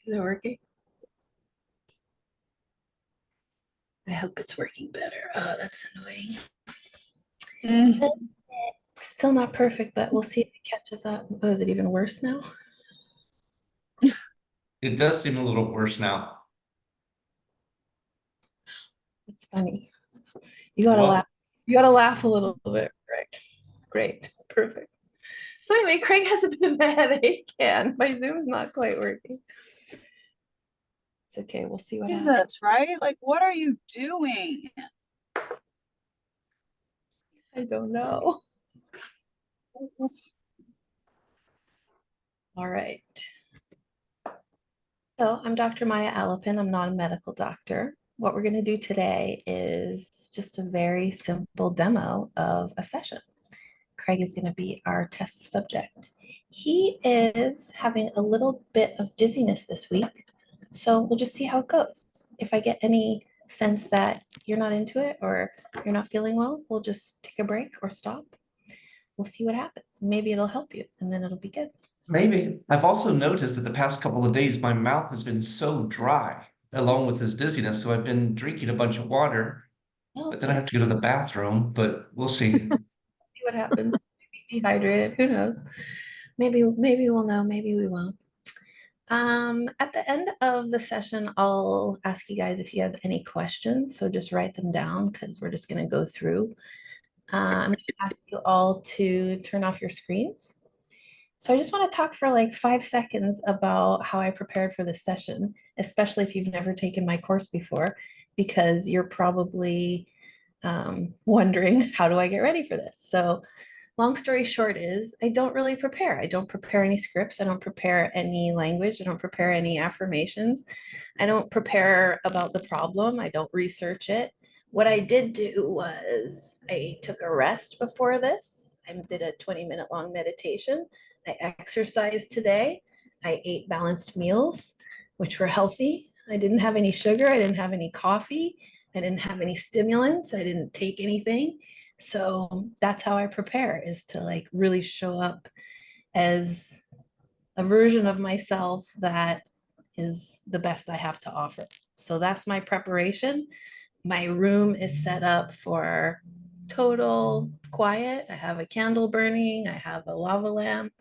Is it working? I hope it's working better. Oh, that's annoying. Mm. Still not perfect, but we'll see if it catches up. Oh, is it even worse now? It does seem a little worse now. It's funny. You gotta laugh. Well, You gotta laugh a little bit, Rick. Great. Perfect. So anyway, Craig has a bit of a headache and my Zoom's not quite working. It's okay. We'll see what happens. Jesus, right? Like, what are you doing? I don't know. All right. So I'm Dr. Maya Alapin. I'm not a medical doctor. What we're going to do today is just a very simple demo of a session. Craig is going to be our test subject. He is having a little bit of dizziness this week, so we'll just see how it goes. If I get any sense that you're not into it or you're not feeling well, we'll just take a break or stop. We'll see what happens. Maybe it'll help you and then it'll be good. maybe. I've also noticed that the past couple of days, my mouth has been so dry, along with this dizziness. So I've been drinking a bunch of water, Well, but then I yeah, have to go to the bathroom, but we'll see. see what happens. Maybe dehydrated, who knows? Maybe we'll know, maybe we won't. At the end of the session, I'll ask you guys if you have any questions. So just write them down because we're just going to go through. I'm going to ask you all to turn off your screens. So I just want to talk for like 5 seconds about how I prepared for this session, especially if you've never taken my course before, because you're probably wondering, how do I get ready for this? So long story short is I don't really prepare. I don't prepare any scripts. I don't prepare any language. I don't prepare any affirmations. I don't prepare about the problem. I don't research it. What I did do was I took a rest before this. I did a 20-minute long meditation. I exercised today. I ate balanced meals, which were healthy. I didn't have any sugar. I didn't have any coffee. I didn't have any stimulants. I didn't take anything. So that's how I prepare, is to like really show up as a version of myself that is the best I have to offer. So that's my preparation. My room is set up for total quiet. I have a candle burning. I have a lava lamp.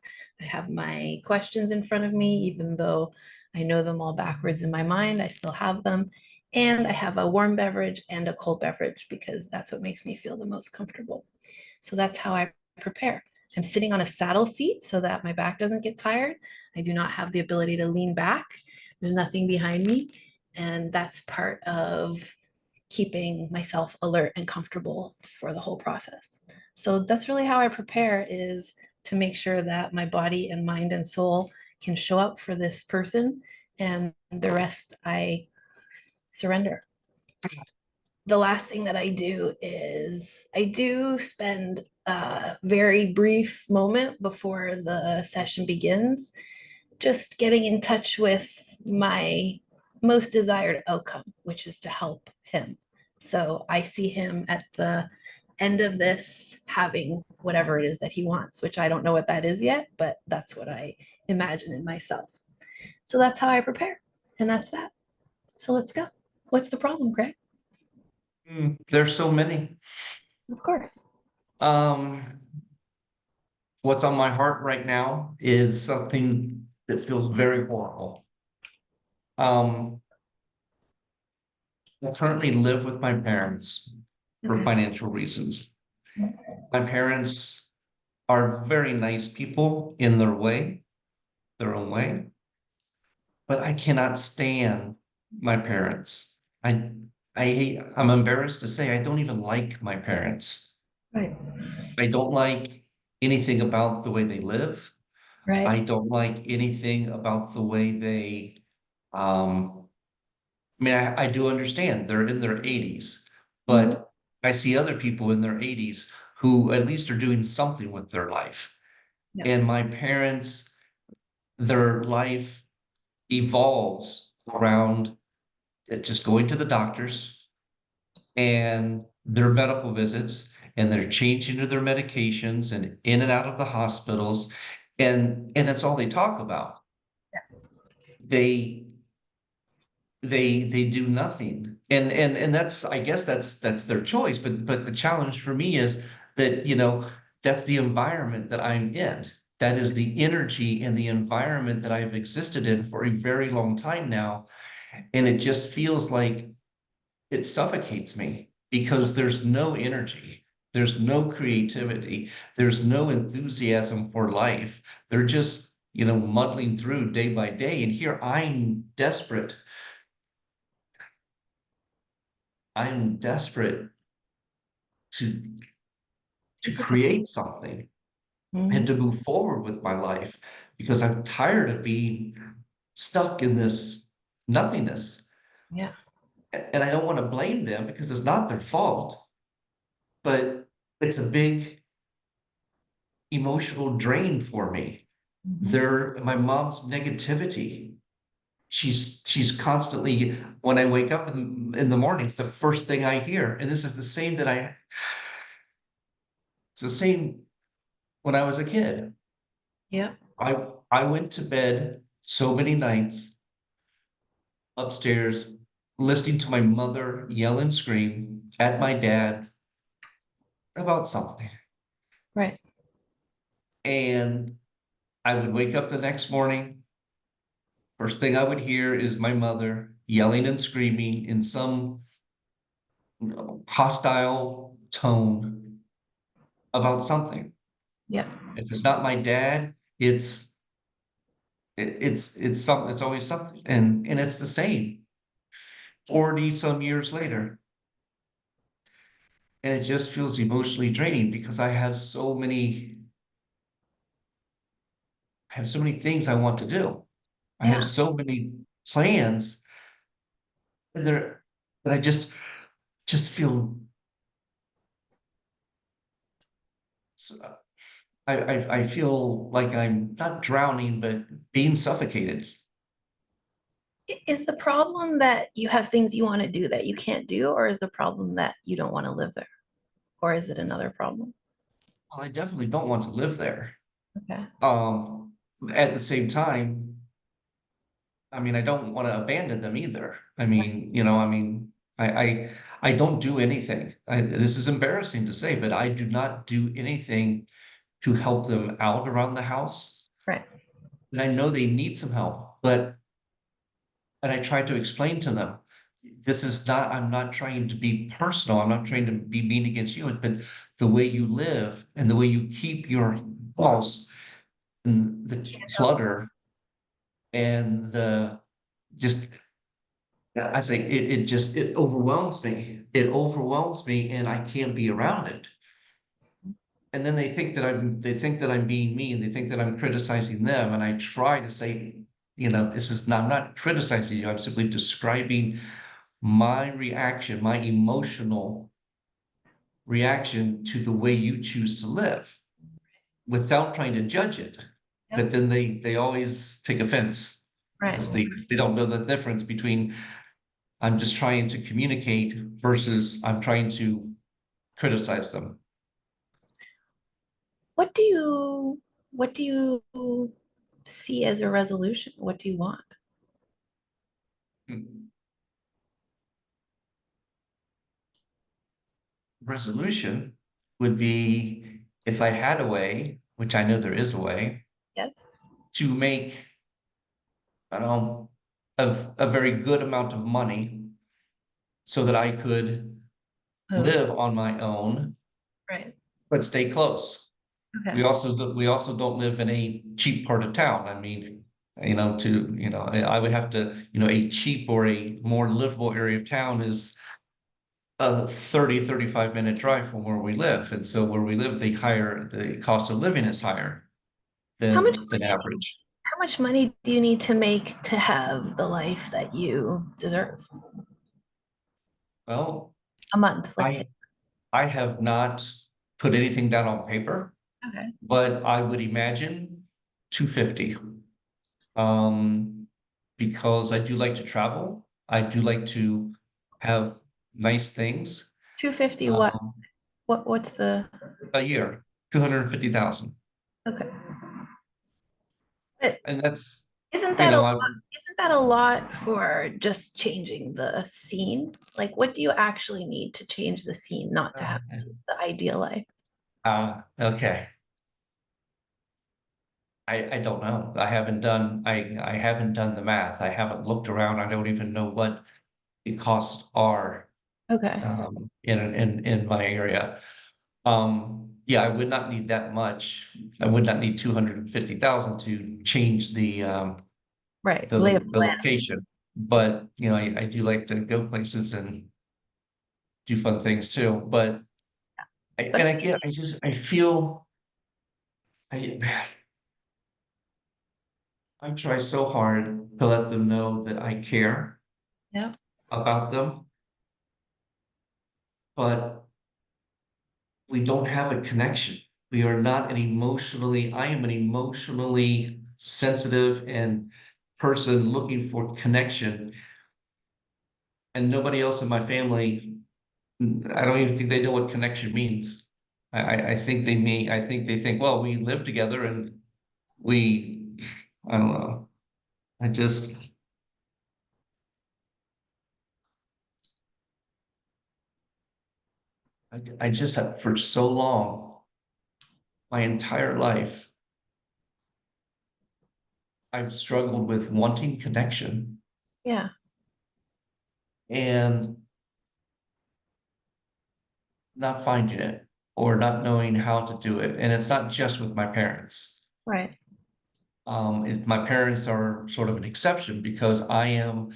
I have my questions in front of me, even though I know them all backwards in my mind, I still have them. And I have a warm beverage and a cold beverage because that's what makes me feel the most comfortable. So that's how I prepare. I'm sitting on a saddle seat so that my back doesn't get tired. I do not have the ability to lean back. There's nothing behind me. And that's part of keeping myself alert and comfortable for the whole process. So that's really how I prepare, is to make sure that my body and mind and soul can show up for this person, and the rest I surrender. The last thing that I do is I do spend a very brief moment before the session begins, just getting in touch with my most desired outcome, which is to help him. So I see him at the end of this having whatever it is that he wants, which I don't know what that is yet, but that's what I imagine in myself. So that's how I prepare. And that's that. So let's go. What's the problem, Greg? There's so many. Of course. Um, what's on my heart right now is something that feels very horrible. Um, I currently live with my parents for financial reasons. My parents are very nice people in their way, their own way, but I cannot stand my parents. I'm embarrassed to say I don't even like my parents. Right. I don't like anything about the way they live. I Right. don't like anything about the way they, I mean, I do understand they're in their 80s, Mhm. but I see other people in their 80s who at least are doing something with their life. Yeah. And my parents, their life evolves around just going to the doctors and their medical visits, and they're changing to their medications and in and out of the hospitals. And that's all they talk about. They they do nothing. And that's, I guess that's their choice. But the challenge for me is that, that's the environment that I'm in. That is the energy and the environment that I've existed in for a very long time now. And it just feels like it suffocates me because there's no energy, there's no creativity, there's no enthusiasm for life. They're just, muddling through day by day. And here I'm desperate to Take your time. create something and Mhm. to move forward with my life because I'm tired of being stuck in this nothingness. Yeah. And I don't want to blame them because it's not their fault, but it's a big emotional drain for me. Mhm. My mom's negativity. She's constantly, when I wake up in the morning, it's the first thing I hear. And this is the same it's the same when I was a kid. Yeah. I went to bed so many nights upstairs listening to my mother yell and scream at my dad about something. Right. And I would wake up the next morning. First thing I would hear is my mother yelling and screaming in some hostile tone about something. Yeah. If it's not my dad, it's always something. And it's the same 40 some years later. And it just feels emotionally draining because I have so many things I want to do. I have Yeah. so many plans and they're that I just feel I feel like I'm not drowning, but being suffocated. Is the problem that you have things you want to do that you can't do, or is the problem that you don't want to live there? Or is it another problem? Well, I definitely don't want to live there. Okay. Um, at the same time, I mean, I don't want to abandon them either. I don't do anything. This is embarrassing to say, but I do not do anything to help them out around the house. Right. And I know they need some help, but and I try to explain to them, I'm not trying to be personal. I'm not trying to be mean against you, but the way you live and the way you keep your house and the Can't help. clutter and the just I say it overwhelms me. It overwhelms me and I can't be around it. And then they think that I'm being mean, they think that I'm criticizing them. And I try to say, I'm not criticizing you, I'm simply describing my reaction, my emotional reaction to the way you choose to live without trying to judge it. Yep. But then they always take offense Right. because they don't know the difference between I'm just trying to communicate versus I'm trying to criticize them. What do you see as a resolution? What do you want? Resolution would be if I had a way, which I know there is a way, Yes. to make um, a very good amount of money so that I could Move. live on my own, Right. but stay close. Okay. We also don't live in a cheap part of town. I mean, I would have to, a cheap or a more livable area of town is a 35 minute drive from where we live. And so where we live, the cost of living is higher How much than money, average. how much money do you need to make to have the life that you deserve? Well, A month, let's say. I have not put anything down on paper, Okay. but I would imagine 250. Because I do like to travel. I do like to have nice things. 250 what? Um, What's the a year, 250,000. okay. But And that's Isn't You that a know, lot? Isn't that a lot for just changing the scene? Like, what do you actually need to change the scene, not to have the ideal life? okay. I don't know. I haven't done the math. I haven't looked around. I don't even know what the costs are Okay. in my area. Yeah, I would not need that much. I would not need 250,000 to change Right. Lay a the plan. location. But you know, I do like to go places and do fun things too. But But I feel I I try so hard to let them know that I care yeah. about them, but we don't have a connection. We are not I am an emotionally sensitive and person looking for connection. And nobody else in my family, I don't even think they know what connection means. I think they think, well, we live together and we, I don't know. I just, I just have for so long, my entire life, I've struggled with wanting connection Yeah. and not finding it or not knowing how to do it. And it's not just with my parents. Right. My parents are sort of an exception because I am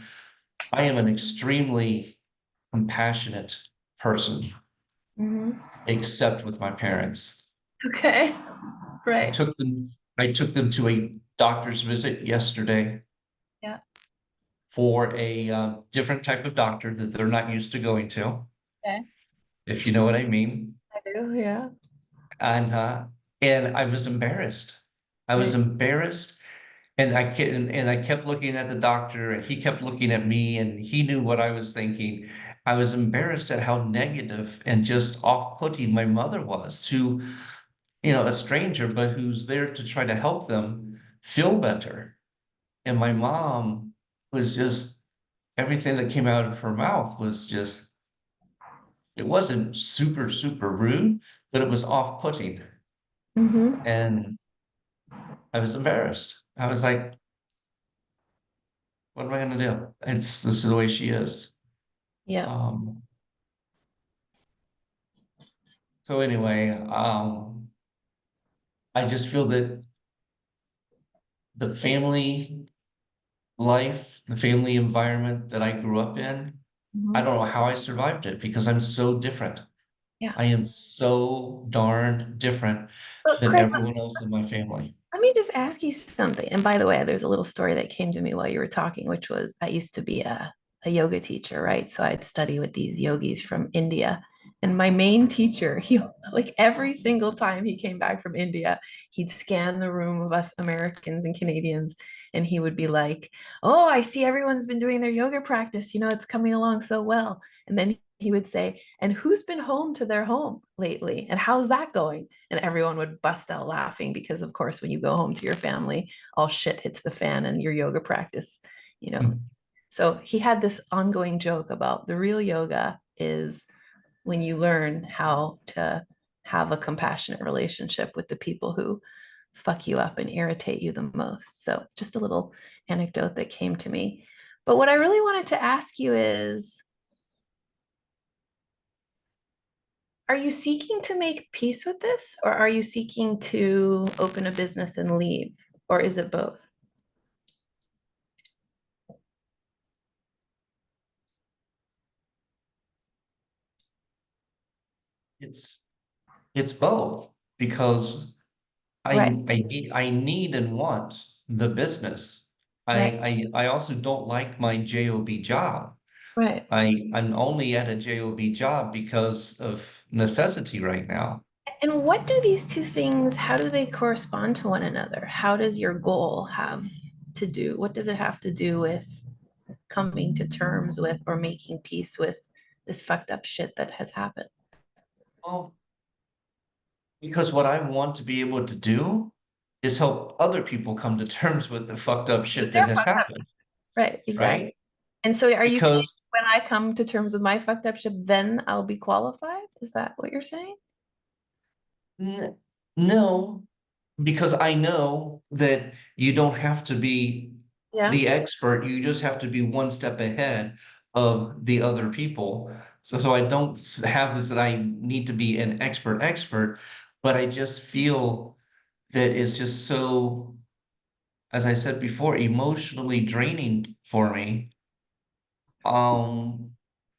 an extremely compassionate person, Hmm. except with my parents. Okay. I Right. took them, I took them to a doctor's visit yesterday Yeah. for a different type of doctor that they're not used to going to, Okay. if you know what I mean. I do. Yeah. And and I was embarrassed. I was Right. embarrassed, and I kept looking at the doctor, and he kept looking at me, and he knew what I was thinking. I was embarrassed at how negative and just off-putting my mother was to, you know, a stranger, but who's there to try to help them feel better. And my mom was just everything that came out of her mouth was just it wasn't super, super rude, but it was off-putting. Hmm. And I was embarrassed. I was like, what am I gonna do? This is the way she is. Yeah. Um, so anyway, I just feel that the family life, the family environment that I grew up in, I Hmm. don't know how I survived it because I'm so different. Yeah. I am so darn different So, than Chris, everyone else in my family. let me just ask you something. And by the way, there's a little story that came to me while you were talking, which was I used to be a yoga teacher, right? So I'd study with these yogis from India. And my main teacher, he like every single time he came back from India, he'd scan the room of us Americans and Canadians, and he would be like, "Oh, I see everyone's been doing their yoga practice. You know, it's coming along so well." And then he would say, "And who's been home to their home lately? And how's that going?" And everyone would bust out laughing because, of course, when you go home to your family, all shit hits the fan and your yoga practice, you know. So he had this ongoing joke about the real yoga is when you learn how to have a compassionate relationship with the people who fuck you up and irritate you the most. So just a little anecdote that came to me. But what I really wanted to ask you is, are you seeking to make peace with this, or are you seeking to open a business and leave, or is it both? It's it's both because Right, I need and want the business. right, I also don't like my job job. right. I'm only at a job job because of necessity right now. And what do these two things, how do they correspond to one another? How does your goal have to do, what does it have to do with coming to terms with or making peace with this fucked up shit that has happened? Well, because what I want to be able to do is help other people come to terms with the fucked up shit that They're has fucked up. happened, Right, exactly. right? And so are you saying Because when I come to terms with my fucked up shit, then I'll be qualified? Is that what you're saying? no, because I know that you don't have to be Yeah. the expert, you just have to be one step ahead of the other people. So I don't have this that I need to be an expert, but I just feel that it's just so, as I said before, emotionally draining for me. Um,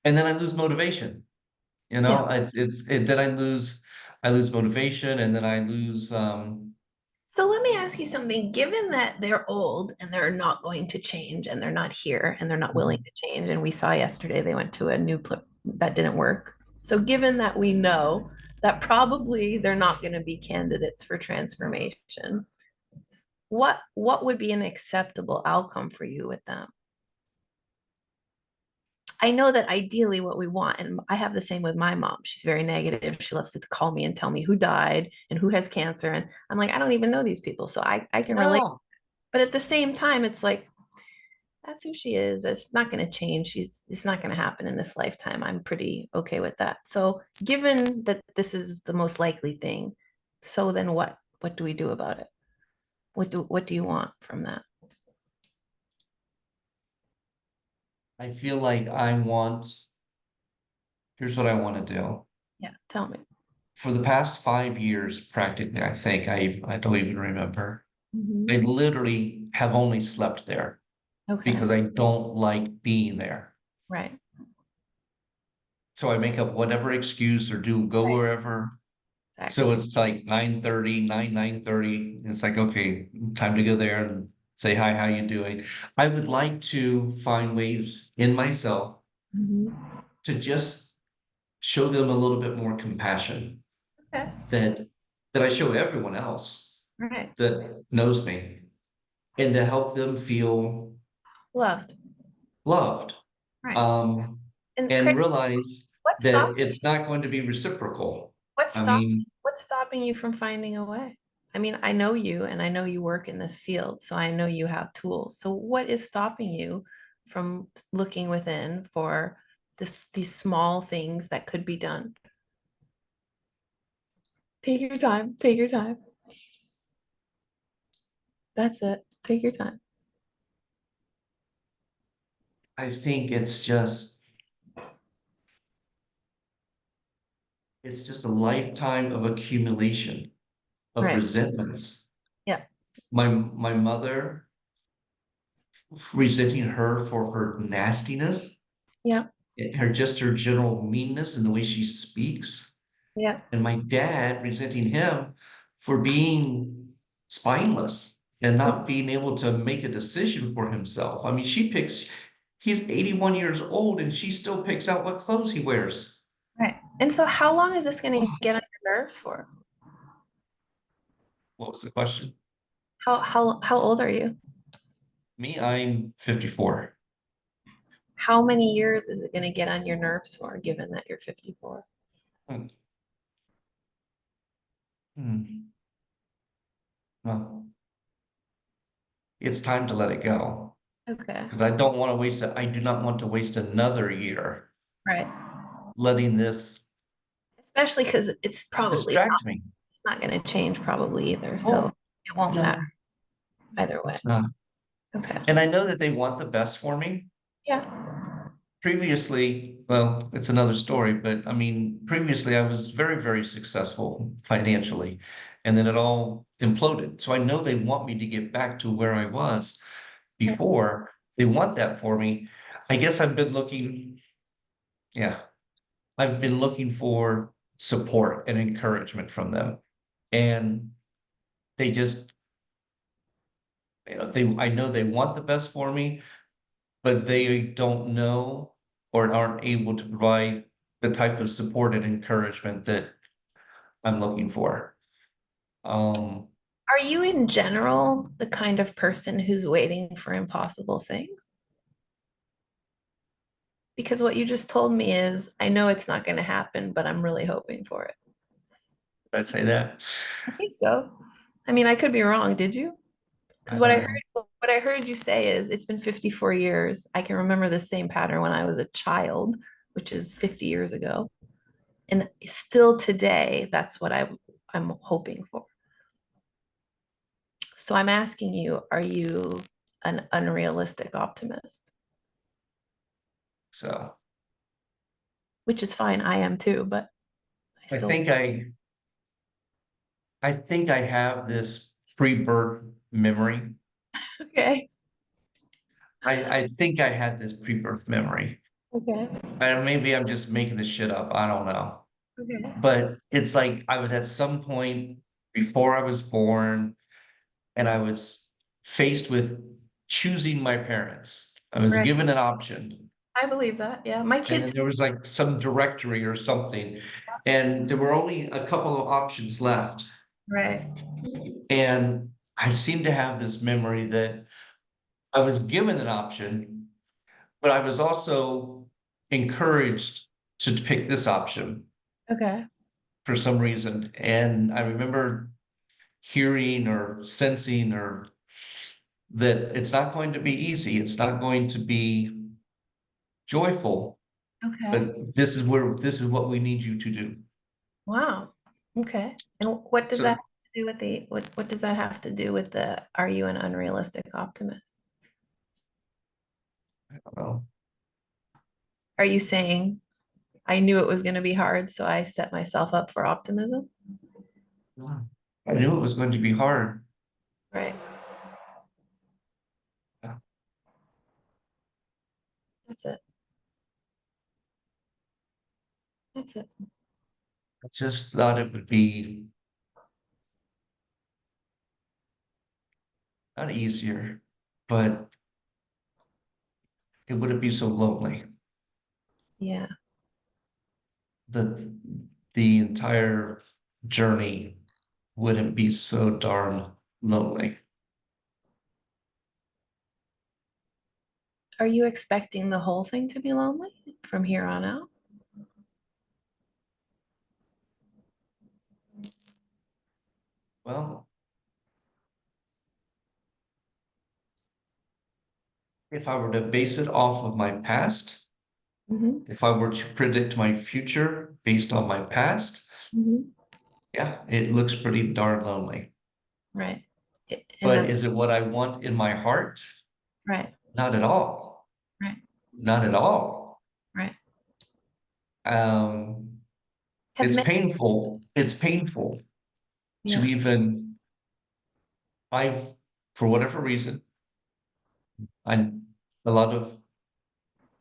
and then I lose motivation. You Yeah. know, then I lose motivation, and then I lose So let me ask you something. Given that they're old and they're not going to change and they're not here and they're not willing to change, and we saw yesterday they went to a new that didn't work. So given that we know that probably they're not going to be candidates for transformation, what would be an acceptable outcome for you with them? I know that ideally what we want, and I have the same with my mom. She's very negative. She loves to call me and tell me who died and who has cancer. And I'm like, I don't even know these people. So I can relate. no. But at the same time, it's like, that's who she is. It's not going to change. It's not going to happen in this lifetime. I'm pretty okay with that. So given that this is the most likely thing, so then what do we do about it? What do you want from that? I feel like here's what I want to do. Yeah, tell me. For the past 5 years, practically, I think I don't even remember. I Mhm. literally have only slept there Okay, because I don't like being there. right. So I make up whatever excuse or go Right, wherever. So exactly. it's like 9:30, 9:30. It's like, okay, time to go there and say hi, how you doing? I would like to find ways in myself Mhm. to just show them a little bit more compassion Okay, that I show everyone else right. that knows me, and to help them feel Loved. loved, Right. um, And and Craig, realize what's that stopping it's not going to be reciprocal. what's I stopping mean, what's stopping you from finding a way? I mean, I know you and I know you work in this field, so I know you have tools. So what is stopping you from looking within for these small things that could be done? Take your time. Take your time. That's it. Take your time. I think it's just a lifetime of accumulation of Right. resentments. Yeah. My mother resenting her for her nastiness, Yeah. her general meanness and the way she speaks, Yeah. and my dad resenting him for being spineless and not being able to make a decision for himself. I mean, he's 81 years old and she still picks out what clothes he wears. Right. And so how long is this going to get on your nerves for? What was the question? How old are you? Me, I'm 54. How many years is it going to get on your nerves for, given that you're 54? Hmm. Hmm. Well, it's time to let it go Okay. because I don't want to waste it. I do not want to waste another year Right. letting this Especially because distract me. it's not going to change probably either. So Oh, it won't no, matter either way. it's not. Okay. And I know that they want the best for me. Yeah. Previously, well, it's another story, but I mean, previously I was very, very successful financially, and then it all imploded. So I know they want me to get back to where I was before. They want that for me. I guess I've been looking, yeah, I've been looking for support and encouragement from them. And they just, I know they want the best for me, but they don't know or aren't able to provide the type of support and encouragement that I'm looking for. Um, Are you in general the kind of person who's waiting for impossible things? Because what you just told me is, I know it's not going to happen, but I'm really hoping for it. did I say that? I think so. I mean, I could be wrong. Did you? Because I don't know. what I heard you say is it's been 54 years. I can remember the same pattern when I was a child, which is 50 years ago. And still today, that's what I'm hoping for. So I'm asking you, are you an unrealistic optimist? So Which is fine. I am too, but I I still think I have this pre-birth memory. okay. I think I had this pre-birth memory. Okay. And maybe I'm just making this shit up. I don't know. Okay. But it's like I was at some point before I was born, and I was faced with choosing my parents. I was Right. given an option, I believe that. Yeah. My and kids. then there was like some directory or something, and there were only a couple of options left. Right. And I seem to have this memory that I was given an option, but I was also encouraged to pick this option Okay. for some reason. And I remember hearing or sensing or that it's not going to be easy. It's not going to be joyful, Okay. but this is what we need you to do. Wow. Okay. And what does that So have to do with the what does that have to do with the are you an unrealistic optimist? I don't know. Are you saying I knew it was going to be hard, so I set myself up for optimism? I knew it was going to be hard. Right. That's it. That's it. I just thought it would be not easier, but it wouldn't be so lonely. Yeah. The the entire journey wouldn't be so darn lonely. Are you expecting the whole thing to be lonely from here on out? Well, if I were to base it off of my past, Hmm. if I were to predict my future based on my past, Hmm. yeah, it looks pretty darn lonely. Right. And But that's is it what I want in my heart? right. Not at all. Right. Not at all. Right. Um, Have it's many, painful. It's painful to yeah. even, I've, for whatever reason, I'm a lot of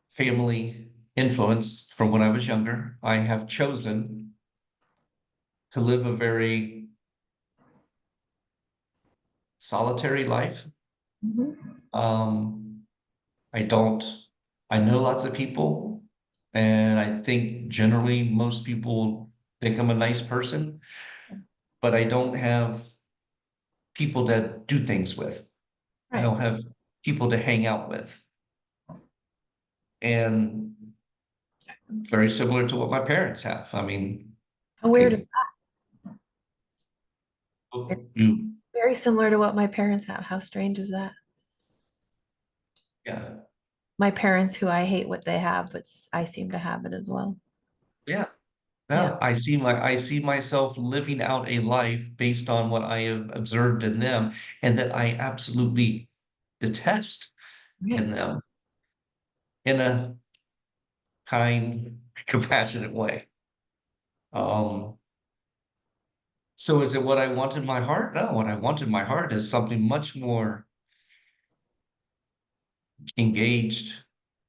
family influence from when I was younger. I have chosen to live a very solitary life. Mhm. Um, I don't, I know lots of people, and I think generally most people think I'm a nice person, but I don't have people to do things with. I Right. don't have people to hang out with. And very similar to what my parents have. I mean, How weird is they, that? you, Very similar to what my parents have. How strange is that? yeah, My parents, who I hate what they have, but I seem to have it as well. yeah. Yeah. No, I see myself living out a life based on what I have observed in them and that I absolutely detest in Right. them in a kind, compassionate way. Um, so is it what I want in my heart? No, what I want in my heart is something much more engaged,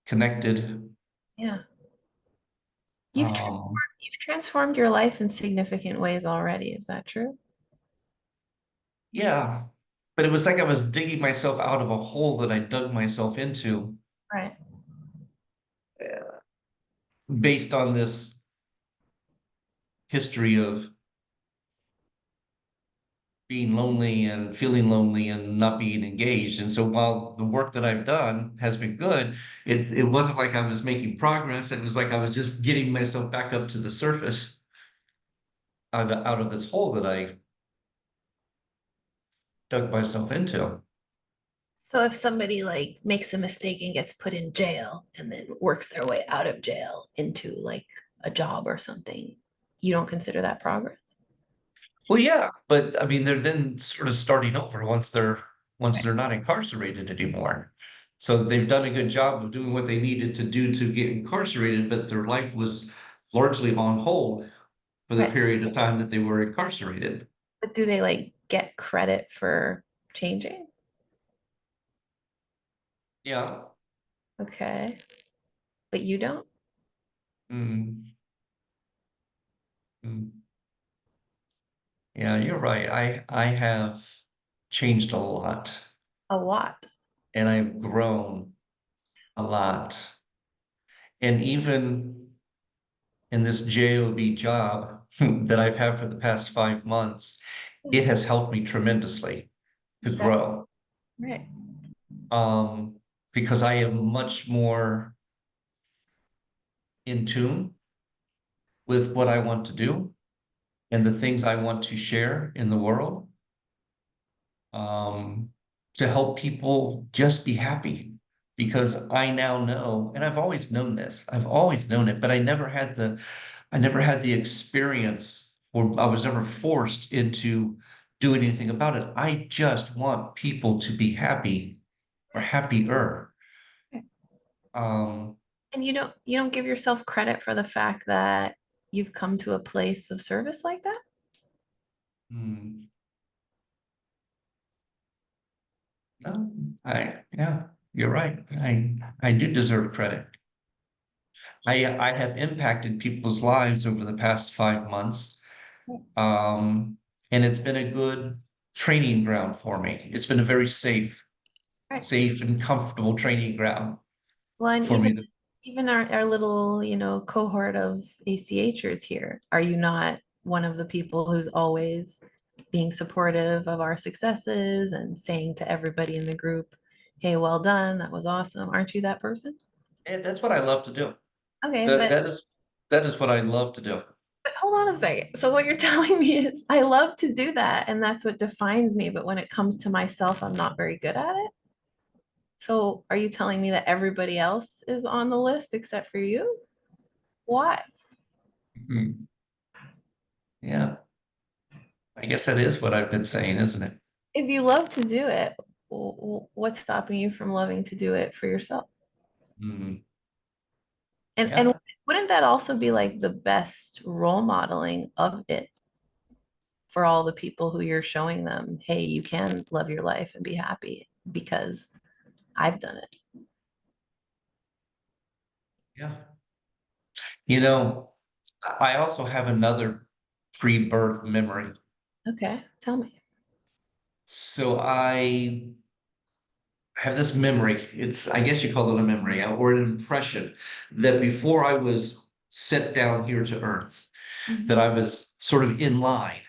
connected. Yeah. You've Um, transformed your life in significant ways already. Is that true? yeah, but it was like I was digging myself out of a hole that I dug myself into Right. based on this history of being lonely and feeling lonely and not being engaged. And so while the work that I've done has been good, it wasn't like I was making progress. It was like I was just getting myself back up to the surface out of this hole that I dug myself into. So if somebody like makes a mistake and gets put in jail and then works their way out of jail into like a job or something, you don't consider that progress? Well, yeah, but I mean, they're then sort of starting over once Right. they're not incarcerated anymore. So they've done a good job of doing what they needed to do to get incarcerated, but their life was largely on hold for the Right. period of time that they were incarcerated. But do they like get credit for changing? Yeah. Okay. But you don't? Mm, mm. Yeah, you're right. I have changed a lot A lot. and I've grown a lot. And even in this JOB job that I've had for the past 5 months, it Yes, has helped me tremendously to exactly. grow. Right. Um, because I am much more in tune with what I want to do and the things I want to share in the world. Um, to help people just be happy. Because I now know, and I've always known this, I've always known it, but I never had the experience, or I was never forced into doing anything about it. I just want people to be happy or happier. Um, And you don't give yourself credit for the fact that you've come to a place of service like that? hmm, no, yeah, you're right. I do deserve credit. I have impacted people's lives over the past 5 months. Um, and it's been a good training ground for me. It's been a very Right. safe and comfortable training ground Well, and for even me to, even our little, cohort of ACHers here, are you not one of the people who's always being supportive of our successes and saying to everybody in the group, hey, well done, that was awesome. Aren't you that person? and that's what I love to do. Okay, That but that is what I love to do. hold on a second. So what you're telling me is I love to do that and that's what defines me, but when it comes to myself, I'm not very good at it. So are you telling me that everybody else is on the list except for you? Why? Mhm. Yeah, I guess that is what I've been saying, isn't it? If you love to do it, what's stopping you from loving to do it for yourself? Mm, And yeah, wouldn't that also be like the best role modeling of it for all the people who you're showing them, hey, you can love your life and be happy because I've done it. yeah. You know, I also have another pre-birth memory. Okay, tell me. So I have this memory. It's, I guess you call it a memory or an impression that before I was sent down here to Earth, that Mhm. I was sort of in line,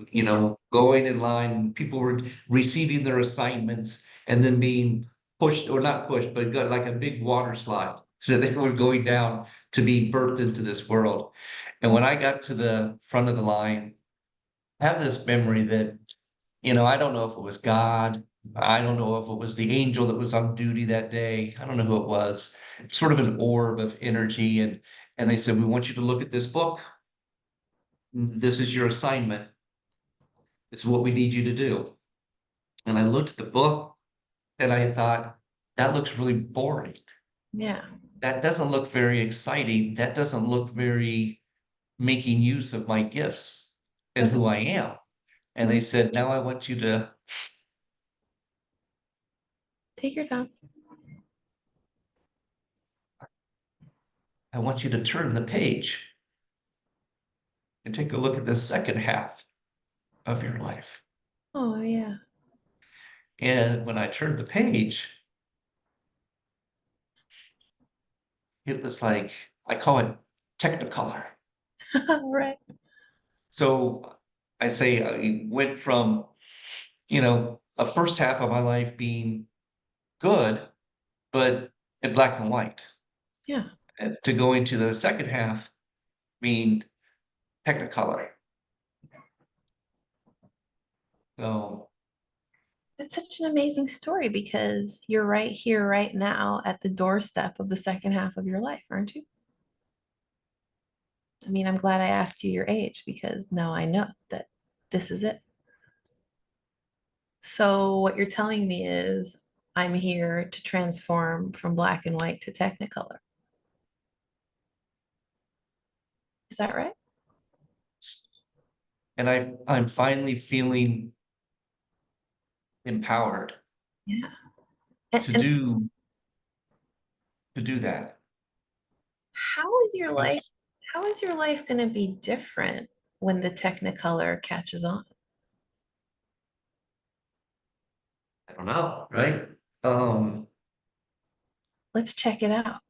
Okay. going in line. People were receiving their assignments and then being pushed or not pushed, but got like a big water slide. So they were going down to be birthed into this world. And when I got to the front of the line, I have this memory that I don't know if it was God. I don't know if it was the angel that was on duty that day. I don't know who it was. Sort of an orb of energy. And they said, we want you to look at this book. This is your assignment. This is what we need you to do. And I looked at the book and I thought, that looks really boring. Yeah. That doesn't look very exciting. That doesn't look very making use of my gifts and Okay. who I am. And they Mhm. said, now Take your time. I want you to turn the page and take a look at the second half of your life. Oh, yeah. And when I turned the page, it was like, I call it Technicolor. Right. So I say I went from, a first half of my life being good, but in black and white, Yeah. to going to the second half being Technicolor. So It's such an amazing story because you're right here, right now, at the doorstep of the second half of your life, aren't you? I mean, I'm glad I asked you your age because now I know that this is it. So, what you're telling me is I'm here to transform from black and white to Technicolor. Is that right? And I'm finally feeling empowered Yeah. And, to and do that. how is your life? It's, How is your life going to be different when the Technicolor catches on? I don't know, right? Let's check it out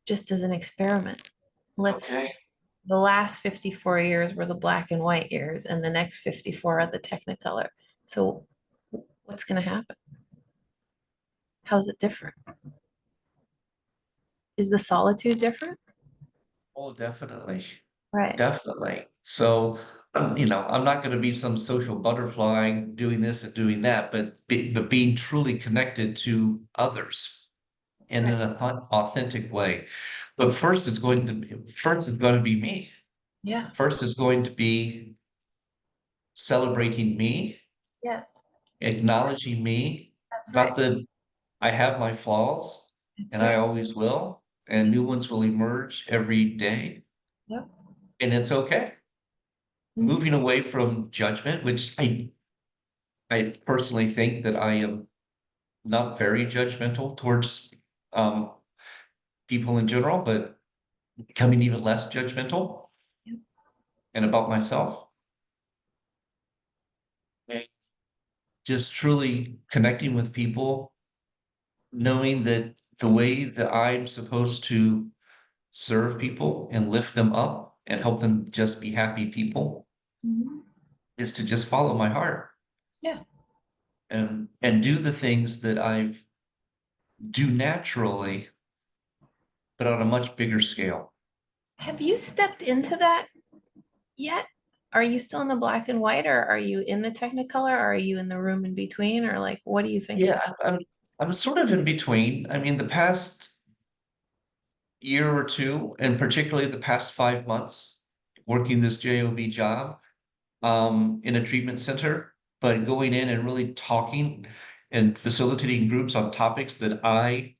just as an experiment. Let's Okay. The last 54 years were the black and white years, and the next 54 are the Technicolor. So, what's going to happen? How's it different? Is the solitude different? Oh, definitely. Right. Definitely. So, I'm not going to be some social butterfly doing this and doing that, but being truly connected to others in Right. an authentic way. But first it's going to be me. Yeah. First is going to be celebrating me, Yes. acknowledging me, That's right. not that I have my flaws, That's and I right. always will, and new ones will emerge every day, Yep. and it's okay. Mhm. Moving away from judgment, which I personally think that I am not very judgmental towards um, people in general, but becoming even less judgmental Yep. and about myself. And just truly connecting with people, knowing that the way that I'm supposed to serve people and lift them up and help them just be happy people Mhm. is to just follow my heart Yeah. and do the things that I do naturally, but on a much bigger scale. Have you stepped into that yet? Are you still in the black and white, or are you in the Technicolor? Or are you in the room in between? Or like, what do you think is? Yeah, I'm sort of in between. I mean, the past year or two, and particularly the past 5 months, working this job job in a treatment center, but going in and really talking and facilitating groups on topics that I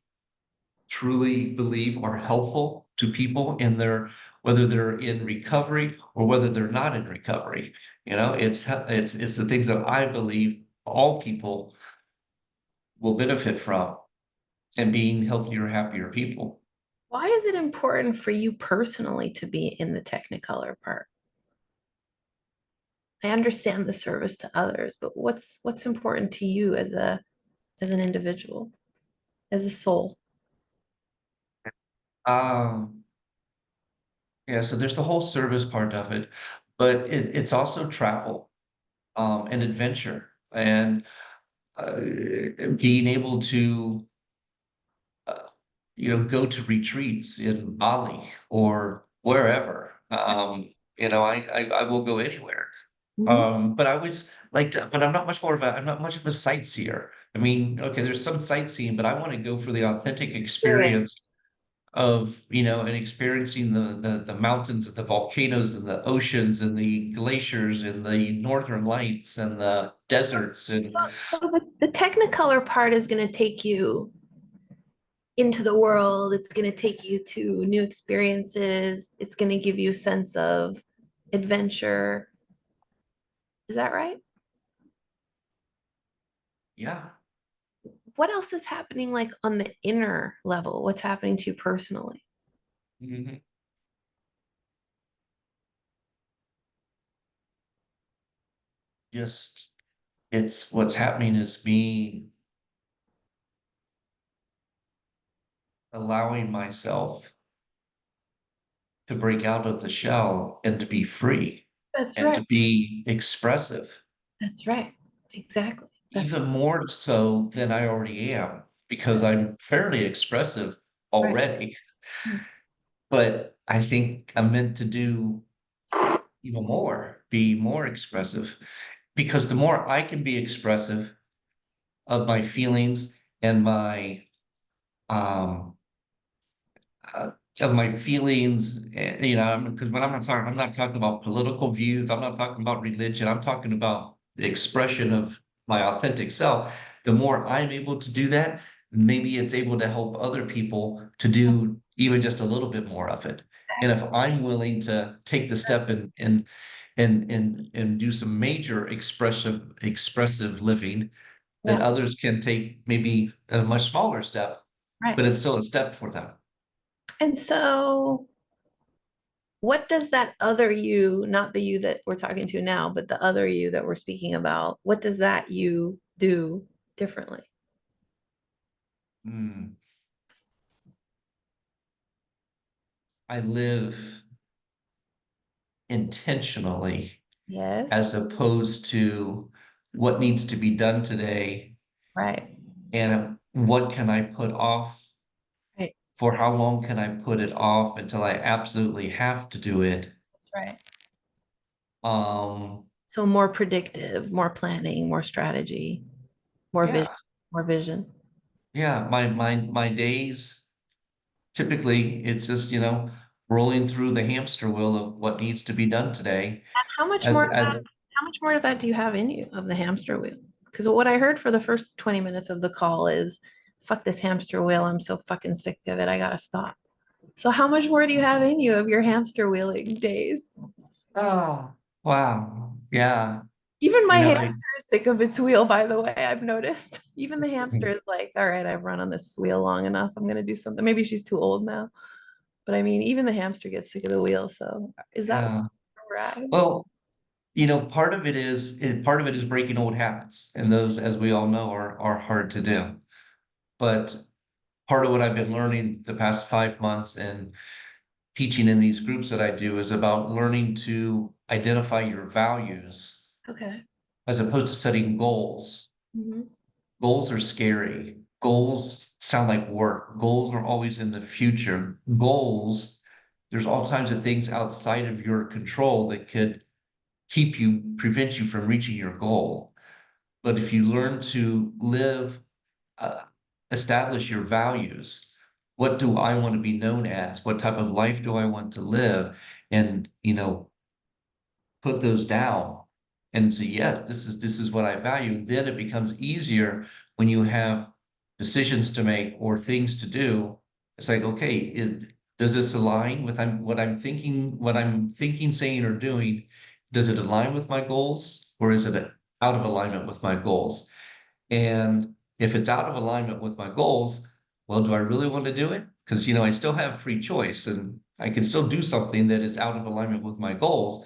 truly believe are helpful to people in their whether they're in recovery or whether they're not in recovery. It's the things that I believe all people will benefit from and being healthier, happier people. Why is it important for you personally to be in the Technicolor part? I understand the service to others, but what's important to you as an individual, as a soul? Um, yeah, so there's the whole service part of it, but it's also travel and adventure and uh, being able to uh, go to retreats in Bali or wherever. I will go anywhere. Mhm. But I always like to, but I'm not much of a sightseer. I mean, okay, there's some sightseeing, but I want to go for the authentic Experience. experience of, and experiencing the mountains and the volcanoes and the oceans and the glaciers and the northern lights and the deserts and So the Technicolor part is going to take you into the world. It's going to take you to new experiences. It's going to give you a sense of adventure. Is that right? yeah. What else is happening like on the inner level? What's happening to you personally? Mhm. Just it's what's happening is me allowing myself to break out of the shell and to be free That's and to right. be expressive, That's right. Exactly. That's even more so than I already am, because right. I'm fairly expressive Right. already. But I think I'm meant to do even more, be more expressive. because the more I can be expressive of my feelings and my um of my feelings, you know, because when I'm not talking about political views, I'm not talking about religion, I'm talking about the expression of my authentic self. The more I'm able to do that, maybe it's able to help other people to That's do even just a little bit more of it. And if I'm willing to take the step and do some major expressive living, then yeah, others can take maybe a much smaller step, right. but it's still a step for them. And so what does that other you, not the you that we're talking to now, but the other you that we're speaking about, what does that you do differently? Hmm. I live intentionally Yes. as opposed to what needs to be done today Right. and what can I put off, Right. for how long can I put it off until I absolutely have to do it. That's right. Um, So more predictive, more planning, more strategy, more vision, yeah, more vision. yeah. My days typically it's just, you know, rolling through the hamster wheel of what needs to be done today. And how much more As of that, how much more of that do you have in you of the hamster wheel? Because what I heard for the first 20 minutes of the call is fuck this hamster wheel. I'm so fucking sick of it. I gotta stop. So how much more do you have in you of your hamster wheeling days? oh wow. Yeah. Even my You know, hamster is sick of its wheel, by the way, I've noticed. Even the hamster is like, all right, I've run on this wheel long enough. I'm gonna do something. Maybe she's too old now. But I mean, even the hamster gets sick of the wheel. So is that yeah. where we're at? Well, you know, part of it is breaking old habits, and those, as we all know, are hard to do. But part of what I've been learning the past 5 months and teaching in these groups that I do is about learning to identify your values Okay. as opposed to setting goals. Mhm. Goals are scary. Goals sound like work. Goals are always in the future. Goals, there's all kinds of things outside of your control that could prevent you from reaching your goal. But if you learn to uh, establish your values, what do I want to be known as? What type of life do I want to live? And, you know, put those down and say, yes, this is what I value. Then it becomes easier when you have decisions to make or things to do. It's like, okay, does this align with what I'm thinking, saying, or doing? Does it align with my goals, or is it out of alignment with my goals? And if it's out of alignment with my goals, well, do I really want to do it? Because, you know, I still have free choice and I can still do something that is out of alignment with my goals,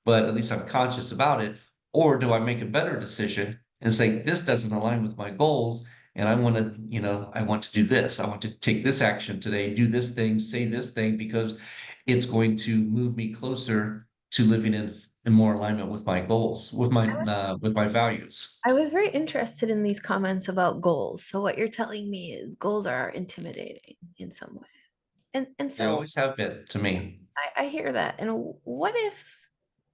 but at least I'm conscious about it. Or do I make a better decision and say, this doesn't align with my goals? And I want to, you know, I want to do this. I want to take this action today, do this thing, say this thing, because it's going to move me closer to living in more alignment with my goals, with my values. I was very interested in these comments about goals. So what you're telling me is goals are intimidating in some way. And They so always have been to me. I hear that. And what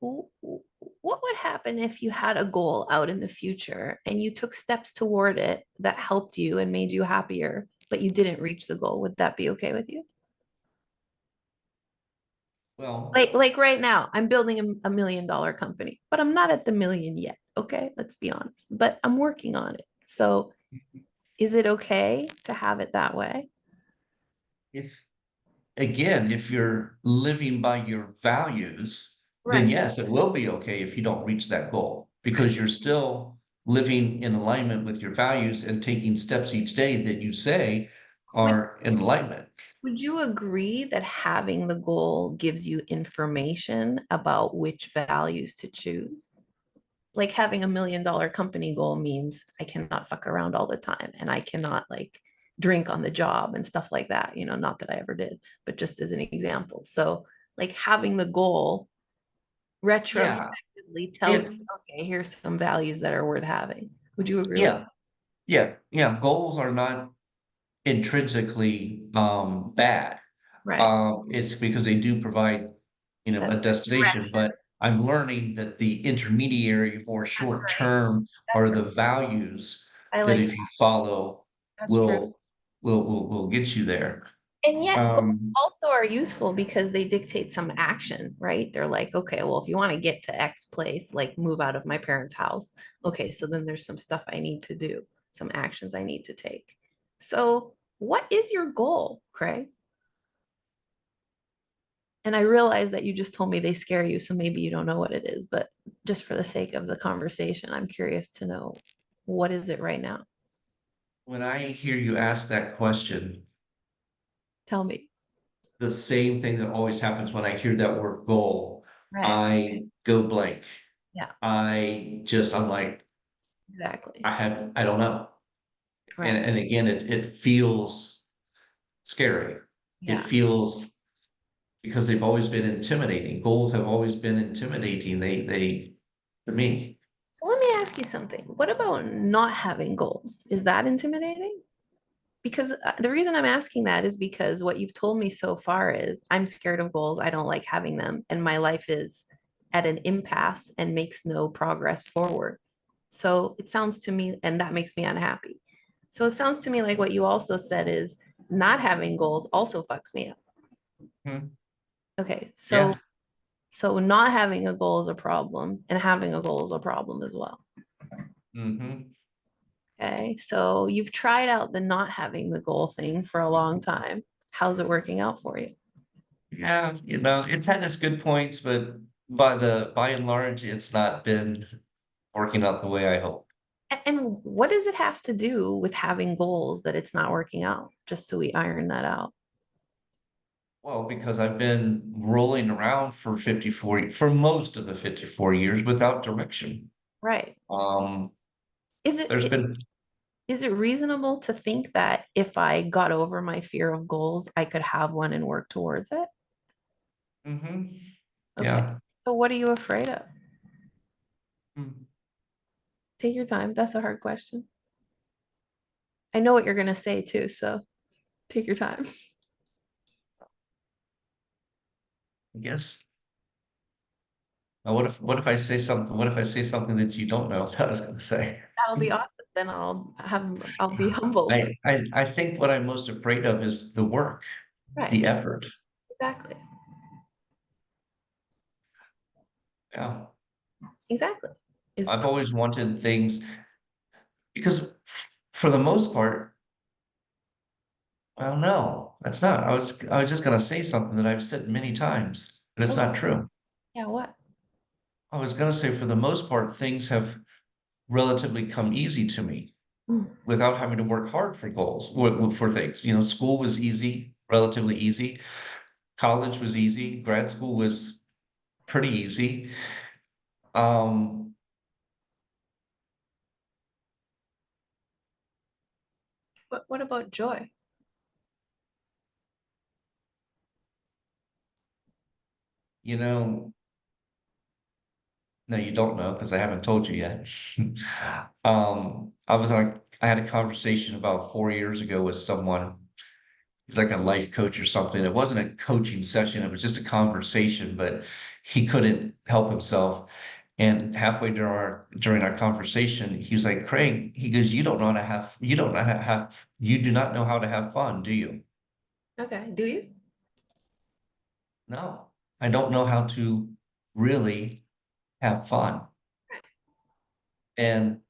would happen if you had a goal out in the future and you took steps toward it that helped you and made you happier, but you didn't reach the goal? Would that be okay with you? Well, Like right now, I'm building a $1 million company, but I'm not at the million yet. Okay, let's be honest. But I'm working on it. So is it okay to have it that way? if again, if you're living by your values, then Right. yes, it will be okay if you don't reach that goal because Right. you're still living in alignment with your values and taking steps each day that you say Would are in alignment. would you agree that having the goal gives you information about which values to choose? Like having $1 million company goal means I cannot fuck around all the time and I cannot like drink on the job and stuff like that. Not that I ever did, but just as an example. So like having the goal Yeah, retrospectively tells it, you, okay, here's some values that are worth having. Would you agree with yeah, yeah. Goals are not intrinsically bad. that? Right. It's because they do provide, you know, a That's destination, direction. but I'm learning that the intermediary or That's short right. term are That's right. the values I that like if you follow that's true. will get you there. And yet, goals Um, also are useful because they dictate some action, right? They're like, okay, well, if you want to get to X place, like move out of my parents' house, okay, so then there's some stuff I need to do, some actions I need to take. So, what is your goal, Craig? And I realize that you just told me they scare you, so maybe you don't know what it is, but just for the sake of the conversation, I'm curious to know what is it right now? when I hear you ask that question, Tell me. the same thing that always happens when I hear that word goal, Right. I go blank. Yeah, I'm like, exactly. I don't know. Right. And again, it feels scary. It Yeah. feels because they've always been intimidating. Goals have always been intimidating. They to me. So let me ask you something. What about not having goals? Is that intimidating? Because the reason I'm asking that is because what you've told me so far is I'm scared of goals. I don't like having them. And my life is at an impasse and makes no progress forward. So it sounds to me, and that makes me unhappy. So it sounds to me like what you also said is not having goals also fucks me up. Hmm. Okay. Yeah. So not having a goal is a problem, and having a goal is a problem as well. Hmm. Okay. So you've tried out the not having the goal thing for a long time. How's it working out for you? Yeah, it's had its good points, but by and large, it's not been working out the way I hope. And what does it have to do with having goals that it's not working out? Just so we iron that out. Well, because I've been rolling around for most of the 54 years without direction. Right. Um, Is it there's is, been is it reasonable to think that if I got over my fear of goals, I could have one and work towards it? mhm, Okay. yeah. So what are you afraid of? Mm. Take your time. That's a hard question. I know what you're going to say too, so take your time. I guess. What if I say something that you don't know that I was gonna say? That'll be awesome. Then I'll be humbled. I think what I'm most afraid of is the work, Right. the effort. Exactly. Yeah. Exactly. Is I've always wanted things because for the most part, well, no, that's not. I was just gonna say something that I've said many times, but it's okay. not true. Yeah, what? I was gonna say for the most part, things have relatively come easy to me Mm. without having to work hard for goals, for things. School was easy, relatively easy. College was easy. Grad school was pretty easy. Um, What about joy? you know, no, you don't know because I haven't told you yet. I had a conversation about 4 years ago with someone. He's like a life coach or something. It wasn't a coaching session, it was just a conversation, but he couldn't help himself. And halfway during our conversation, he was like, Craig, he goes, you don't know how to have, you do not know how to have fun, do you? Okay. Do you? No, I don't know how to really have fun. And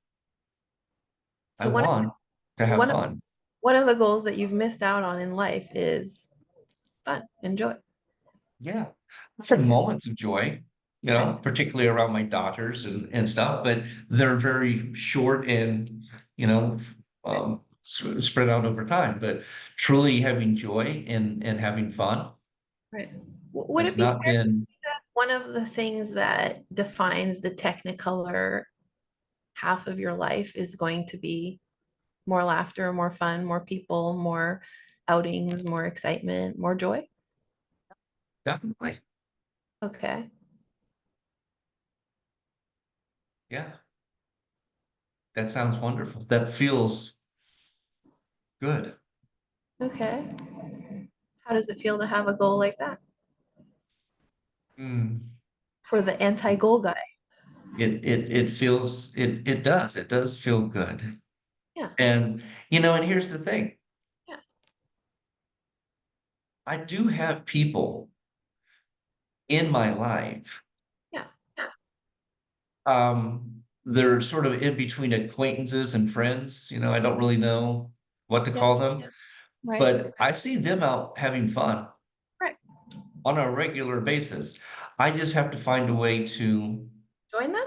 I So want to have one of fun. one of the goals that you've missed out on in life is fun and joy. Yeah. I've had Okay. moments of joy, Right. particularly around my daughters and stuff, but they're very short and, you know, spread out over time. But truly having joy and having fun Right. Would it has be not fair been, that one of the things that defines the technicolor half of your life is going to be more laughter, more fun, more people, more outings, more excitement, more joy? definitely. Okay. Yeah. That sounds wonderful. That feels good. Okay. How does it feel to have a goal like that? Mm. For the anti-goal guy. It does feel good. Yeah. And and here's the thing. Yeah. I do have people in my life. Yeah. They're sort of in between acquaintances and friends. I don't really know what to Yeah. call them, Right. but I see them out having fun Right. on a regular basis. I just have to find a way to Join them.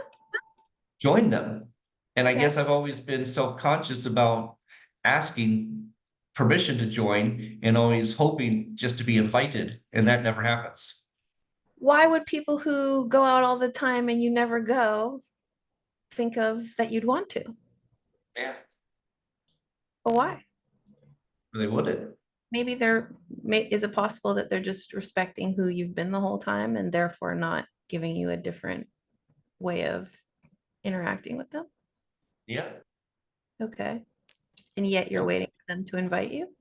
join them. And I Okay. guess I've always been self-conscious about asking permission to join and always hoping just to be invited, and that never happens. Why would people who go out all the time and you never go think of that you'd want to? Yeah, But why? they wouldn't. Maybe is it possible that they're just respecting who you've been the whole time and therefore not giving you a different way of interacting with them? Yeah. Okay. And yet you're waiting for them to invite you?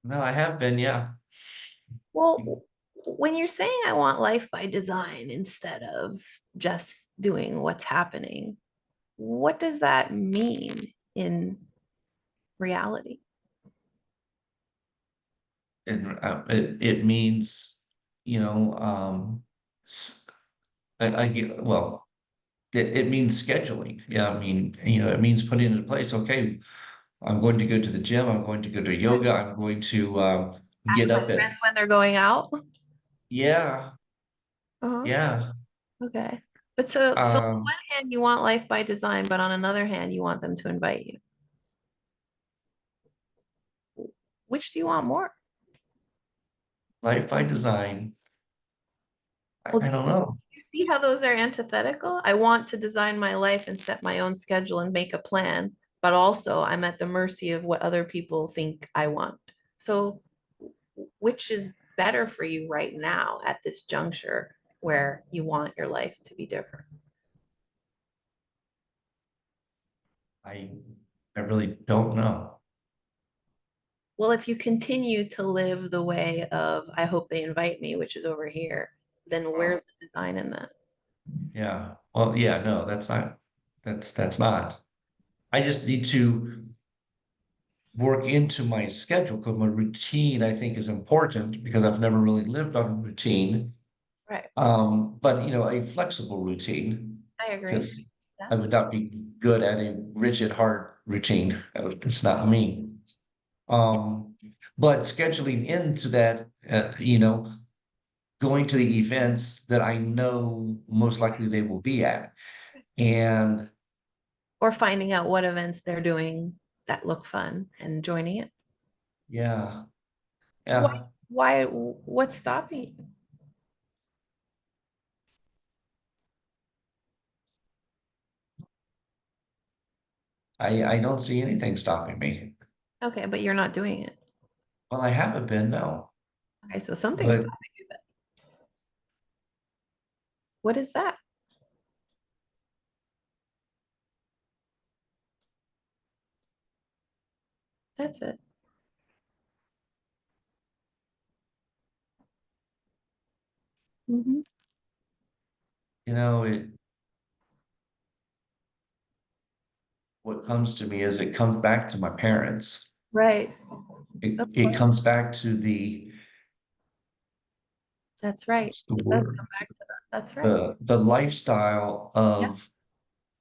No, I have been, yeah. Well, when you're saying I want life by design instead of just doing what's happening, what does that mean in reality? And it means, s- well, it means scheduling. Yeah, I mean, it means putting into place, okay, I'm going to go to the gym, I'm going to go to yoga, I'm going to Ask get my up at, friends when they're going out. yeah, Uh-huh. yeah. Okay. But so on Um, one hand, you want life by design, but on another hand, you want them to invite you. Which do you want more? Life by design. Well, I don't know. do you see how those are antithetical? I want to design my life and set my own schedule and make a plan, but also I'm at the mercy of what other people think I want. So, which is better for you right now at this juncture where you want your life to be different? I I really don't know. Well, if you continue to live the way of, I hope they invite me, which is over here, then where's the design in that? Yeah. Well, yeah, no, that's not. I just need to work into my schedule because my routine, I think, is important because I've never really lived on a routine. Right. But a flexible routine I agree. because I Yes. would not be good at a rigid, hard routine. It's not me. Um, but scheduling into that, going to the events that I know most likely they will be at. And Or finding out what events they're doing that look fun and joining it. yeah, Why, yeah, what's stopping you? I don't see anything stopping me. Okay, but you're not doing it. Well, I haven't been, no. Okay, so something's But stopping you then. What is that? That's it. Mhm. what comes to me is it comes back to my parents. Right. It comes back to That's right. what's the It does word? come back to that. That's right. The lifestyle Yeah. of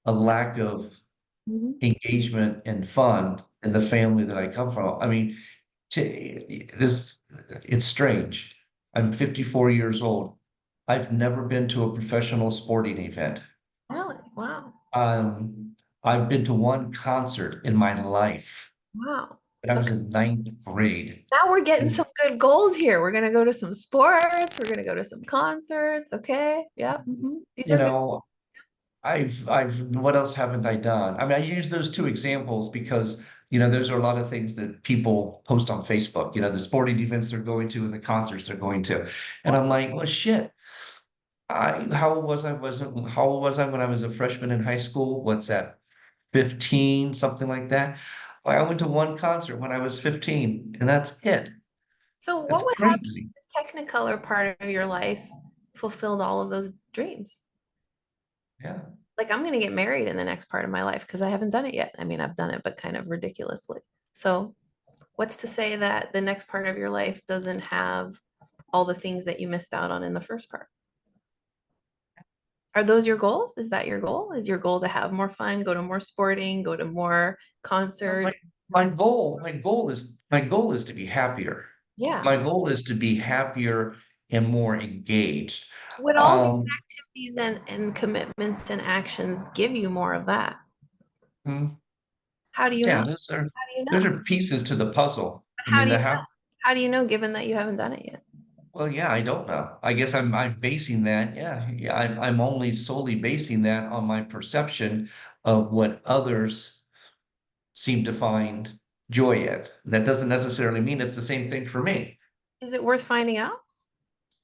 a lack of Mhm. engagement and fun in the family that I come from. I mean, this it's strange. I'm 54 years old. I've never been to a professional sporting event. Really? Wow. Um, I've been to one concert in my life Wow. when I was Okay. in ninth grade. Now we're getting And, some good goals here. We're gonna go to some sports. We're gonna go to some concerts. Okay. Yeah. These you are good. know, what else haven't I done? I mean, I use those two examples because, those are a lot of things that people post on Facebook, the sporting events they're going to and the concerts they're going to. And I'm like, well, shit. How old was I? How old was I when I was a freshman in high school? What's that? 15, something like that. Like, I went to one concert when I was 15, and that's it. So That's what would happen crazy. in the Technicolor part of your life fulfilled all of those dreams. Yeah. Like I'm going to get married in the next part of my life because I haven't done it yet. I mean, I've done it, but kind of ridiculously. So what's to say that the next part of your life doesn't have all the things that you missed out on in the first part? Are those your goals? Is that your goal? Is your goal to have more fun, go to more sporting, go to more No, concerts? my goal is to be happier. Yeah. My goal is to be happier and more engaged. Would all these Um, activities and commitments and actions give you more of that? mm, How do you know? yeah, How do you those know? are pieces to the puzzle. But I how mean, do the you know? how How do you know given that you haven't done it yet? well, yeah, I don't know. I guess I'm basing that, yeah, I'm only solely basing that on my perception of what others seem to find joy in. That doesn't necessarily mean it's the same thing for me. Is it worth finding out?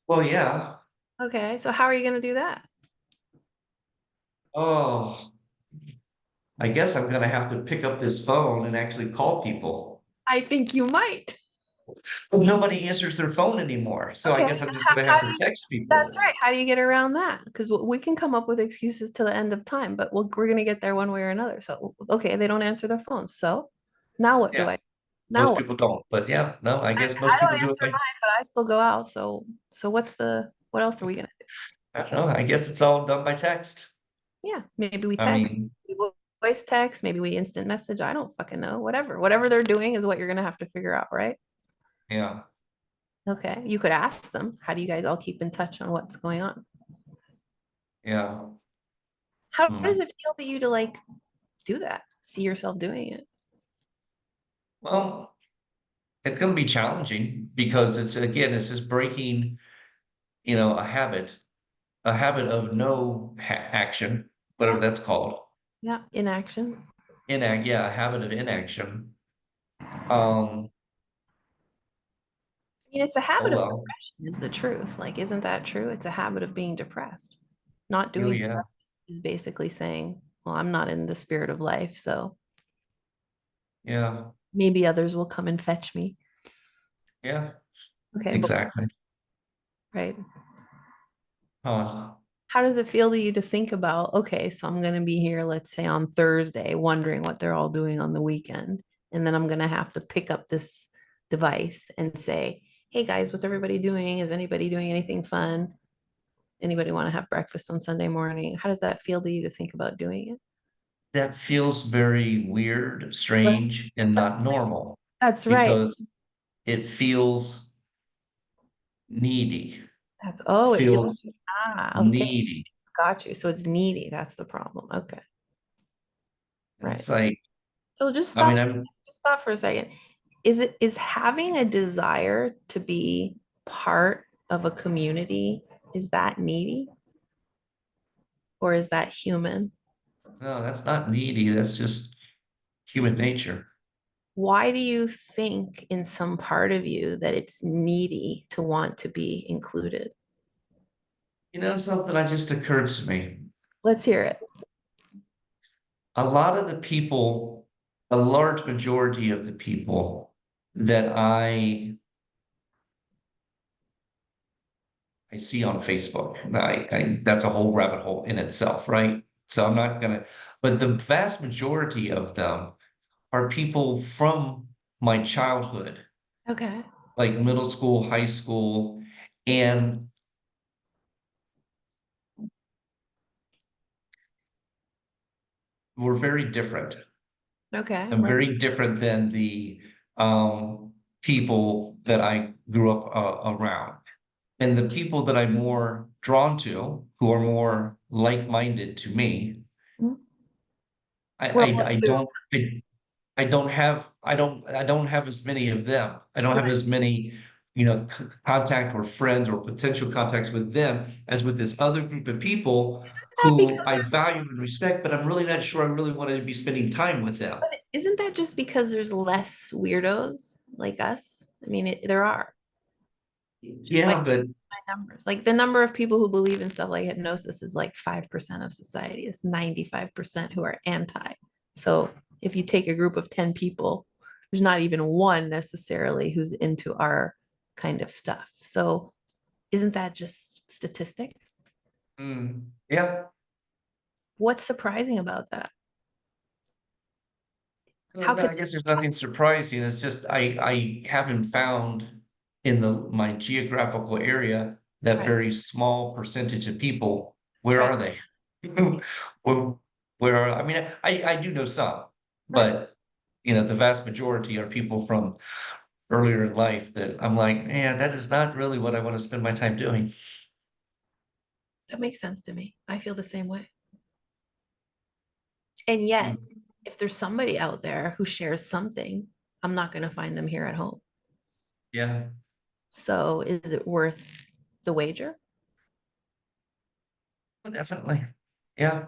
Well, yeah. Okay, so how are you going to do that? Oh, I guess I'm gonna have to pick up this phone and actually call people. I think you might. But nobody answers their phone anymore, so I Okay, guess I'm just gonna how have do to you, text that's people. right. How do you get around that? Because we can come up with excuses to the end of time, but we're going to get there one way or another. So, okay, they don't answer their phones. So now what do Yeah, I, now most what? people don't, but yeah, no, I guess I most people don't do it answer by, mine, but I still go out. So what else are we going to do? I don't know, I guess it's all done by text. Yeah, maybe we I text, mean, we voice text, maybe we instant message. I don't fucking know. Whatever they're doing is what you're going to have to figure out, right? yeah, Okay, you could ask them, how do you guys all keep in touch on what's going on? yeah. How Hmm. does it feel to you to like do that? See yourself doing it? Well, it's gonna be challenging because it's again, it's just breaking, a habit of no action, Yeah, whatever that's called. yeah, inaction. Yeah, a habit of inaction. Um, I mean, it's a oh habit of well, depression, is the truth. Like, isn't that true? It's a habit of being depressed. Not oh doing yeah, stuff is basically saying, well, I'm not in the spirit of life, so yeah, maybe others will come and fetch me. yeah, Okay, but exactly. right. Huh. How does it feel to you to think about, okay, so I'm going to be here, let's say on Thursday, wondering what they're all doing on the weekend. And then I'm going to have to pick up this device and say, hey guys, what's everybody doing? Is anybody doing anything fun? Anybody want to have breakfast on Sunday morning? How does that feel to you to think about doing it? That feels very weird, Right. strange, and That's not normal that's right. because it feels needy. It feels, Feels okay. needy. Got you. So it's needy. That's the problem. Okay. Right. It's like, So I mean, I'm just stop for a second. Is having a desire to be part of a community, is that needy or is that human? no, that's not needy. That's just human nature. Why do you think in some part of you that it's needy to want to be included? Something that just occurred to me. Let's hear it. A lot of the people, a large majority of the people that I see on Facebook, that's a whole rabbit hole in itself, right? So I'm not gonna, but the vast majority of them are people from my childhood, Okay. like middle school, high school, and we're very different. Okay. I'm very different than the people that I grew up around. And the people that I'm more drawn to, who are more like-minded to me, Mhm. I Well, I, I so- don't I don't have as many of them. I don't have right. as many, contact or friends or potential contacts with them as with this other group of people That who because I value and respect, but I'm really not sure I really want to be spending time with them. isn't that just because there's less weirdos like us? I mean, there are. Just by Yeah, but numbers. Like the number of people who believe in stuff like hypnosis is like 5% of society. It's 95% who are anti. So if you take a group of 10 people, there's not even one necessarily who's into our kind of stuff. So Isn't that just statistics? Yeah. What's surprising about that? Well, How no, could, I guess there's nothing surprising. It's just I haven't found in my geographical area that right, very small percentage of people. that's Where right, are they? Well, where are, I mean, I do know some, right. but the vast majority are people from earlier in life that I'm like, yeah, that is not really what I want to spend my time doing. That makes sense to me. I feel the same way. And yet, Mm, if there's somebody out there who shares something, I'm not going to find them here at home. yeah, So is it worth the wager? definitely. Yeah.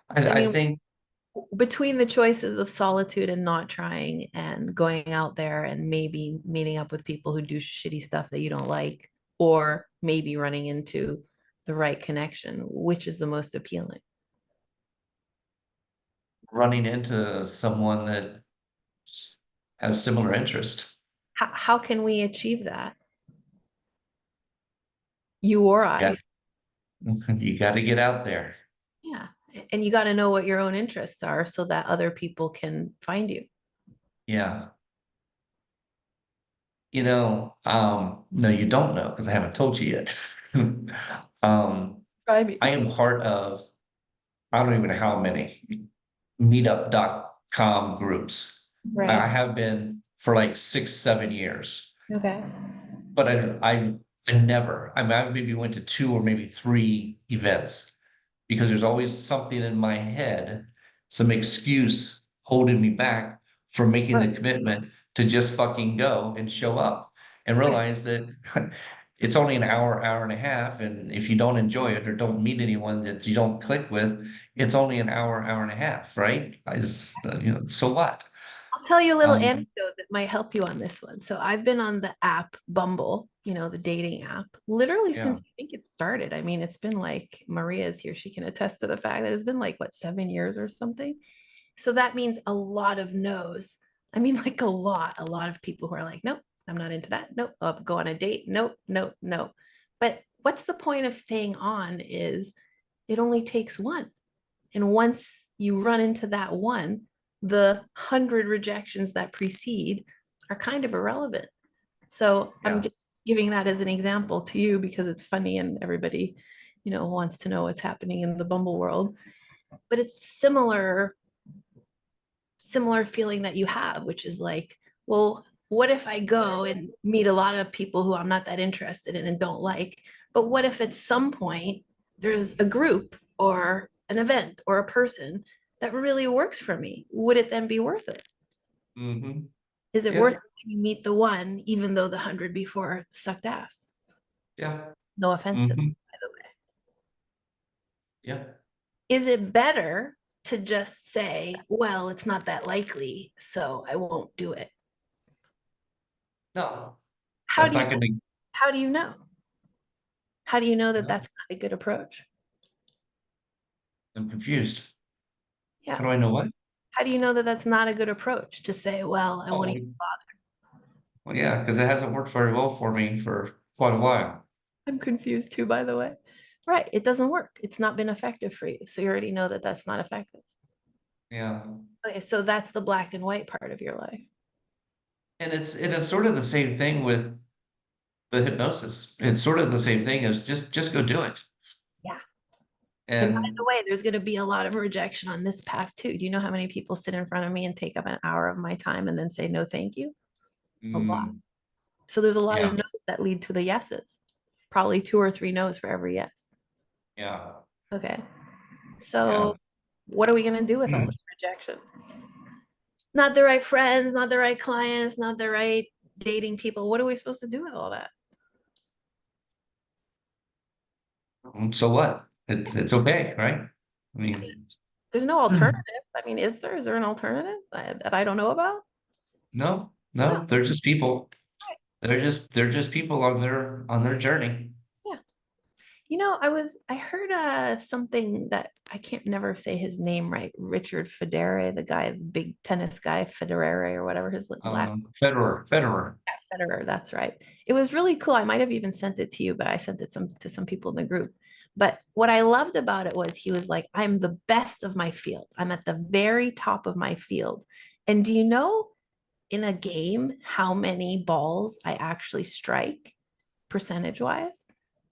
I I mean, think between the choices of solitude and not trying and going out there and maybe meeting up with people who do shitty stuff that you don't like, or maybe running into the right connection, which is the most appealing? running into someone that has similar interest. How can we achieve that? You or Yeah. I? You got to get out there. Yeah. And you got to know what your own interests are so that other people can find you. Yeah. No, you don't know because I haven't told you yet. Um, Try me. I am part of, I don't even know how many meetup.com groups. I Right. have been for like 6, 7 years, Okay. but I never, I mean, I maybe went to 2 or maybe 3 events because there's always something in my head, some excuse holding me back from making the Right. commitment to just fucking go and show up and Right. realize that it's only an hour, hour and a half. And if you don't enjoy it or don't meet anyone that you don't click with, it's only an hour, hour and a half, right? I just, so what? I'll tell you a little Um, anecdote that might help you on this one. So I've been on the app Bumble, the dating app, literally yeah, since I think it started. I mean, it's been like Maria's here. She can attest to the fact that it's been like, what, 7 years or something. So that means a lot of no's. I mean, like a lot of people who are like, nope, I'm not into that. Nope, I'll go on a date. Nope, nope, nope. But what's the point of staying on is it only takes one. And once you run into that one, the 100 rejections that precede are kind of irrelevant. So I'm yeah, just giving that as an example to you because it's funny and everybody, wants to know what's happening in the Bumble world. But it's similar feeling that you have, which is like, well, what if I go and meet a lot of people who I'm not that interested in and don't like? But what if at some point there's a group or an event or a person that really works for me? Would it then be worth it? hmm Is it worth yeah, it when you meet the one, even though the 100 before sucked ass? yeah, No offense to them, hmm by the way. yeah. Is it better to just say, well, it's not that likely, so I won't do it? No, How that's do you not going to, how do you know? How do you know that no, that's not a good approach? I'm confused. How Yeah. do I know what? How do you know that that's not a good approach to say, well, I won't Oh, even bother? well, yeah, because it hasn't worked very well for me for quite a while. I'm confused too, by the way. Right. It doesn't work. It's not been effective for you. So you already know that that's not effective. Yeah. Okay. So that's the black and white part of your life. And it's sort of the same thing with the hypnosis. It's sort of the same thing as just go do it. Yeah. And by the And way, there's going to be a lot of rejection on this path too. Do you know how many people sit in front of me and take up an hour of my time and then say no, thank you? A lot. mm, So there's a lot of yeah, no's that lead to the yeses. Probably 2 or 3 no's for every yes. yeah, Okay. yeah. So what are we going to do with all Mm. this rejection? Not the right friends, not the right clients, not the right dating people. What are we supposed to do with all that? So what? It's okay, right? I I mean, mean, there's no alternative. I mean, is there? Is there an alternative that I don't know about? no, No. no, they're just people. Right. They're just people on their journey. Yeah. I heard something that I can't never say his name right. Richard Federer, the guy, the big tennis guy, Federer or whatever his last Federer. Federer, that's right. It was really cool. I might have even sent it to you, but I sent it to some people in the group. But what I loved about it was he was like, I'm the best of my field. I'm at the very top of my field. And do you know in a game how many balls I actually strike percentage wise?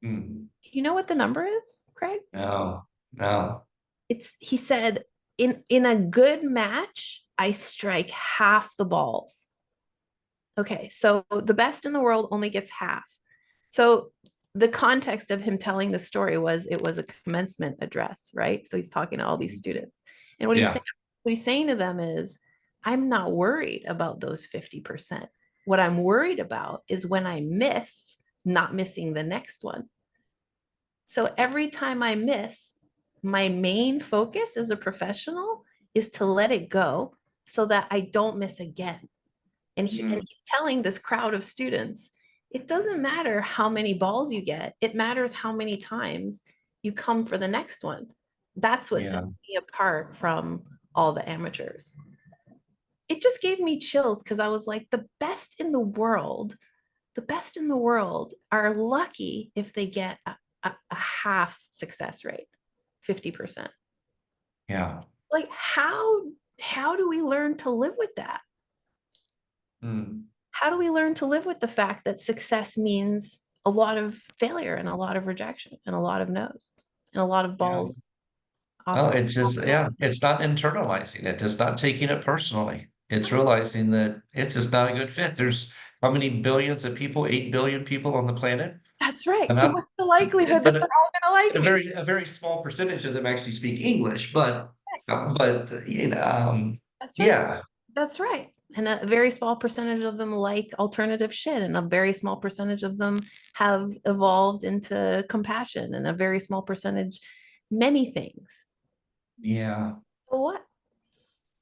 Hmm. You know what the number is, Craig? No, no. He said in a good match, I strike half the balls. Okay, so the best in the world only gets half. So the context of him telling the story was it was a commencement address, right? So he's talking to all these students. And Yeah. what he's saying to them is, I'm not worried about those 50%. What I'm worried about is when I miss, not missing the next one. So every time I miss, my main focus as a professional is to let it go so that I don't miss again. And Mm, he's telling this crowd of students, it doesn't matter how many balls you get, it matters how many times you come for the next one. That's what yeah. sets me apart from all the amateurs. It just gave me chills because I was like, the best in the world are lucky if they get a half success rate, 50%. Yeah. Like how do we learn to live with that? Mm, How do we learn to live with the fact that success means a lot of failure and a lot of rejection and a lot of no's and a lot of yeah. balls off Oh, the it's just, yeah, it's not internalizing it. It's not taking it personally. It's realizing that it's just not a good fit. There's how many billions of people, 8 billion people on the planet? That's right. And So I'm, what's the likelihood that but they're all gonna like me? a very small percentage of them actually speak English, but That's right. yeah, That's right. And a very small percentage of them like alternative shit, and a very small percentage of them have evolved into compassion, and a very small percentage, many things. yeah, So what?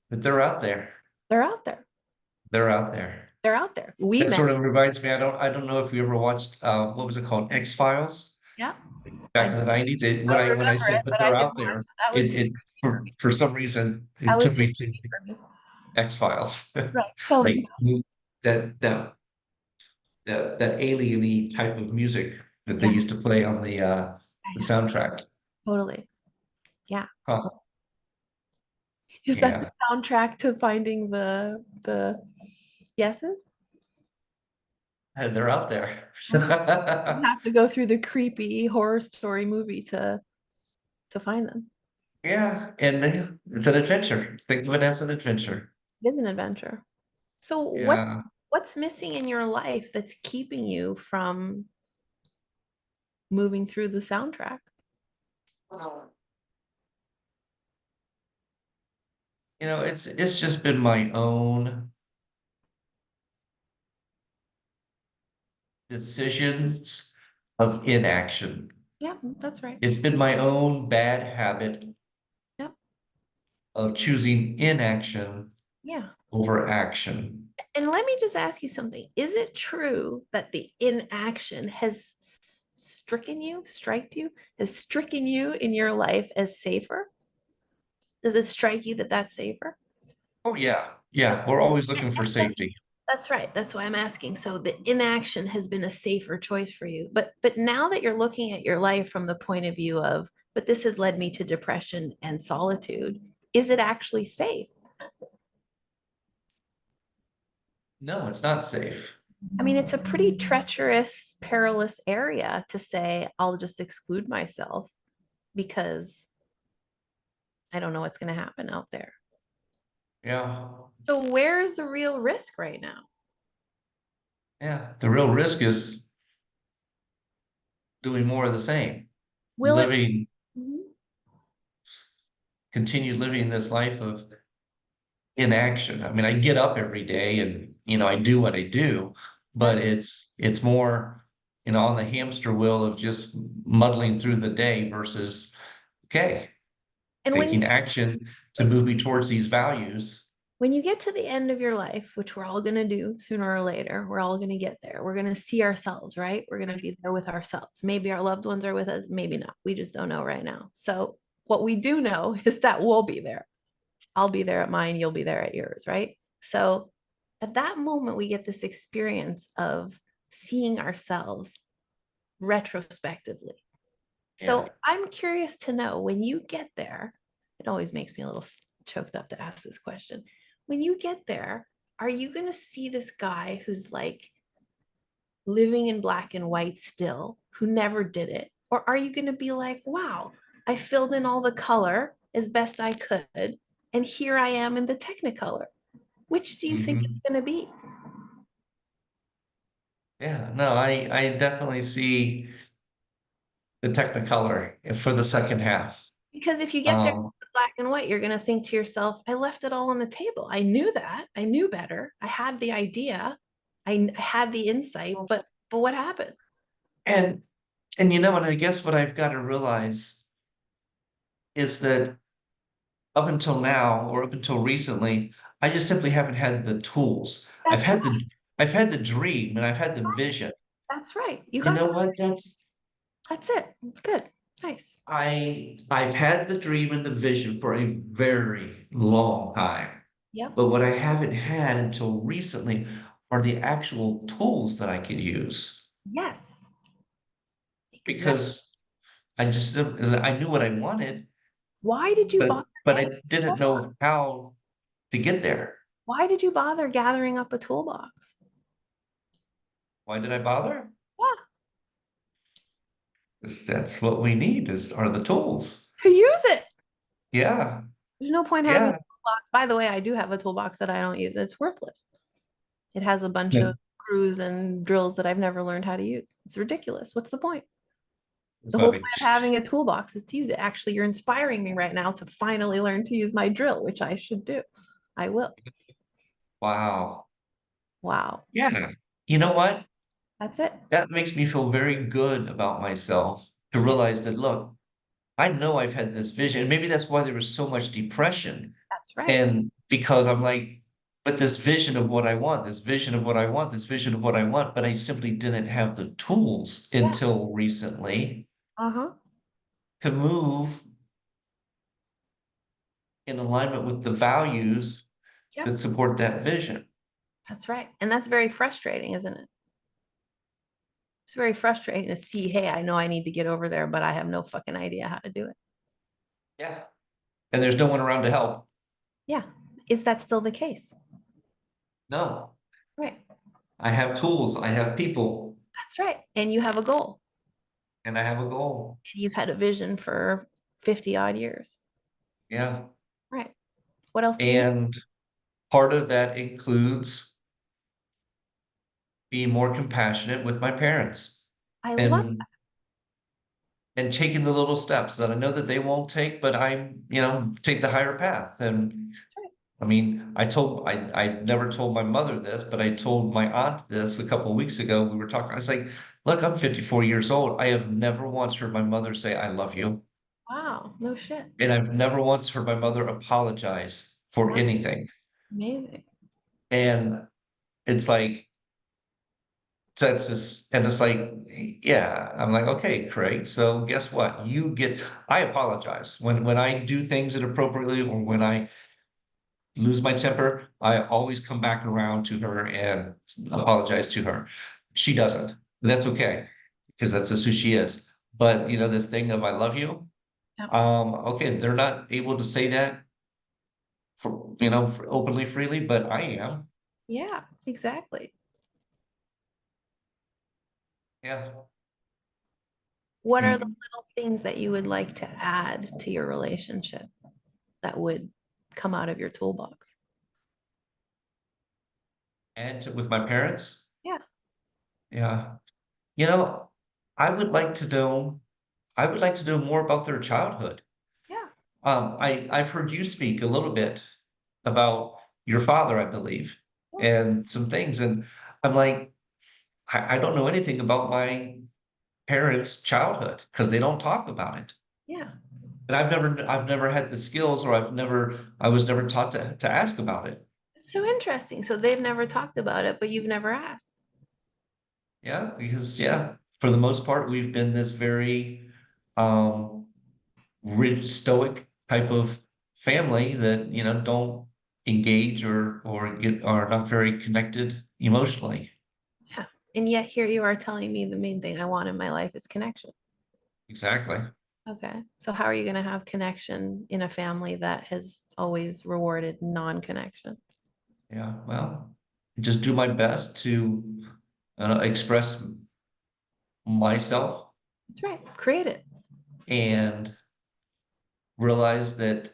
but they're out there. They're out there. They're out there. They're out there. We That met. sort of reminds me, I don't know if you ever watched what was it called? X-Files Yeah. back I in the 90s. don't When I remember said it, but but I they're did out watch there, it. That was too it creepy for me. for some reason That it was took too me to creepy for me. X-Files. Right. Tell Like me. that that alien-y type of music that they Yeah, used to play on the yeah, soundtrack. totally. Yeah. Huh. Is that the Yeah. soundtrack to finding the yeses? And they're out there. You have to go through the creepy horror story movie to find them. Yeah, and it's an adventure. Think of it as an adventure. It is an adventure. So Yeah. what's missing in your life that's keeping you from moving through the soundtrack? It's just been my own decisions of inaction. Yeah, that's right. It's been my own bad habit Yep. of choosing inaction Yeah. over action. And let me just ask you something. Is it true that the inaction has has stricken you in your life as safer? Does it strike you that that's safer? Oh yeah. Yeah, we're always looking for And so safety. that's right. That's why I'm asking. So the inaction has been a safer choice for you. But now that you're looking at your life from the point of view of, but this has led me to depression and solitude, is it actually safe? No, it's not safe. I mean, it's a pretty treacherous, perilous area to say, I'll just exclude myself because I don't know what's going to happen out there. Yeah. So where's the real risk right now? Yeah. The real risk is doing more of the same, Will it? living, Mhm. continue living this life of inaction. I mean, I get up every day and, I do what I do, but Yes. it's more, on the hamster wheel of just muddling through the day versus, okay, And taking action to move me towards these values. when you get to the end of your life, which we're all going to do sooner or later, we're all going to get there. We're going to see ourselves, right? We're going to be there with ourselves. Maybe our loved ones are with us, maybe not. We just don't know right now. So what we do know is that we'll be there. I'll be there at mine, you'll be there at yours, right? So At that moment, we get this experience of seeing ourselves retrospectively. So Yeah. I'm curious to know, when you get there, it always makes me a little choked up to ask this question. When you get there, are you going to see this guy who's like living in black and white still, who never did it? Or are you going to be like, wow, I filled in all the color as best I could, and here I am in the Technicolor? Which do you think it's Mhm. going to be? Yeah, no, I definitely see the Technicolor for the second half. Because if you get there Um, black and white, you're going to think to yourself, I left it all on the table. I knew that. I knew better. I had the idea. I had the insight, but what happened? and and I guess what I've got to realize is that up until now, or up until recently, I just simply haven't had the tools. That's right. I've had the dream and I've had the vision. That's right. You You got know that. what? That's it. Good. Nice. I've had the dream and the vision for a very long time. Yep. But what I haven't had until recently are the actual tools that I could use, Yes. Exactly. because I knew what I wanted, Why did you bother but getting I a didn't toolbox? know how to get there. Why did you bother gathering up a toolbox? Why did I bother? Yeah. 'Cause that's what we need are the tools. To use it. Yeah, There's no point having a yeah. toolbox. By the way, I do have a toolbox that I don't use. It's worthless. It has a bunch of screws and drills that I've never learned how to use. It's ridiculous. What's the point? The whole point Funny. of having a toolbox is to use it. Actually, you're inspiring me right now to finally learn to use my drill, which I should do. I will. Wow. Wow. Yeah. You know what? That's it. That makes me feel very good about myself to Yeah, realize that, look, I know I've had this vision. And maybe that's why there was so much depression. that's right. And because I'm like, but this vision of what I want, this vision of what I want, this vision of what I want, but I simply didn't have the tools Yeah. until recently Uh-huh. to move in alignment with the values that Yep. support that vision. That's right. And that's very frustrating, isn't it? It's very frustrating to see, hey, I know I need to get over there, but I have no fucking idea how to do it. Yeah. And there's no one around to help. Yeah. Is that still the case? No, Right. I have tools, I have people, That's right. And you have a goal. and I have a goal. And you've had a vision for 50 odd years. Yeah. Right. What else do you need? And part of that includes being more compassionate with my parents, I love and taking the little steps that I know that they won't take, but take the higher path. And that's right. I mean, I never told my mother this, but I told my aunt this a couple of weeks ago. We were talking. I was like, look, I'm 54 years old. I have never once heard my mother say, I love you. Wow. No shit. And I've never once heard my mother apologize for Wow. anything. Amazing. And it's like, that's this, and it's like, yeah, I'm like, okay, Craig. So guess what? I apologize when I do things inappropriately, or when I lose my temper. I always come back around to her and apologize to her. She doesn't. That's okay, because that's just who she is. But this thing of I love you. Yep. Okay, they're not able to say that for openly, freely, but I am. Yeah, exactly. Yeah. What are the And little things that you would like to add to your relationship that would come out of your toolbox? with my parents. Yeah. Yeah. You know, I would like to know I would like to know more about their childhood. Yeah. I've heard you speak a little bit about your father, I believe, Yeah. and some things, and I'm like, I don't know anything about my parents' childhood because they don't talk about it. Yeah. And I've never had the skills, or I was never taught to ask about it. It's so interesting. So they've never talked about it, but you've never asked. Yeah, because for the most part, we've been this very rigid, stoic type of family that don't. engage or not very connected emotionally. Yeah. And yet here you are telling me the main thing I want in my life is connection. Exactly. Okay. So how are you going to have connection in a family that has always rewarded non-connection? Yeah. Well, just do my best to express myself That's right. Create it. and realize that,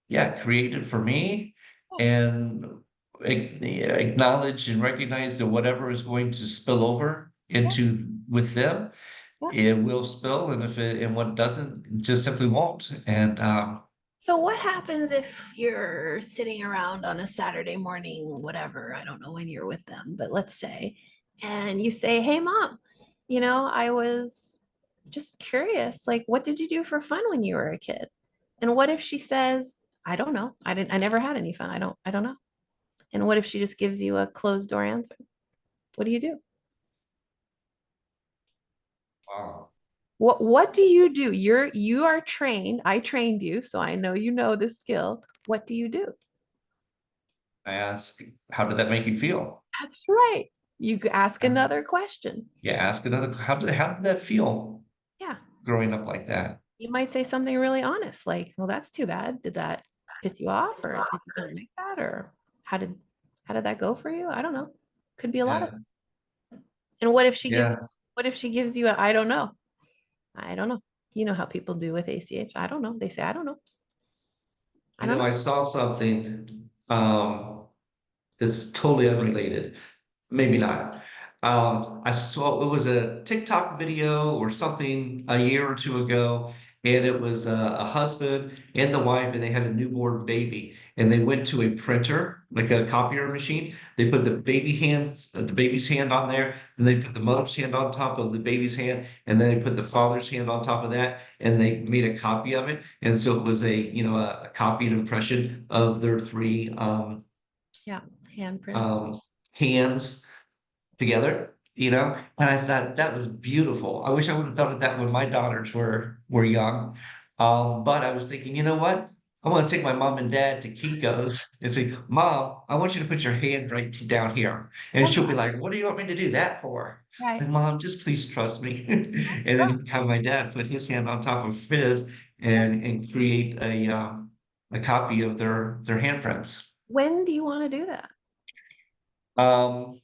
yeah, created for me, Yeah. and acknowledge and recognize that whatever is going to spill over Yeah. into with them, Yeah. it will spill, and if it and what doesn't, it just simply won't. And So what happens if you're sitting around on a Saturday morning, whatever, I don't know when you're with them, but let's say, and you say, "Hey mom, I was just curious, like what did you do for fun when you were a kid?" And what if she says, "I don't know. I never had any fun. I don't know." And what if she just gives you a closed door answer? What do you do? wow, What do you do? You are trained. I trained you, so I know you know this skill. What do you do? I ask, how did that make you feel? That's right. You ask Yeah, another question. yeah, ask another, how did that feel Yeah. growing up like that? You might say something really honest, like, well, that's too bad. Did that piss you off, or did you not like that? Or how did how did that go for you? I don't know. Could be a lot of. Yeah, And yeah. what if she gives you a I don't know? I don't know. You know how people do with ACH. I don't know. They say, I don't know. I You don't know, know. I saw something, this is totally unrelated. Maybe not. I saw it was a TikTok video or something a year or two ago, and it was a husband and the wife, and they had a newborn baby, and they went to a printer, like a copier machine. They put the baby's hand on there, and they put the mother's hand on top of the baby's hand, and then they put the father's hand on top of that, and they made a copy of it. And so it was a copy and impression of their three Yeah. Handprints. um, hands together, and I thought that was beautiful. I wish I would have done that when my daughters were young. But I was thinking, you know what? I want to take my mom and dad to Kinko's and say, Mom, I want you to put your hand right down here. And she'll be like, what do you want me to do that for? Right. Like, Mom, just please trust me. And then have my dad put his hand on top of his and create a copy of their handprints. When do you want to do that? Um,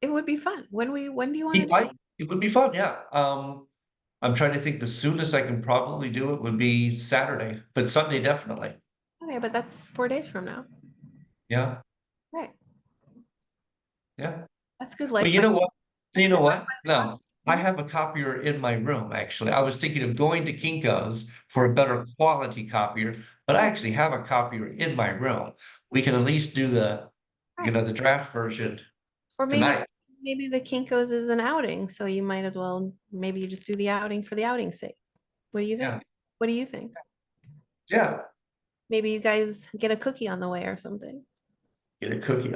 It would be fun. When do you want to do it would be fun, yeah. I'm trying to think the soonest I can probably do it would be Saturday, but Sunday definitely. it? Okay, but that's 4 days from now. Yeah, Right. yeah. That's good Well, life. you know what? That's You good know life. what? No, I Mhm. have a copier in my room, actually. I was thinking of going to Kinko's for a better quality copier, but I actually have a copier in my room. We can at least do Right. the draft version Or maybe tonight. maybe the Kinko's is an outing, so you might as well maybe you just do the outing for the outing's sake. What do you think? Yeah, What do you think? yeah. Maybe you guys get a cookie on the way or something. Get a cookie.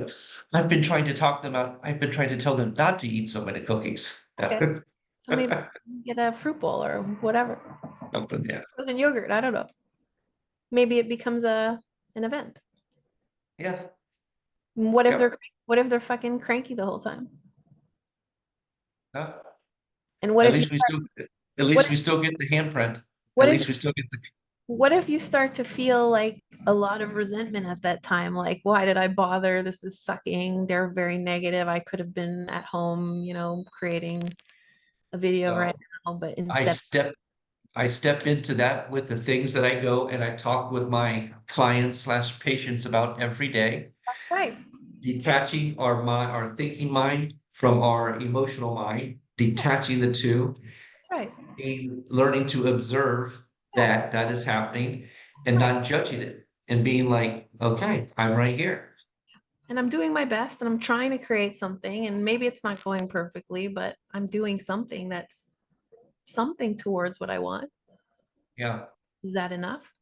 I've been trying to talk them out. I've been trying to tell them not to eat so many cookies. Okay. So maybe get a fruit bowl or whatever. Something, yeah. Frozen yogurt. I don't know. Maybe it becomes an event. Yeah. What if Yep. they're fucking cranky the whole time? Yeah. And At least we still at what least we still get the handprint. what At if least we still get the what if you start to feel like a lot of resentment at that time? Like, why did I bother? This is sucking. They're very negative. I could have been at home, creating a video right well, now, but I instead, step I step into that with the things that I go and I talk with my clients slash patients about every day, that's right. detaching our thinking mind from our emotional mind, detaching the two, That's right. being learning to observe Yeah, that is happening and right. not judging it and being like, okay, I'm right here. And I'm doing my best and I'm trying to create something, and maybe it's not going perfectly, but I'm doing something that's something towards what I want. Yeah. Is that enough?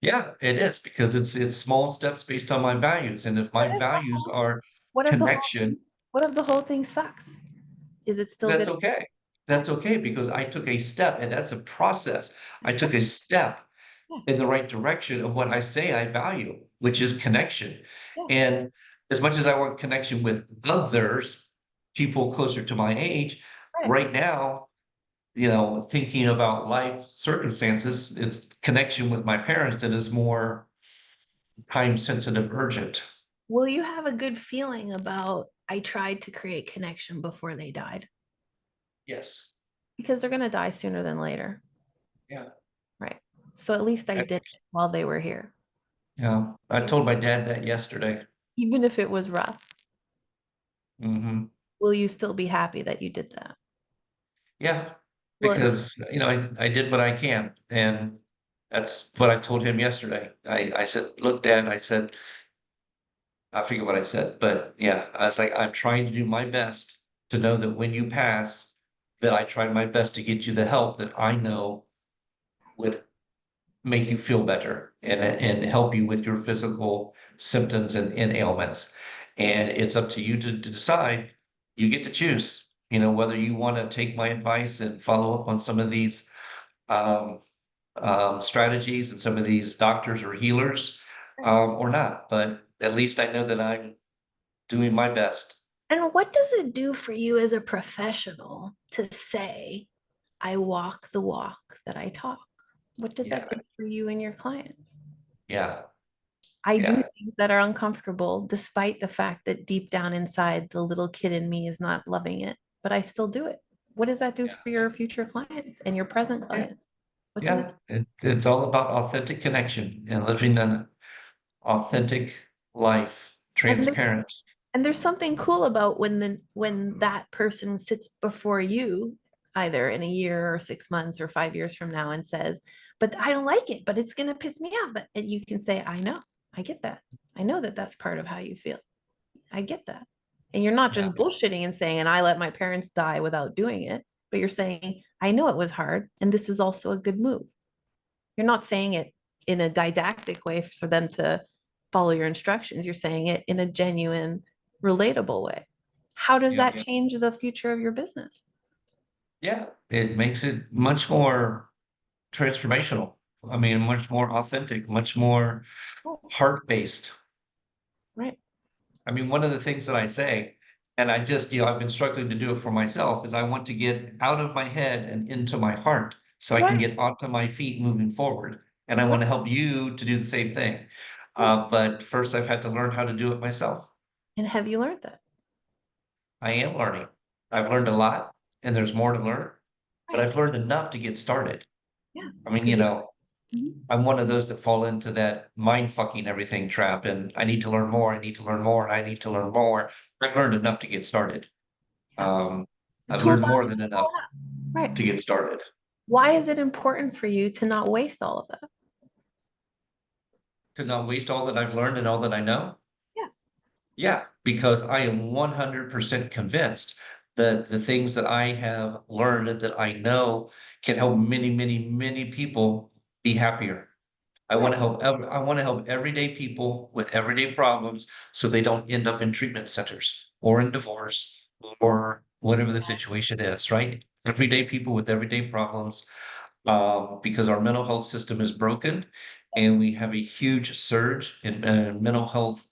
Yeah, it is because it's small steps based on my values. And if my What if the values whole are what if the whole connection, what if the whole thing sucks? Is it still that's good? okay. That's okay because I took a step and that's a process. I That's right. took a step Yeah. in the right direction of what I say I value, which is connection. Yeah. And as much as I want connection with others, people closer to my age, right now, thinking about life circumstances, it's connection with my parents that is more time sensitive, urgent. Will you have a good feeling about I tried to create connection before they died? Yes. Because they're going to die sooner than later. Yeah. Right. So at least I I, did it while they were here, I told my dad that yesterday. even if it was rough. Hmm. Will you still be happy that you did that? Yeah, Well, because I did what I can, and that's what I told him yesterday. I said, "Look, Dad," I said, I forget what I said, but yeah, I was like, "I'm trying to do my best to know that when you pass, that I tried my best to get you the help that I know would make you feel better and help you with your physical symptoms and ailments. And it's up to you to decide. You get to choose, whether you want to take my advice and follow up on some of these um, strategies and some of these doctors or healers or not. But at least I know that I'm doing my best. and what does it do for you as a professional to say, I walk the walk that I talk? What does Yeah, that do for you and your clients? yeah, I do yeah, things that are uncomfortable, despite the fact that deep down inside, the little kid in me is not loving it, but I still do it. What does that do yeah, for your future clients and your present yeah, clients? What does yeah. it? It's all about authentic connection and living an authentic life, And there's transparent. and there's something cool about when that person sits before you, either in a year or 6 months or 5 years from now, and says, "But I don't like it, but it's gonna piss me off." But and you can say, "I know, I get that. I know that that's part of how you feel. I get that." And you're not Yeah, just bullshitting and saying, "And I let my parents die without doing it," but you're saying, "I know it was hard, and this is also a good move." You're not saying it in a didactic way for them to follow your instructions. You're saying it in a genuine, relatable way. How does yeah, that change the future of your business? yeah. It makes it much more transformational. I mean, much more authentic, much more heart-based. Right. I mean, one of the things that I say, and I just, I've been struggling to do it for myself, is I want to get out of my head and into my heart so I can Right. get onto my feet moving forward. And I want to Right. help you to do the same thing. Yeah. But first, I've had to learn how to do it myself. And have you learned that? I am learning. I've learned a lot, and there's more to learn, but Right. I've learned enough to get started. Yeah. I mean, Because you're Mhm. I'm one of those that fall into that mind fucking everything trap, and I need to learn more. I need to learn more. I need to learn more. I've learned enough to get started. Yeah. Um, The I've learned more toolbox than is enough full up. Right. to get started. Why is it important for you to not waste all of that? To not waste all that I've learned and all that I know. Yeah. Yeah, because I am 100% convinced that the things that I have learned and that I know can help many, many, many people be happier. Right. I want to help everyday people with everyday problems so they don't end up in treatment centers or in divorce or whatever the situation is, right? Everyday people with everyday problems, because our mental health system is broken and we have a huge surge in mental health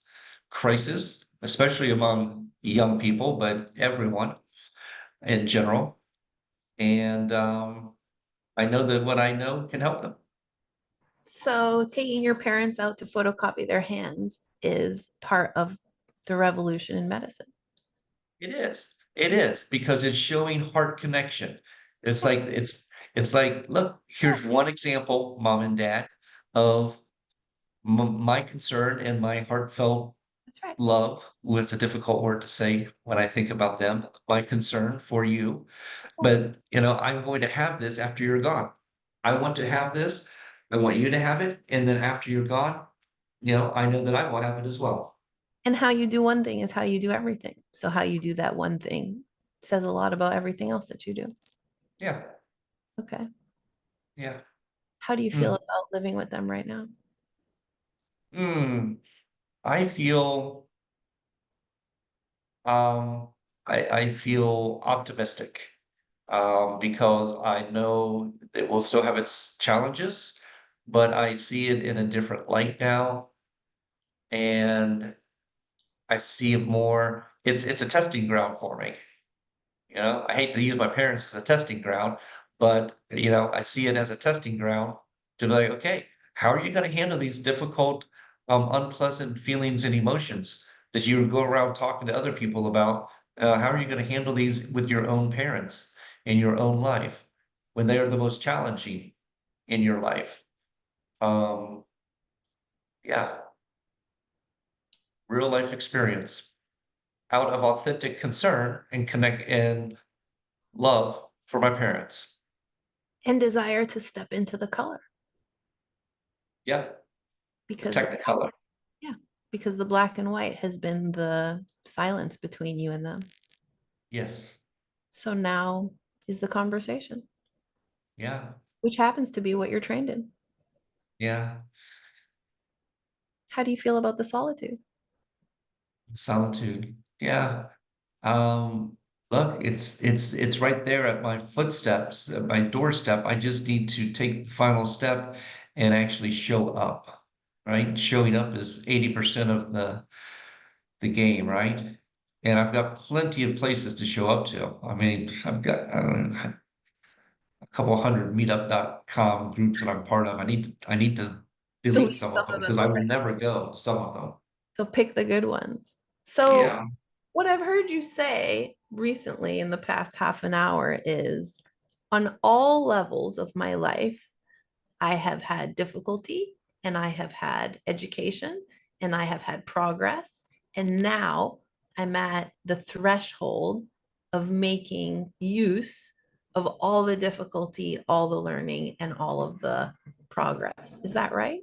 crisis, especially among young people, but everyone in general. And I know that what I know can help them. So taking your parents out to photocopy their hands is part of the revolution in medicine. It is. It is because it's showing heart connection. It's like it's like, look, here's one example, mom and dad, of my concern and my heartfelt That's right. love. Was a difficult word to say when I think about them. My concern for you, That's right. but I'm going to have this after you're gone. I want to have this. I want you to have it, and then after you're gone, I know that I will have it as well. And how you do one thing is how you do everything. So how you do that one thing says a lot about everything else that you do. Yeah, Okay. yeah. How do you feel Mm. about living with them right now? I feel Um, I feel optimistic because I know it will still have its challenges, but I see it in a different light now. and I see it more, it's a testing ground for me. You know, I hate to use my parents as a testing ground, but you know, I see it as a testing ground to be like, okay, how are you going to handle these difficult, unpleasant feelings and emotions that you go around talking to other people about? How are you going to handle these with your own parents in your own life when they are the most challenging in your life? Um, yeah, real life experience out of authentic concern and connect and love for my parents. And desire to step into the color Yeah, the because technicolor. yeah, because the black and white has been the silence between you and them. Yes. So now is the conversation, Yeah. which happens to be what you're trained in. Yeah. How do you feel about the solitude? Solitude. Yeah. Um, look, it's right there at my footsteps, at my doorstep. I just need to take the final step and actually show up. Right? Showing up is 80% of the game, right? And I've got plenty of places to show up to. I mean, I've got, I don't know, a couple hundred meetup.com groups that I'm part of. I need to delete Delete some some of them of because them. I will Okay. never go to some of them. So pick the good ones. So Yeah. what I've heard you say recently in the past half an hour is on all levels of my life, I have had difficulty and I have had education and I have had progress. And now I'm at the threshold of making use of all the difficulty, all the learning, and all of the progress. Is that right?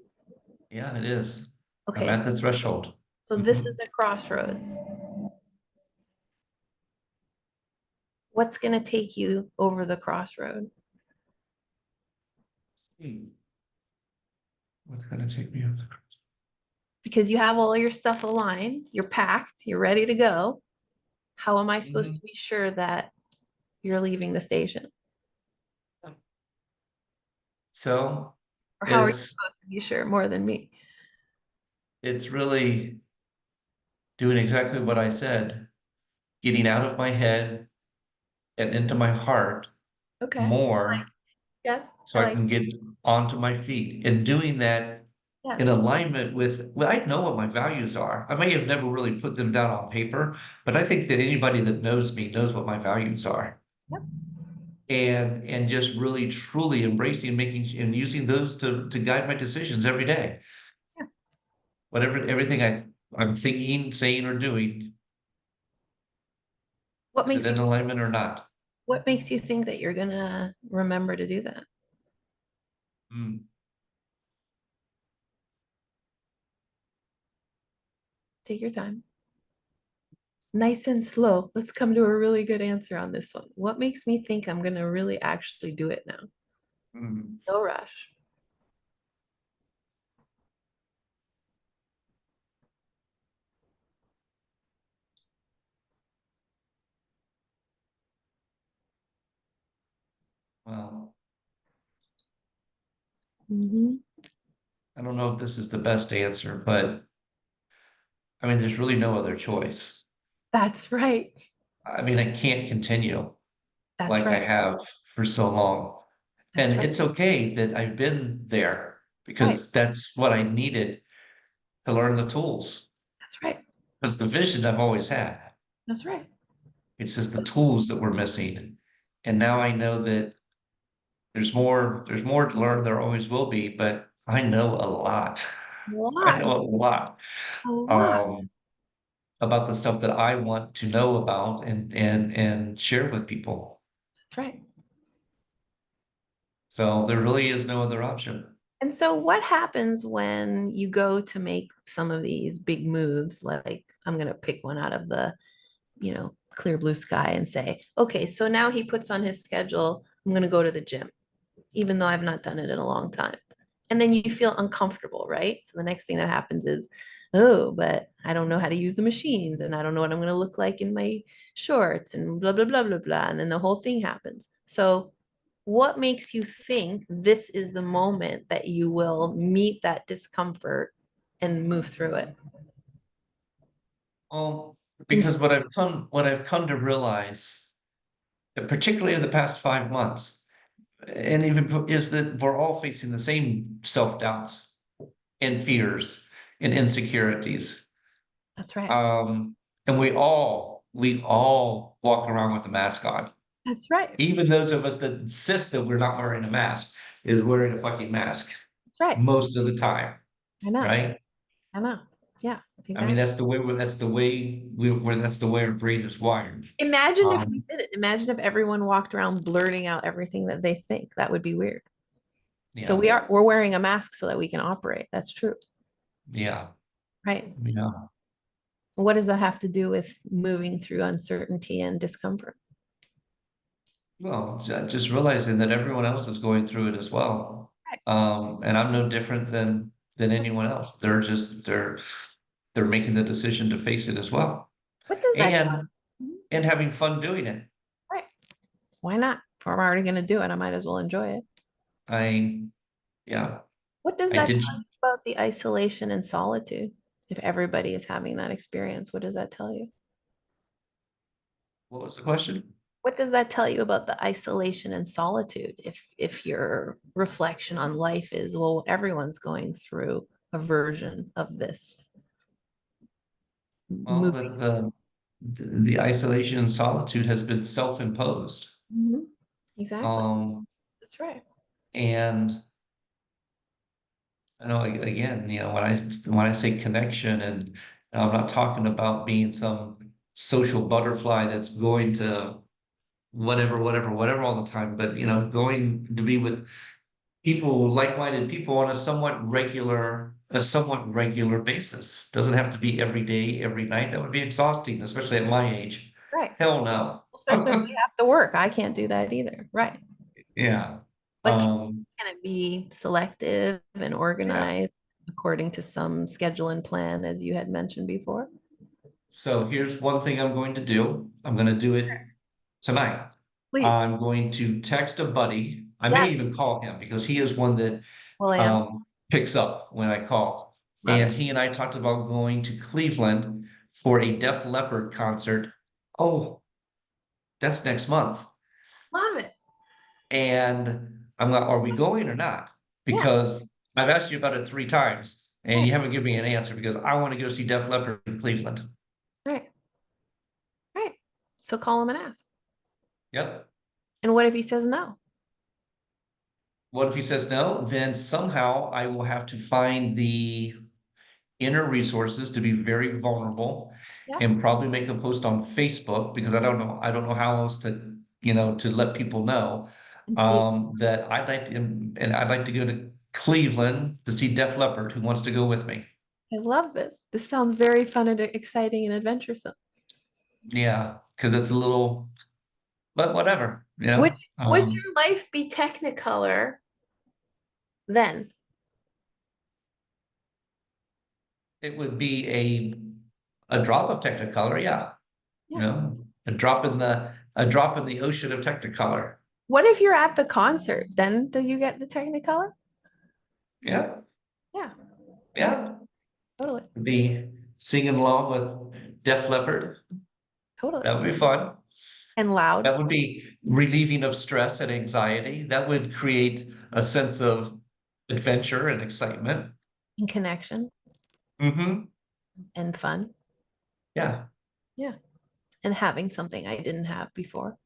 Yeah, it is. I'm Okay, at the threshold. so this is Mhm. a crossroads. What's going to take you over the crossroad? Hmm. What's gonna take me up the Because you have all your stuff aligned, you're packed, you're ready to go. How am I supposed Mhm. to be sure that you're leaving the station? So Or how are you it's supposed to be sure more than me? it's really doing exactly what I said, getting out of my head and into my heart Okay. more Yes, so I I like can get onto my feet. And doing that in yes. alignment with, well, I know what my values are. I may have never really put them down on paper, but I think that anybody that knows me knows what my values are. Yep. And just really truly embracing, making and using those to guide my decisions every day. Yeah. Whatever everything I'm thinking, saying, or doing, What is it makes you in alignment or not? what makes you think that you're gonna remember to do that? Mm, Take your time. Nice and slow. Let's come to a really good answer on this one. What makes me think I'm gonna really actually do it now? mm. No rush. Well, Mhm. I don't know if this is the best answer, but I mean, there's really no other choice. That's right. I mean, I can't continue That's like I right. have for so long. That's And right. it's okay that I've been there Right. because that's what I needed to learn the tools. That's right. Because the vision I've always had. That's right. It's just the tools that were missing. And now I know that there's more to learn, there always will be, but I know a lot. A I lot. know a lot A lot. um about the stuff that I want to know about and share with people. That's right. So there really is no other option. And so what happens when you go to make some of these big moves? Like I'm going to pick one out of the, clear blue sky and say, okay, so now he puts on his schedule, I'm going to go to the gym, even though I've not done it in a long time. And then you feel uncomfortable, right? So the next thing that happens is, oh, but I don't know how to use the machines and I don't know what I'm going to look like in my shorts and blah, blah, blah, blah, blah. And then the whole thing happens. So what makes you think this is the moment that you will meet that discomfort and move through it. Well, because what I've come to realize, particularly in the past 5 months, and even is that we're all facing the same self-doubts and fears and insecurities. That's right. And we all walk around with a mask on. That's right. Even those of us that insist that we're not wearing a mask is wearing a fucking mask That's right. most of the time, I know. right? I know. Yeah, exactly. I mean, that's the way our brain is wired. Imagine if we did it. Imagine if everyone walked around blurting out everything that they think. That would be weird. So Yeah, we're wearing a mask so that we can operate. That's true. yeah, Right. yeah. What does that have to do with moving through uncertainty and discomfort? Well, just realizing that everyone else is going through it as well. And I'm no different than anyone else. They're making the decision to face it as well. What does that tell And you? and having fun doing it. Right. Why not? If I'm already going to do it, I might as well enjoy it. I yeah, What does I that did. tell you about the isolation and solitude? If everybody is having that experience, what does that tell you? What was the question? What does that tell you about the isolation and solitude? If your reflection on life is, well, everyone's going through a version of this Well, moving. the isolation and solitude has been self-imposed. Mhm. Exactly. Um, That's right. and I know again, when I say connection, and I'm not talking about being some social butterfly that's going to whatever all the time, but going to be with people, like-minded people on a somewhat regular basis. Doesn't have to be every day, every night. That would be exhausting, especially at my age. Right. Hell no. Especially when we have to work. I can't do that either. Right. Yeah. But Um, can it be selective and yeah. organized according to some schedule and plan, as you had mentioned before? So here's one thing I'm going to do. I'm going to do it tonight. Please. I'm going to text a buddy. I may Yeah. even call him because he is one that Will answer. picks up when I call. Love And it. he and I talked about going to Cleveland for a Def Leppard concert. Oh, that's next month. Love it. And I'm like, are we going or not? Yeah. Because I've asked you about it 3 times and Right. you haven't given me an answer because I want to go see Def Leppard in Cleveland. Right. Right. So call him and ask. Yep. And what if he says no? What if he says no? Then somehow I will have to find the inner resources to be very vulnerable Yeah. and probably make a post on Facebook because I don't know how else to let people know And see. that I'd like to go to Cleveland to see Def Leppard who wants to go with me. I love this. This sounds very fun and exciting and adventuresome. Yeah, because it's a little, but whatever, Would would your life be Technicolor then? it would be a drop of Technicolor, yeah. Yeah. A drop in the ocean of Technicolor. What if you're at the concert? Then do you get the Technicolor? Yeah, Yeah, yeah. totally. Be singing along with Def Leppard. Totally. That would be fun. And loud That would be relieving of stress and anxiety. That would create a sense of adventure and excitement. and connection Mm-hmm. and fun. Yeah. Yeah. And having something I didn't have before.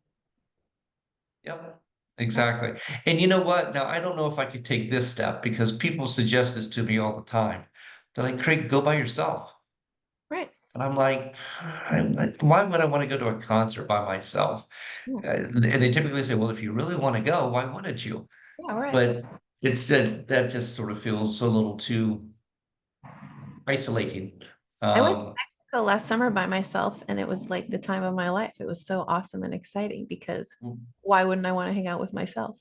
Yep. Exactly. And you know what? Now, I don't know if I could take this step because people suggest this to me all the time. They're like, Craig, go by yourself. Right. And I'm like, why would I want to go to a concert by myself? Yeah. And they typically say, well, if you really want to go, why wouldn't you? Yeah, right. But that just sort of feels a little too isolating. I went to Um, Mexico last summer by myself and it was like the time of my life. It was so awesome and exciting because why wouldn't I want to hang out with myself?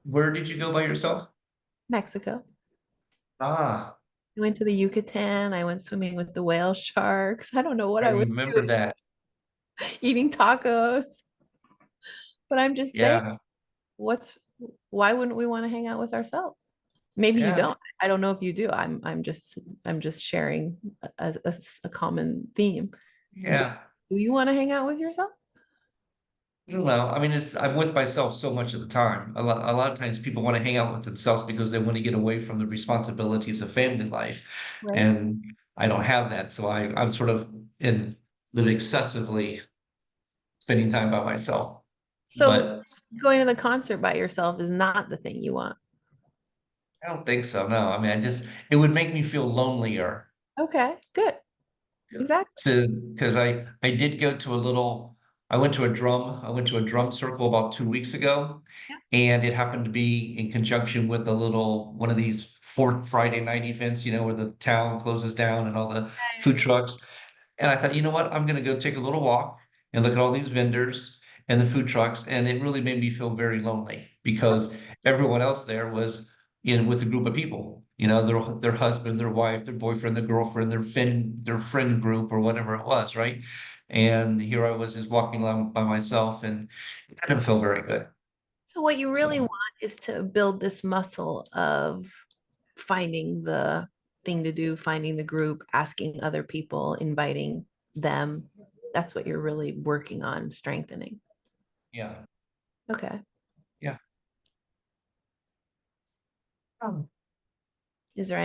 where did you go by yourself? Mexico. Ah, I went to the Yucatan. I went swimming with the whale sharks. I don't know what I I was remember doing, that. eating tacos. But I'm just saying, Yeah. why wouldn't we want to hang out with ourselves? Maybe you Yeah, don't. I don't know if you do. I'm just sharing a common theme. Do, yeah. do you want to hang out with yourself? I don't know. I mean, I'm with myself so much of the time. A lot of times people want to hang out with themselves because they want to get away from the responsibilities of family life. Right. And I don't have that. So I'm sort of in live excessively spending time by myself. So But going to the concert by yourself is not the thing you want. I don't think so. No, I mean, it would make me feel lonelier Okay, good. Exactly. to, because I did go to I went to I went to a drum circle about 2 weeks ago. Yeah. And it happened to be in conjunction with one of these fourth Friday night events, where the town closes down and all the food trucks. And I thought, you know what? I'm going to go take a little walk and look at all these vendors and the food trucks. And it really made me feel very lonely because everyone else there was in with a group of people, their husband, their wife, their boyfriend, their girlfriend, their friend group or whatever it was, right? And here I was just walking along by myself and it didn't feel very good. So what you really So want is to build this muscle of finding the thing to do, finding the group, asking other people, inviting them. That's what you're really working on strengthening. yeah, Okay. yeah. Um, Is there I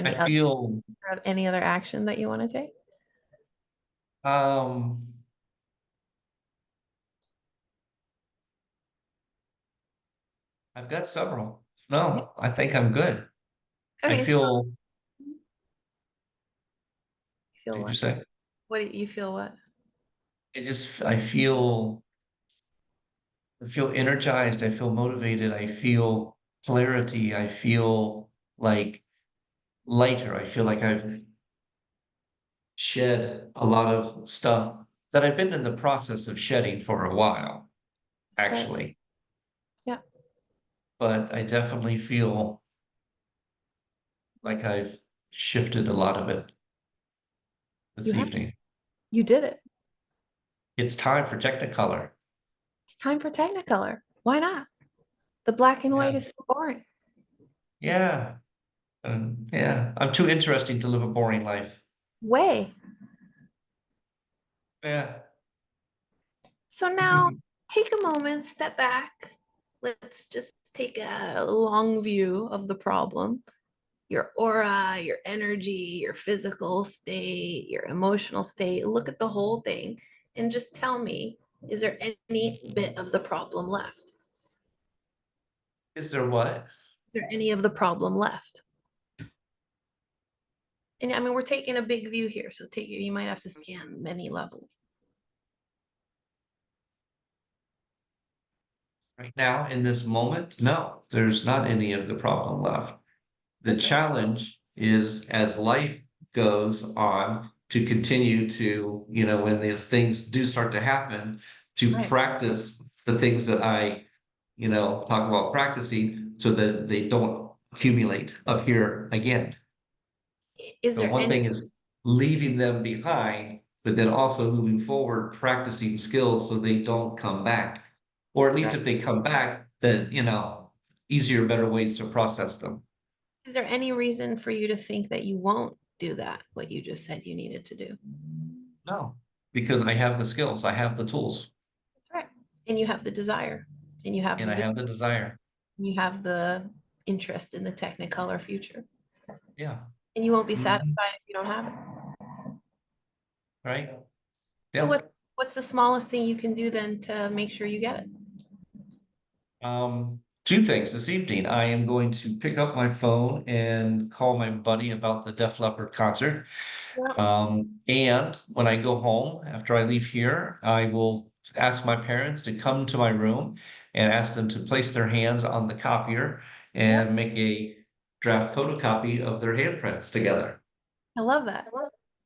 any other action that you want to take? um I've got several. Yeah. No, I think I'm good. I Okay, so feel, you feel did you what? say? What do you feel what? I feel energized, I feel motivated, I feel clarity, I feel like lighter. I feel like I've shed a lot of stuff that I've been in the process of shedding for a while, That's right. actually. Yeah. But I definitely feel like I've shifted a lot of it You this have evening. you did it. It's time for Technicolor. It's time for Technicolor. Why not? The black and Yeah. white is so boring. Yeah. Yeah. I'm too interesting to live a boring life. Way. Yeah. So now take a moment, step back. Let's just take a long view of the problem. Your aura, your energy, your physical state, your emotional state. Look at the whole thing and just tell me, is there any bit of the problem left? Is there what? Is there any of the problem left? And I mean, we're taking a big view here, so you might have to scan many levels. Right now, in this moment, no, there's not any of the problem left. The That's right. challenge is as life goes on to continue to, when these things do start to happen, to Right. practice the things that I, talk about practicing so that they don't accumulate up here again. Is So there one any, thing is leaving them behind, but then also moving forward, practicing skills so they don't come back. Or at that's least right. if they come back, then, easier, better ways to process them. Is there any reason for you to think that you won't do that, what you just said you needed to do? No, because I have the skills, I have the tools, That's right. And you have the desire, and and I have the desire. you have the interest in the Technicolor future. Yeah. And you won't be Mhm. satisfied if you don't have it. Right? So Yeah. what's the smallest thing you can do then to make sure you get it? Two things this evening. I am going to pick up my phone and call my buddy about the Def Leppard concert. Yeah. And when I go home, after I leave here, I will ask my parents to come to my room and ask them to place their hands on the copier Yeah. and make a draft photocopy of their handprints together. I love that.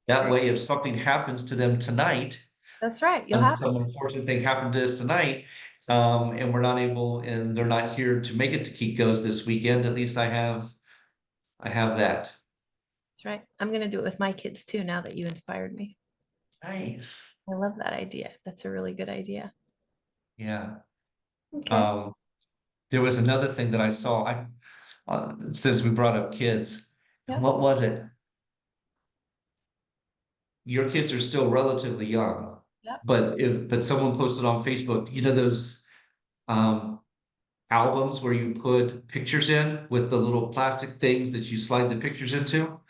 That way, if something happens to them tonight, That's right. You'll and have it. some unfortunate thing happened to us tonight, and we're not able, and they're not here to make it to Kiko's this weekend, at least I have that. That's right. I'm gonna do it with my kids too, now that you inspired me. Nice. I love that idea. That's a really good idea. Yeah. Okay. Um, there was another thing that I saw. since we brought up kids. Yep. What was it? Your kids are still relatively young, Yep. but someone posted on Facebook, you know, those um, albums where you put pictures in with the little plastic things that you slide the pictures into.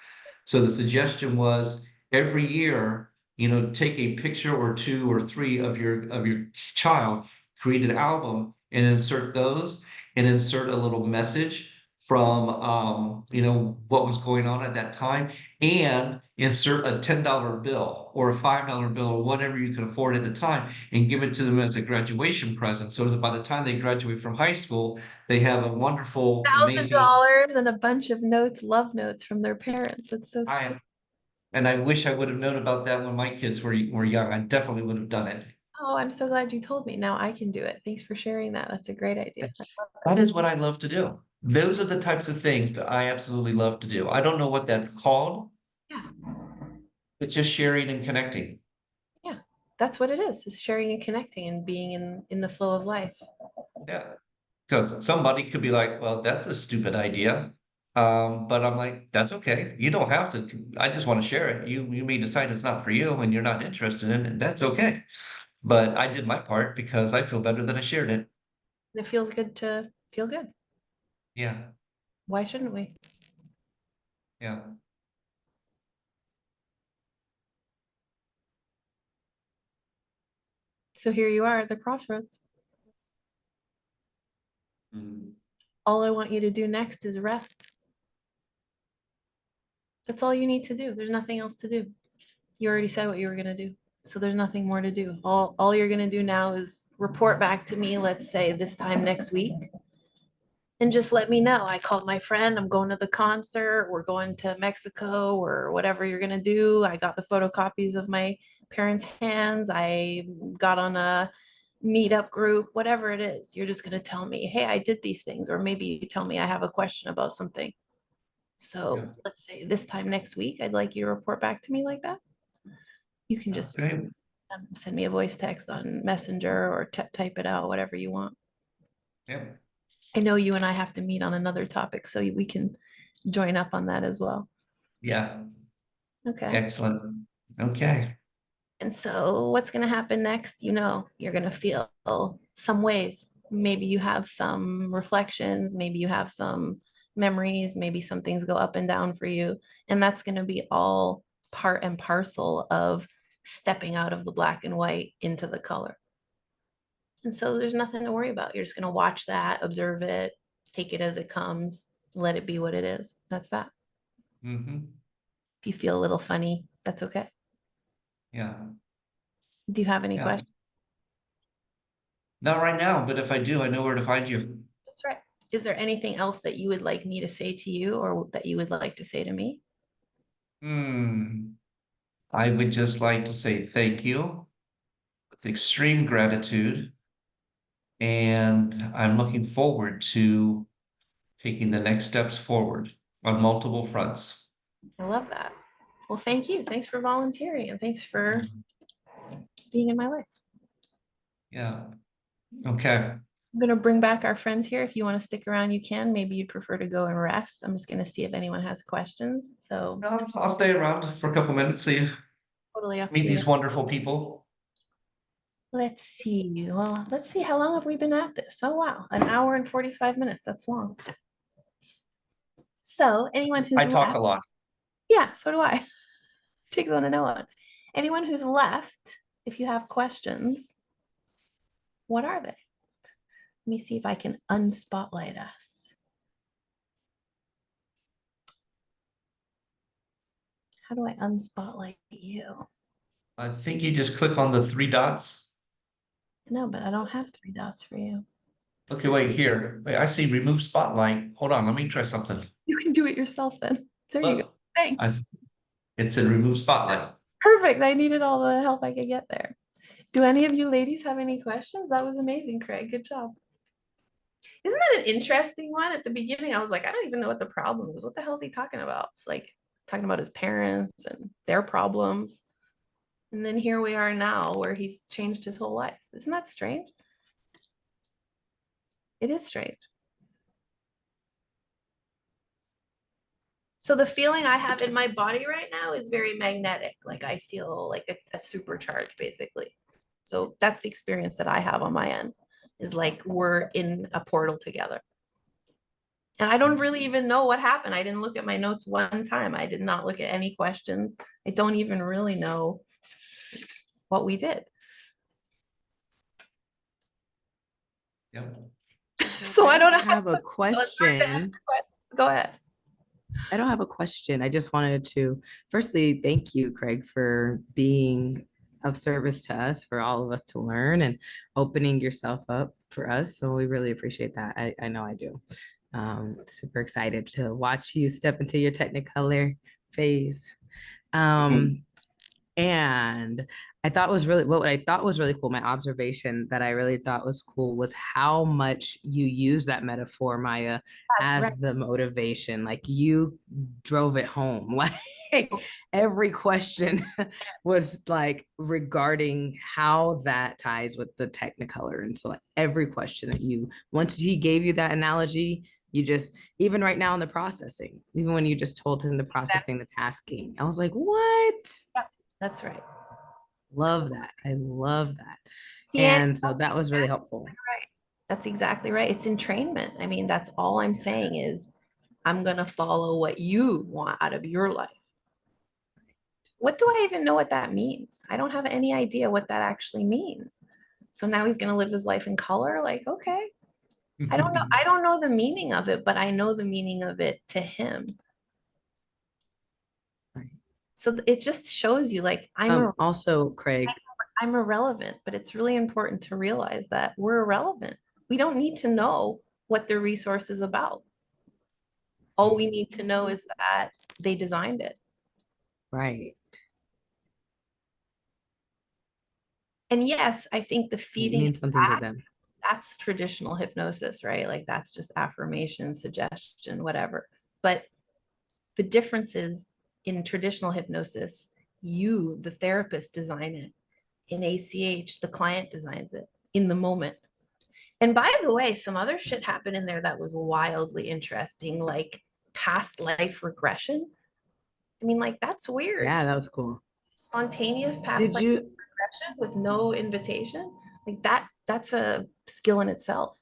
So the suggestion was every year, you know, take a picture or two or three of your child, create an album and insert those and insert a little message from you know, what was going on at that time, and insert a $10 bill or a $5 bill or whatever you could afford at the time and give it to them as a graduation present. So that by the time they graduate from high school, they have a wonderful, amazing. $1,000 and a bunch of notes, love notes from their parents. That's so sweet. And I wish I would have known about that when my kids were young. I definitely would have done it. Oh, I'm so glad you told me. Now I can do it. Thanks for sharing that. That's a great idea. That is what I love to do. Those are the types of things that I absolutely love to do. I don't know what that's called. Yeah. It's just sharing and connecting. Yeah. That's what it is sharing and connecting and being in the flow of life. Yeah. Because somebody could be like, well, that's a stupid idea. But I'm like, that's okay. You don't have to. I just want to share it. You may decide it's not for you and you're not interested in it. That's okay. But I did my part because I feel better that I shared it. And it feels good to feel good. Yeah. Why shouldn't we? Yeah. So here you are at the crossroads. Mhm. All I want you to do next is rest. That's all you need to do. There's nothing else to do. You already said what you were going to do. So there's nothing more to do. All you're going to do now is report back to me, let's say this time next week, and just let me know. I called my friend. I'm going to the concert. We're going to Mexico or whatever you're going to do. I got the photocopies of my parents' hands. I got on a meetup group, whatever it is. You're just going to tell me, hey, I did these things. Or maybe you tell me I have a question about something. Yeah. So let's say this time next week, I'd like you to report back to me like that. You can just Okay. send me a voice text on Messenger or type it out, whatever you want. Yeah. I know you and I have to meet on another topic, so we can join up on that as well. Yeah. Okay. Excellent. Okay. And so what's going to happen next? You know, you're going to feel some ways. Maybe you have some reflections, maybe you have some memories, maybe some things go up and down for you. And that's going to be all part and parcel of stepping out of the black and white into the color. And so there's nothing to worry about. You're just going to watch that, observe it, take it as it comes, let it be what it is. That's that. Mm-hmm. If you feel a little funny, that's okay. Yeah. Do you have any Yeah. questions? Not right now, but if I do, I know where to find you. That's right. Is there anything else that you would like me to say to you or that you would like to say to me? I would just like to say thank you with extreme gratitude. And I'm looking forward to taking the next steps forward on multiple fronts. I love that. Well, thank you. Thanks for volunteering and thanks for being in my life. Yeah. Okay. I'm going to bring back our friends here. If you want to stick around, you can. Maybe you'd prefer to go and rest. I'm just going to see if anyone has questions. So I'll stay around for a couple minutes, see, totally up meet to you. these wonderful people. Let's see. Well, let's see. How long have we been at this? Oh, wow. An hour and 45 minutes. That's long. So anyone who's I talk a left, lot. yeah, so do I. Takes on to know one. Anyone who's left, if you have questions, what are they? Let me see if I can unspotlight us. How do I unspotlight you? I think you just click on the three dots. No, but I don't have three dots for you. Okay, wait here. Wait, I see remove spotlight. Hold on, let me try something. You can do it yourself then. There you go. Look, Thanks. it said remove spotlight. Perfect. I needed all the help I could get there. Do any of you ladies have any questions? That was amazing, Craig. Good job. Isn't that an interesting one? At the beginning, I was like, I don't even know what the problem is. What the hell is he talking about? It's like talking about his parents and their problems. And then here we are now where he's changed his whole life. Isn't that strange? It is strange. So the feeling I have in my body right now is very magnetic. Like I feel like a supercharge basically. So that's the experience that I have on my end, is like we're in a portal together. And I don't really even know what happened. I didn't look at my notes one time. I did not look at any questions. I don't even really know what we did. Yep. So I don't have a it's hard to question. answer questions. Go ahead. I don't have a question. I just wanted to firstly thank you, Craig, for being of service to us, for all of us to learn and opening yourself up for us. So we really appreciate that. I know I do. Super excited to watch you step into your Technicolor phase. And I thought was really what I thought was really cool. My observation that I really thought was cool was how much you use that metaphor, Maya, That's as right. the motivation. Like you drove it home. Like every question was like regarding how that ties with the Technicolor. And so like every question that you once he gave you that analogy, you just even right now in the processing, even when you just told him the processing, the tasking, I was like, what? That's right. Love that. I love that. Yeah, And so that was really helpful. right. That's exactly right. It's entrainment. I mean, that's all I'm saying is I'm going to follow what you want out of your life. What do I even know what that means? I don't have any idea what that actually means. So now he's going to live his life in color. Like, okay. I don't know. I don't know the meaning of it, but I know the meaning of it to him. So it just shows you like Also, Craig, I'm irrelevant, but it's really important to realize that we're irrelevant. We don't need to know what the resource is about. All we need to know is that they designed it. right. And yes, I think the It feeding means something to them. that's traditional hypnosis, right? Like that's just affirmation, suggestion, whatever. But the difference is in traditional hypnosis, you, the therapist, design it. In ACH, the client designs it in the moment. And by the way, some other shit happened in there that was wildly interesting, like past life regression. I mean, like that's weird. Yeah, that was cool. Spontaneous past Did life you regression with no invitation, like that's a skill in itself.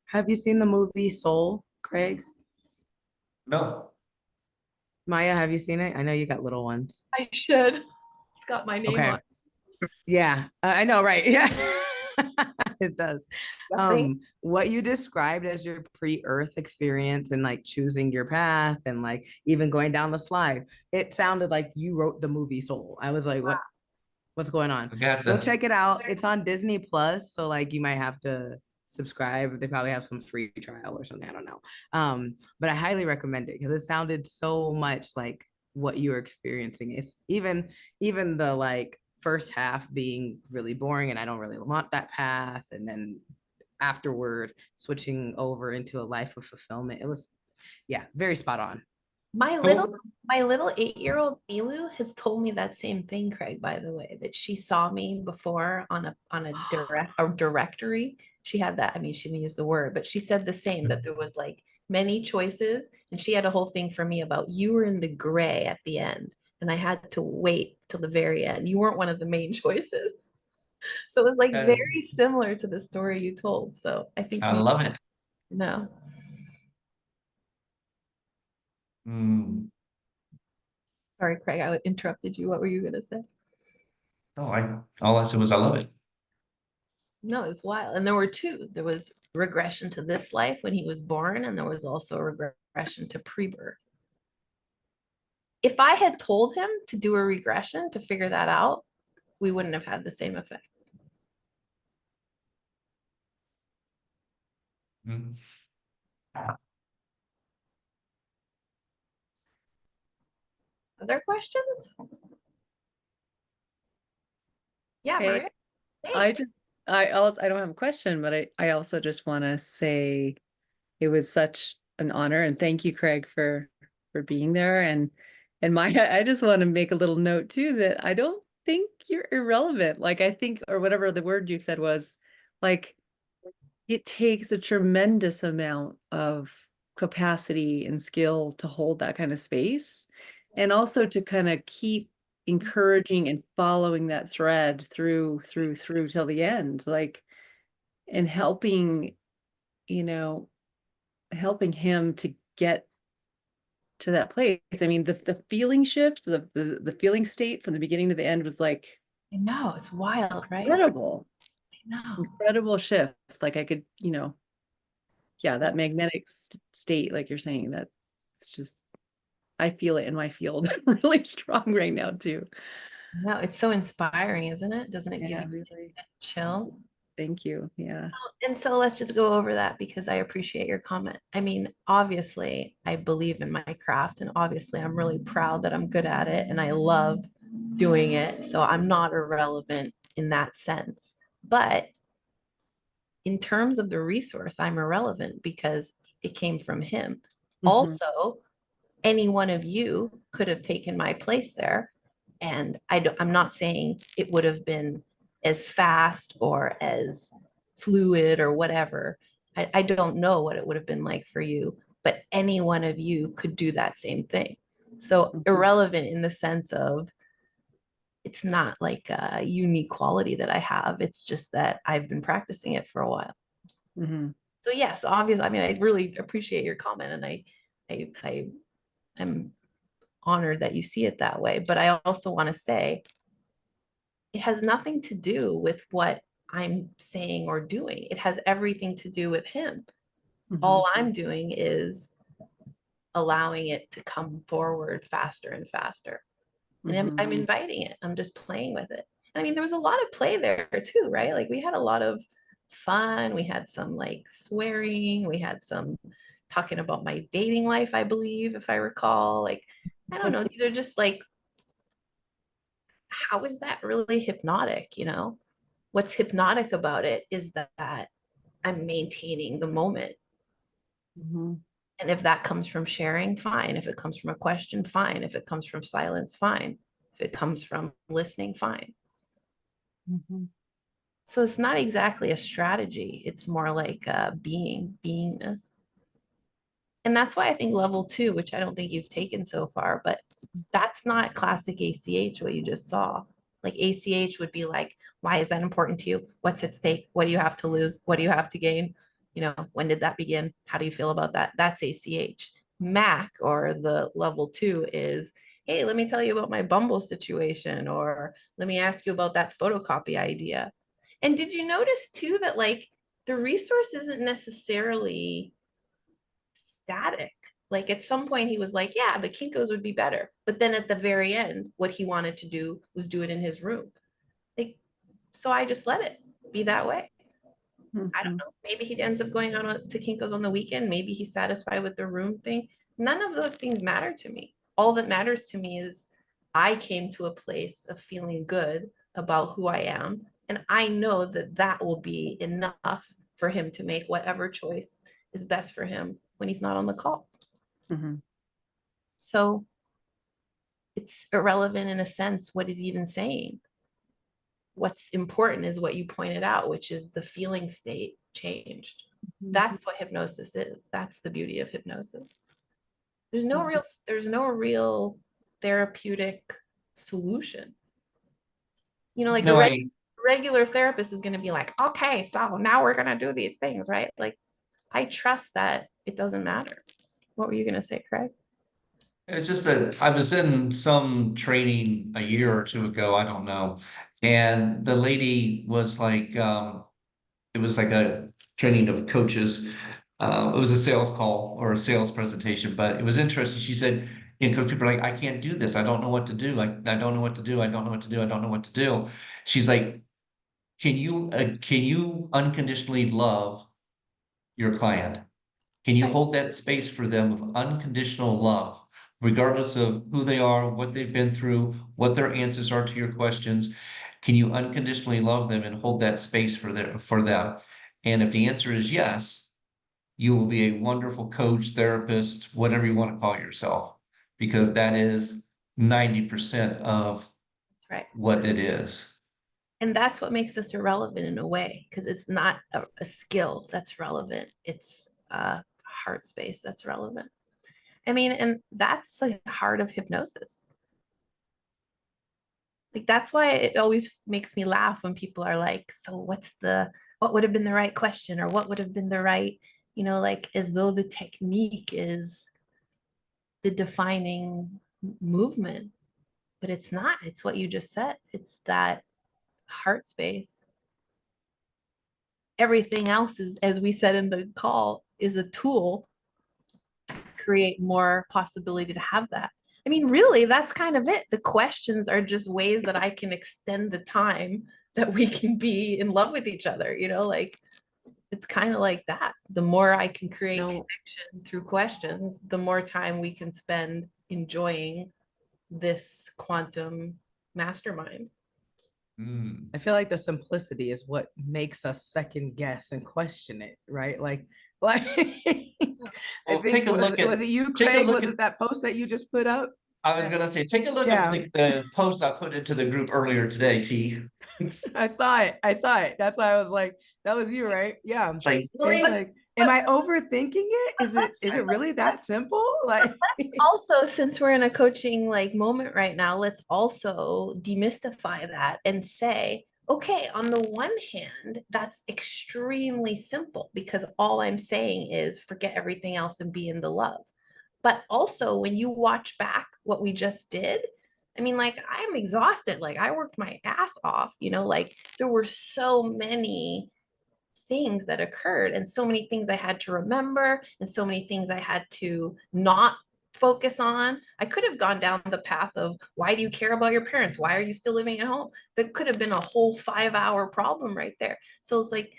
have you seen the movie Soul, Craig? No. Maya, have you seen it? I know you got little ones. I should. It's got my name Okay. on Yeah, I know, right? Yeah, it does. nothing. What you described as your pre-Earth experience and like choosing your path and like even going down the slide, it sounded like you wrote the movie Soul. I was like, what's going on? I got Go that. check it out. It's on Disney Plus, so like you might have to subscribe. They probably have some free trial or something. I don't know. But I highly recommend it because it sounded so much like what you were experiencing. It's even the like first half being really boring and I don't really want that path, and then afterward switching over into a life of fulfillment. It was very spot on. My little Cool. my little 8-year-old Milu has told me that same thing, Craig, by the way, that she saw me before on a directory. She had that, I mean, she didn't use the word, but she said the same, that there was like many choices. And she had a whole thing for me about you were in the gray at the end. And I had to wait till the very end. You weren't one of the main choices. So it was like very similar to the story you told. So I think I love it. no. Mm. Sorry, Craig, I interrupted you. What were you gonna say? No, all I said was I love it. No, it's wild. And there were two. There was regression to this life when he was born, and there was also regression to pre-birth. If I had told him to do a regression to figure that out, we wouldn't have had the same effect. Mm. Other questions? Yeah, Hey, Maria. I Hey. just I don't have a question, but I also just want to say it was such an honor and thank you, Craig, for being there. And Maya, I just want to make a little note too that I don't think you're irrelevant. Like I think, or whatever the word you said was, like it takes a tremendous amount of capacity and skill to hold that kind of space, and also to kind of keep encouraging and following that thread through till the end, like, and helping, you know, helping him to get to that place. I mean, the feeling shift, the feeling state from the beginning to the end was like I know, it's wild, right? incredible, I know. incredible shift. Like I could, yeah, that magnetic state, like you're saying, that it's just, I feel it in my field really strong right now too. No, it's so inspiring, isn't it? Doesn't it give Yeah, you really. a chill? Thank you. Yeah. And so let's just go over that because I appreciate your comment. I mean, obviously, I believe in my craft, and obviously, I'm really proud that I'm good at it and I love doing it. So I'm not irrelevant in that sense. But in terms of the resource, I'm irrelevant because it came from him. Mhm. Also, any one of you could have taken my place there. And I'm not saying it would have been as fast or as fluid or whatever. I don't know what it would have been like for you, but any one of you could do that same thing. So Mhm. irrelevant in the sense of it's not like a unique quality that I have. It's just that I've been practicing it for a while. Mhm. So yes, obviously, I mean, I really appreciate your comment, and I'm honored that you see it that way. But I also want to say it has nothing to do with what I'm saying or doing. It has everything to do with him. Mhm. All I'm doing is allowing it to come forward faster and faster. And I'm Mhm. inviting it. I'm just playing with it. I mean, there was a lot of play there too, right? Like we had a lot of fun. We had some like swearing. We had some talking about my dating life, I believe, if I recall. Like, I don't know. These are just like, how is that really hypnotic? What's hypnotic about it is that I'm maintaining the moment. Mhm. And if that comes from sharing, fine. If it comes from a question, fine. If it comes from silence, fine. If it comes from listening, fine. Mhm. So it's not exactly a strategy. It's more like beingness. And that's why I think level 2, which I don't think you've taken so far, but that's not classic ACH, what you just saw. Like ACH would be like, why is that important to you? What's at stake? What do you have to lose? What do you have to gain? When did that begin? How do you feel about that? That's ACH. Mac, or the level 2, is, hey, let me tell you about my Bumble situation, or let me ask you about that photocopy idea. And did you notice too that like the resource isn't necessarily static? Like at some point he was like, yeah, the Kinkos would be better. But then at the very end, what he wanted to do was do it in his room. Like, so I just let it be that way. I don't Mhm. know. Maybe he ends up going on to Kinko's on the weekend. Maybe he's satisfied with the room thing. None of those things matter to me. All that matters to me is I came to a place of feeling good about who I am. And I know that that will be enough for him to make whatever choice is best for him when he's not on the call. Mhm. So it's irrelevant in a sense what he's even saying. What's important is what you pointed out, which is the feeling state changed. That's what hypnosis is. That's the beauty of hypnosis. There's no real therapeutic solution. Like No, a I regular therapist is going to be like, okay, so now we're going to do these things, right? Like, I trust that it doesn't matter. What were you going to say, Craig? it's just that I was in some training a year or two ago, I don't know. And the lady was like, it was like a training of coaches. It was a sales call or a sales presentation, but it was interesting. She said, because people are like, I can't do this. I don't know what to do. Like, I don't know what to do. I don't know what to do. I don't know what to do. She's like, can you unconditionally love your client? Can you Right. hold that space for them of unconditional love, regardless of who they are, what they've been through, what their answers are to your questions? Can you unconditionally love them and hold that space for them? And if the answer is yes, you will be a wonderful coach, therapist, whatever you want to call yourself, because that is 90% of That's right. what it is. And that's what makes us irrelevant in a way, because it's not a skill that's relevant. It's a heart space that's relevant. I mean, and that's the heart of hypnosis. Like, that's why it always makes me laugh when people are like, so what would have been the right question, or what would have been the right, like, as though the technique is the defining movement. But it's not. It's what you just said. It's that heart space. Everything else is, as we said in the call, is a tool to create more possibility to have that. I mean, really, that's kind of it. The questions are just ways that I can extend the time that we can be in love with each other, like it's kind of like that. The more I can create connection through questions, the more time we can spend enjoying this quantum mastermind. I feel like the simplicity is what makes us second guess and question it, right? Like Well, I think take a look at, was it you, take a Craig? look Was at, it that post that you just put up? I was gonna say, take a look Yeah. at the post I put into the group earlier today, T. I saw it. That's why I was like, that was you, right? Yeah. Like, It's like, am I overthinking it? Is it really that simple? Like, Let's also, since we're in a coaching like moment right now, let's also demystify that and say, okay, on the one hand, that's extremely simple because all I'm saying is forget everything else and be in the love. But also, when you watch back what we just did, I mean, like, I'm exhausted. Like, I worked my ass off, like, there were so many things that occurred and so many things I had to remember and so many things I had to not focus on. I could have gone down the path of, why do you care about your parents? Why are you still living at home? That could have been a whole 5-hour problem right there. So it's like,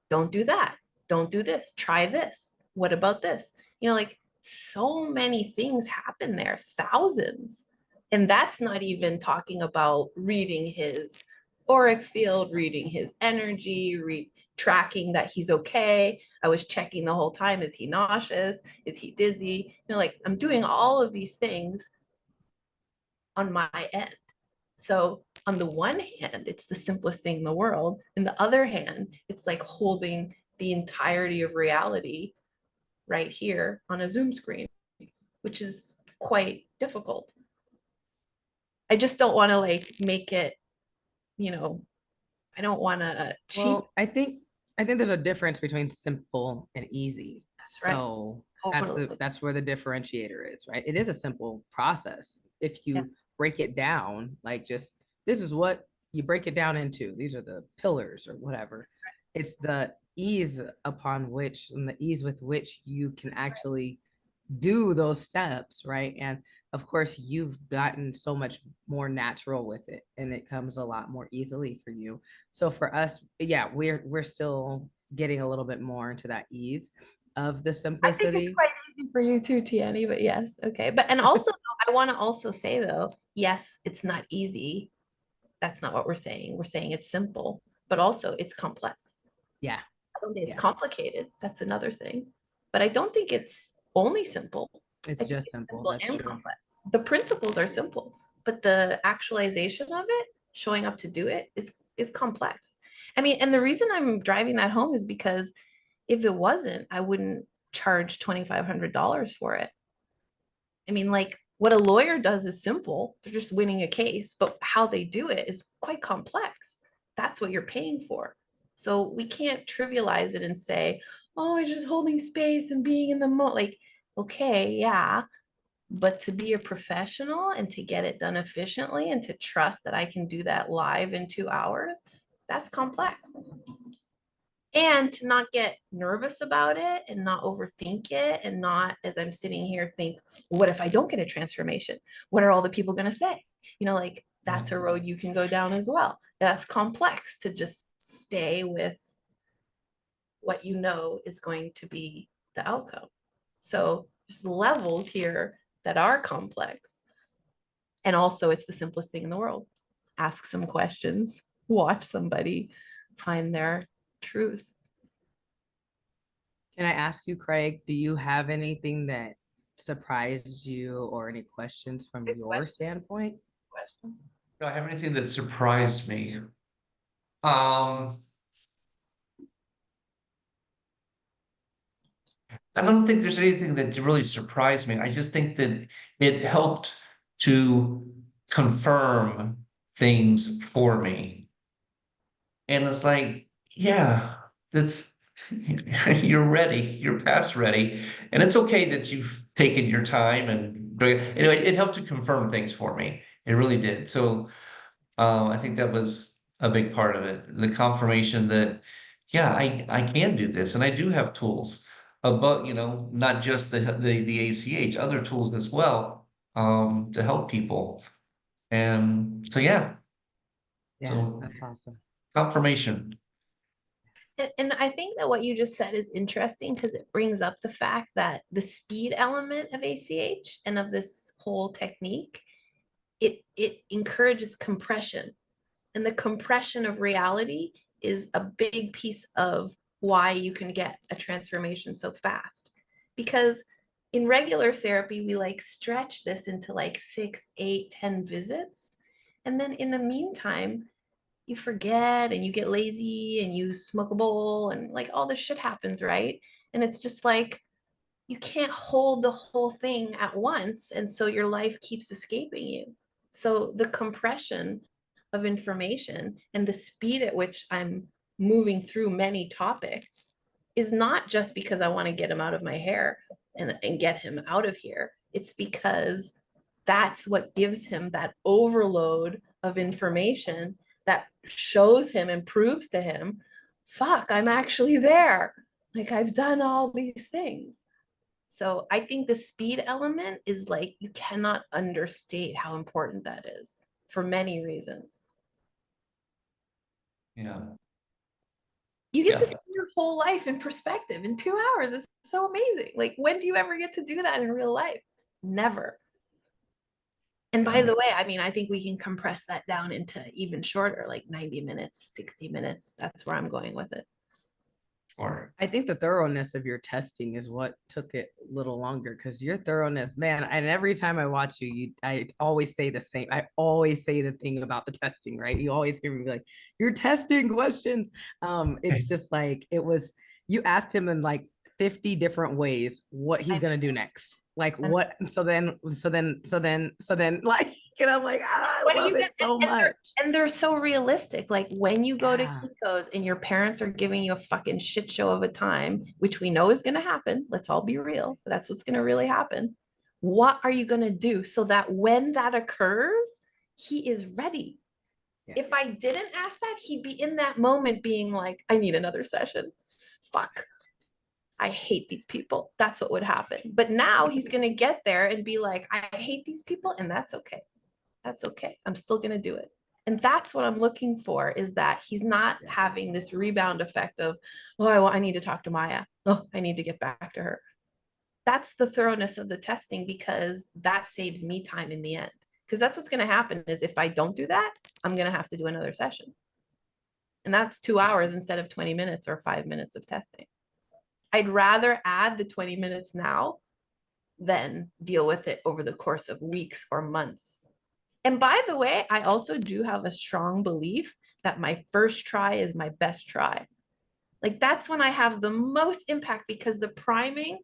don't do that. Don't do this. Try this. What about this? Like, so many things happen there, thousands. And that's not even talking about reading his auric field, reading his energy, tracking that he's okay. I was checking the whole time. Is he nauseous? Is he dizzy? Like, I'm doing all of these things on my end. So on the one hand, it's the simplest thing in the world. In the other hand, it's like holding the entirety of reality right here on a Zoom screen, which is quite difficult. I just don't want to like make it, I don't want to cheat. well, I think there's a difference between simple and easy. Right. So Totally. that's where the differentiator is, right? It is a simple process. If you break it down, like just this is what you break it down into. These are the pillars or whatever. It's the ease upon which and the ease with which you can actually do those steps, right? And of course, you've gotten so much more natural with it, and it comes a lot more easily for you. So for us, yeah, we're still getting a little bit more into that ease of the I think simplicity. it's quite easy for you too, Tiani, but yes, okay. But and also, I want to also say though, yes, it's not easy. That's not what we're saying. We're saying it's simple, but also it's complex. Yeah. I don't think it's complicated. That's another thing. But I don't think it's only simple. It's just simple. That's and true. complex. The principles are simple, but the actualization of it, showing up to do it, is complex. I mean, and the reason I'm driving that home is because if it wasn't, I wouldn't charge $2,500 for it. I mean, like, what a lawyer does is simple. They're just winning a case, but how they do it is quite complex. That's what you're paying for. So we can't trivialize it and say, oh, it's just holding space and being in the moment. Like, okay, yeah, but to be a professional and to get it done efficiently and to trust that I can do that live in 2 hours, that's complex. And to not get nervous about it and not overthink it and not, as I'm sitting here, think, what if I don't get a transformation? What are all the people going to say? Like, that's a road you can go down as well. That's complex to just stay with what is going to be the outcome. So there's levels here that are complex. And also, it's the simplest thing in the world. Ask some questions, watch somebody find their truth. Can I ask you, Craig, do you have anything that surprised you or any questions from your standpoint? Do I have anything that surprised me? I don't think there's anything that really surprised me. I just think that it helped to confirm things for me. And it's like, yeah, that's you're ready, you're past ready. And it's okay that you've taken your time and anyway, it helped to confirm things for me. It really did. So I think that was a big part of it. The confirmation that, yeah, I can do this and I do have tools. But not just the ACH, other tools as well, to help people. And so yeah, Yeah, so that's awesome. confirmation. And I think that what you just said is interesting because it brings up the fact that the speed element of ACH and of this whole technique, it encourages compression. And the compression of reality is a big piece of why you can get a transformation so fast. Because in regular therapy, we like stretch this into like 6, 8, 10 visits. And then in the meantime, you forget and you get lazy and you smoke a bowl and like all this shit happens, right? And it's just like you can't hold the whole thing at once. And so your life keeps escaping you. So the compression of information and the speed at which I'm moving through many topics is not just because I want to get him out of my hair and get him out of here. It's because that's what gives him that overload of information that shows him and proves to him, fuck, I'm actually there. Like I've done all these things. So I think the speed element is like, you cannot understate how important that is for many reasons. Yeah. You get Yeah. to see your whole life in perspective in 2 hours. It's so amazing. Like, when do you ever get to do that in real life? Never. And by the way, I mean, I think we can compress that down into even shorter, like 90 minutes, 60 minutes. That's where I'm going with it. Sure. I think the thoroughness of your testing is what took it a little longer, because your thoroughness, man, and every time I watch you, I always say the same. I always say the thing about the testing, right? You always hear me be like, you're testing questions. It's just like, you asked him in like 50 different ways what he's going to do next. Like what, so then, like, and I'm like, I love it so much. And they're so realistic. Like when you go to Yeah. Kinko's and your parents are giving you a fucking shit show of a time, which we know is going to happen. Let's all be real. That's what's going to really happen. What are you going to do so that when that occurs, he is ready? Yeah. If I didn't ask that, he'd be in that moment being like, I need another session. Fuck. I hate these people. That's what would happen. But now he's going to get there and be like, I hate these people. And that's okay. That's okay. I'm still going to do it. And that's what I'm looking for, is that he's not having this rebound effect of, oh, I need to talk to Maya. Oh, I need to get back to her. That's the thoroughness of the testing, because that saves me time in the end. Because that's what's going to happen is if I don't do that, I'm going to have to do another session. And that's 2 hours instead of 20 minutes or 5 minutes of testing. I'd rather add the 20 minutes now than deal with it over the course of weeks or months. And by the way, I also do have a strong belief that my first try is my best try. Like that's when I have the most impact, because the priming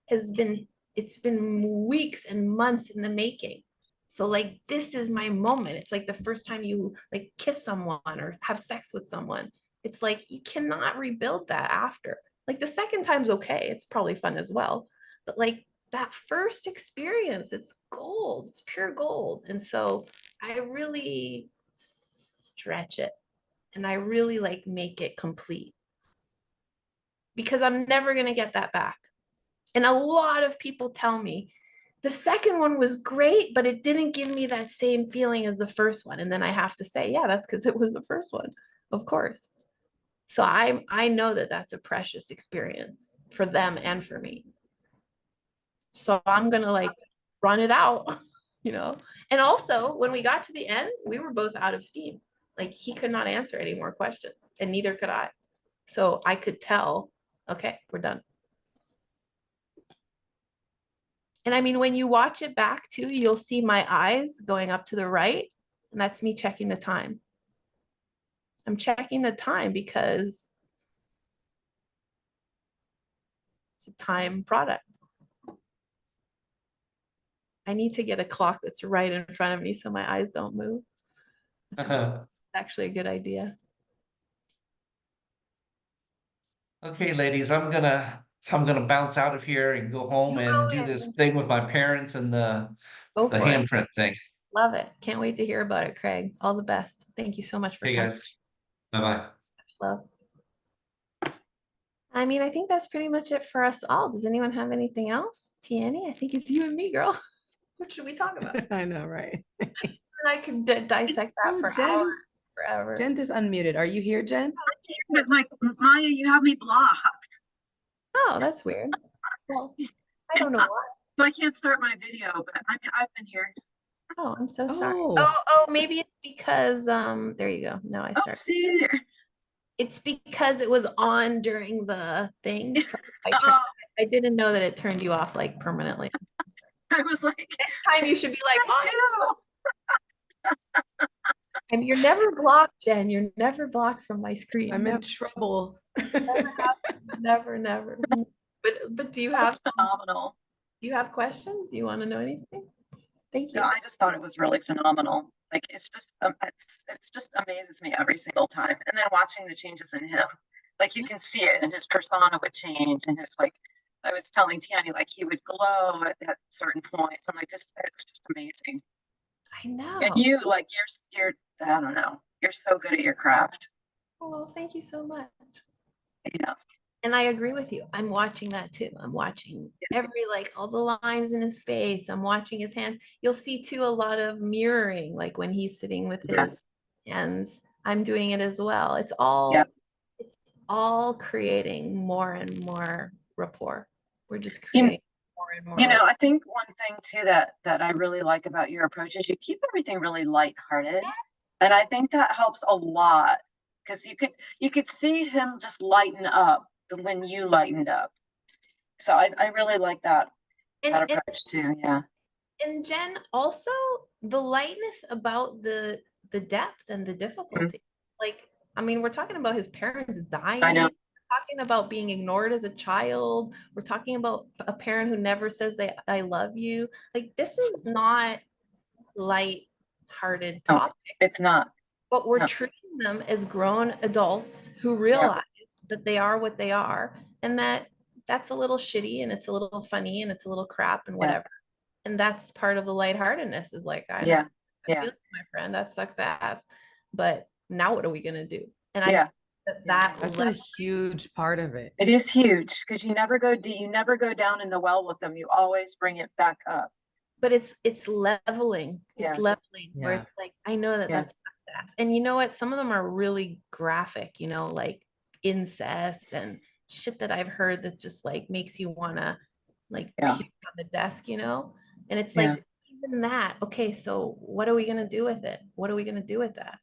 it's been weeks and months in the making. So like, this is my moment. It's like the first time you like kiss someone or have sex with someone. It's like, you cannot rebuild that after. Like the second time's okay. It's probably fun as well. But like that first experience, it's gold. It's pure gold. And so I really stretch it and I really like make it complete, because I'm never going to get that back. And a lot of people tell me the second one was great, but it didn't give me that same feeling as the first one. And then I have to say, yeah, that's because it was the first one, of course. So I know that that's a precious experience for them and for me. So I'm going to like run it out, you know? And also when we got to the end, we were both out of steam. Like he could not answer any more questions and neither could I. So I could tell, okay, we're done. And I mean, when you watch it back too, you'll see my eyes going up to the right, and that's me checking the time. I'm checking the time because It's a time product. I need to get a clock that's right in front of me so my eyes don't move. That's actually a good idea. Okay, ladies, I'm gonna bounce out of here and go home You and go do in. this thing with my parents and Go the for it. handprint thing. Love it. Can't wait to hear about it, Craig. All the best. Thank you so much for Hey coming. guys, bye-bye. Much love. I mean, I think that's pretty much it for us all. Does anyone have anything else? Tiani, I think it's you and me, girl. What should we talk about? I know, right? And I could dissect that Oh, for Jen. hours, forever. Jen just unmuted. Are you here, Jen? But like, Maya, you have me blocked. Oh, that's weird. Well, I don't know why. So I can't start my video, but I've been here. Oh, I'm so sorry. Oh. Oh, maybe it's because there you go. Now I Oh, start. see there. It's because it was on during the thing. So Oh, I didn't know that it turned you off like permanently. I was like, Next time you should be like, I oh, do. and you're never blocked, Jen. You're never blocked from my screen. I'm Never, in trouble. never. But do you have Phenomenal. do you have questions? Do you want to know anything? Thank you. No, I just thought it was really phenomenal. Like it's just amazes me every single time. And then watching the changes in him, like you can see it, and his persona would change, and his like. I was telling Tiani, like he would glow at certain points. I'm like, just it's just amazing. I know. And you like you're I don't know. You're so good at your craft. Oh, thank you so much. Yeah. And I agree with you. I'm watching that too. I'm watching every like all the lines in his face. I'm watching his hand. You'll see too a lot of mirroring, like when he's sitting with his hands. I'm doing it as well. It's all creating more and more rapport. We're just creating more and more. You know, I think one thing too that I really like about your approach is you keep everything really lighthearted. Yes. And I think that helps a lot because you could see him just lighten up when you lightened up. So I really like that approach too. Yeah. And Jen, also the lightness about the depth and the difficulty. Like, I mean, we're talking about his parents dying. I know. We're talking about being ignored as a child. We're talking about a parent who never says I love you. Like, this is not light-hearted No, topic. it's not. But we're No. treating them as grown adults who realize that they are what they are, and that's a little shitty, and it's a little funny, and it's a little crap, and whatever. And that's part of the lightheartedness. Is like, I feel like my friend, that sucks ass, but now what are we gonna do? And I think that's a huge part of it. It is huge because you never go deep, you never go down in the well with them. You always bring it back up. But it's leveling. It's leveling where it's like, I know that that's sad. And you know what? Some of them are really graphic, you know, like incest and shit that I've heard that just like makes you wanna like puke on the desk, you know? And it's like, even that, okay, so what are we gonna do with it? What are we gonna do with that?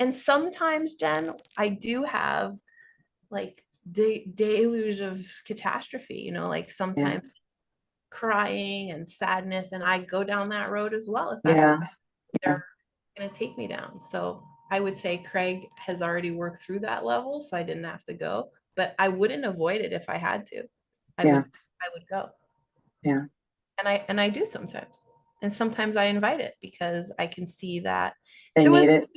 And sometimes, Jen, I do have like deluge of catastrophe, you know, like sometimes it's crying and sadness, and I go down that road as well if that's what they're gonna take me down. So I would say Craig has already worked through that level, so I didn't have to go, but I wouldn't avoid it if I had to. I would go. Yeah. And I do sometimes. And sometimes I invite it because I can see that they need it.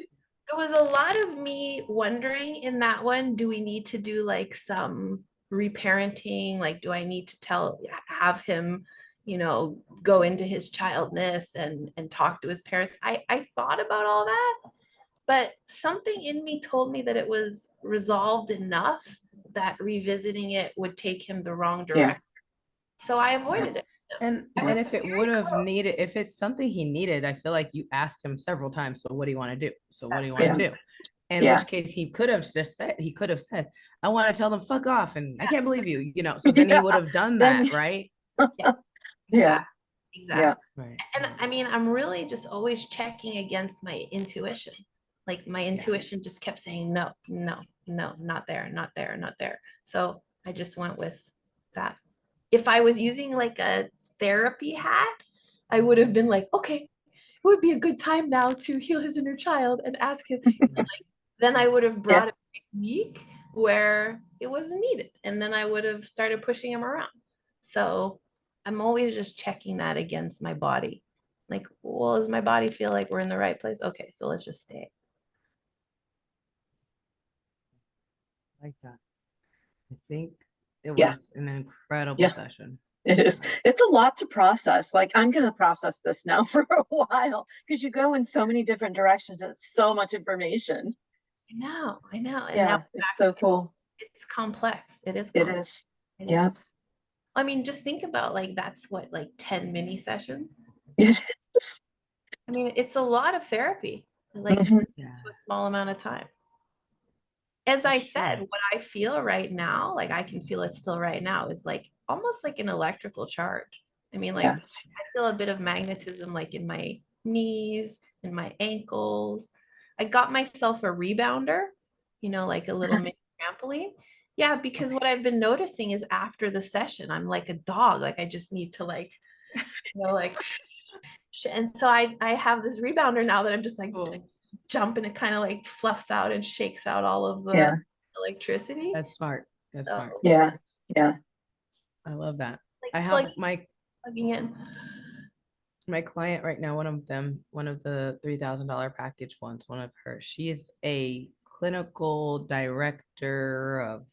There was a lot of me wondering in that one, do we need to do like some reparenting? Like, do I need to have him, you know, go into his childness and talk to his parents? I thought about all that, but something in me told me that it was resolved enough that revisiting it would take him the wrong direction. So I avoided it. And if it would have needed, if it's something he needed, I feel like you asked him several times, so what do you want to do? So what do you want to do? In which case he could have just said, I want to tell them fuck off and I can't believe you, you know, so then he would have done that, right? Exactly. Right. And I mean, I'm really just always checking against my intuition. Like my intuition just kept saying, no, not there, not there, not there. So I just went with that. If I was using like a therapy hat, I would have been like, okay, it would be a good time now to heal his inner child and ask him. Like, then I would have brought a technique where it wasn't needed. And then I would have started pushing him around. So I'm always just checking that against my body. Like, well, does my body feel like we're in the right place? Okay, so let's just stay. Like that. I think it Yeah. was an incredible Yeah. session. It is. It's a lot to process. Like, I'm going to process this now for a while, because you go in so many different directions. It's so much information. I know. And Yeah, now it's so cool. it's complex. It is It complex. is. It is. Yeah. I mean, just think about like that's what, like 10 mini sessions. It is. I mean, it's a lot of therapy, like Mhm. Yeah. to a small amount of time. As I said, what I feel right now, like I can feel it still right now, is like almost like an electrical charge. I mean, like Yeah. I feel a bit of magnetism like in my knees and my ankles. I got myself a rebounder, you know, like a little mini trampoline. Yeah, because what I've been noticing is after the session, I'm like a dog. Like I just need to like, you know, like, and so I have this rebounder now that I'm just like jump, and it kind of like fluffs out and shakes out all of the Yeah. electricity. That's smart. That's smart. So, Yeah. Yeah. I love that. like I have plugging in. my client right now, one of the $3,000 package ones, one of her, she is a clinical director of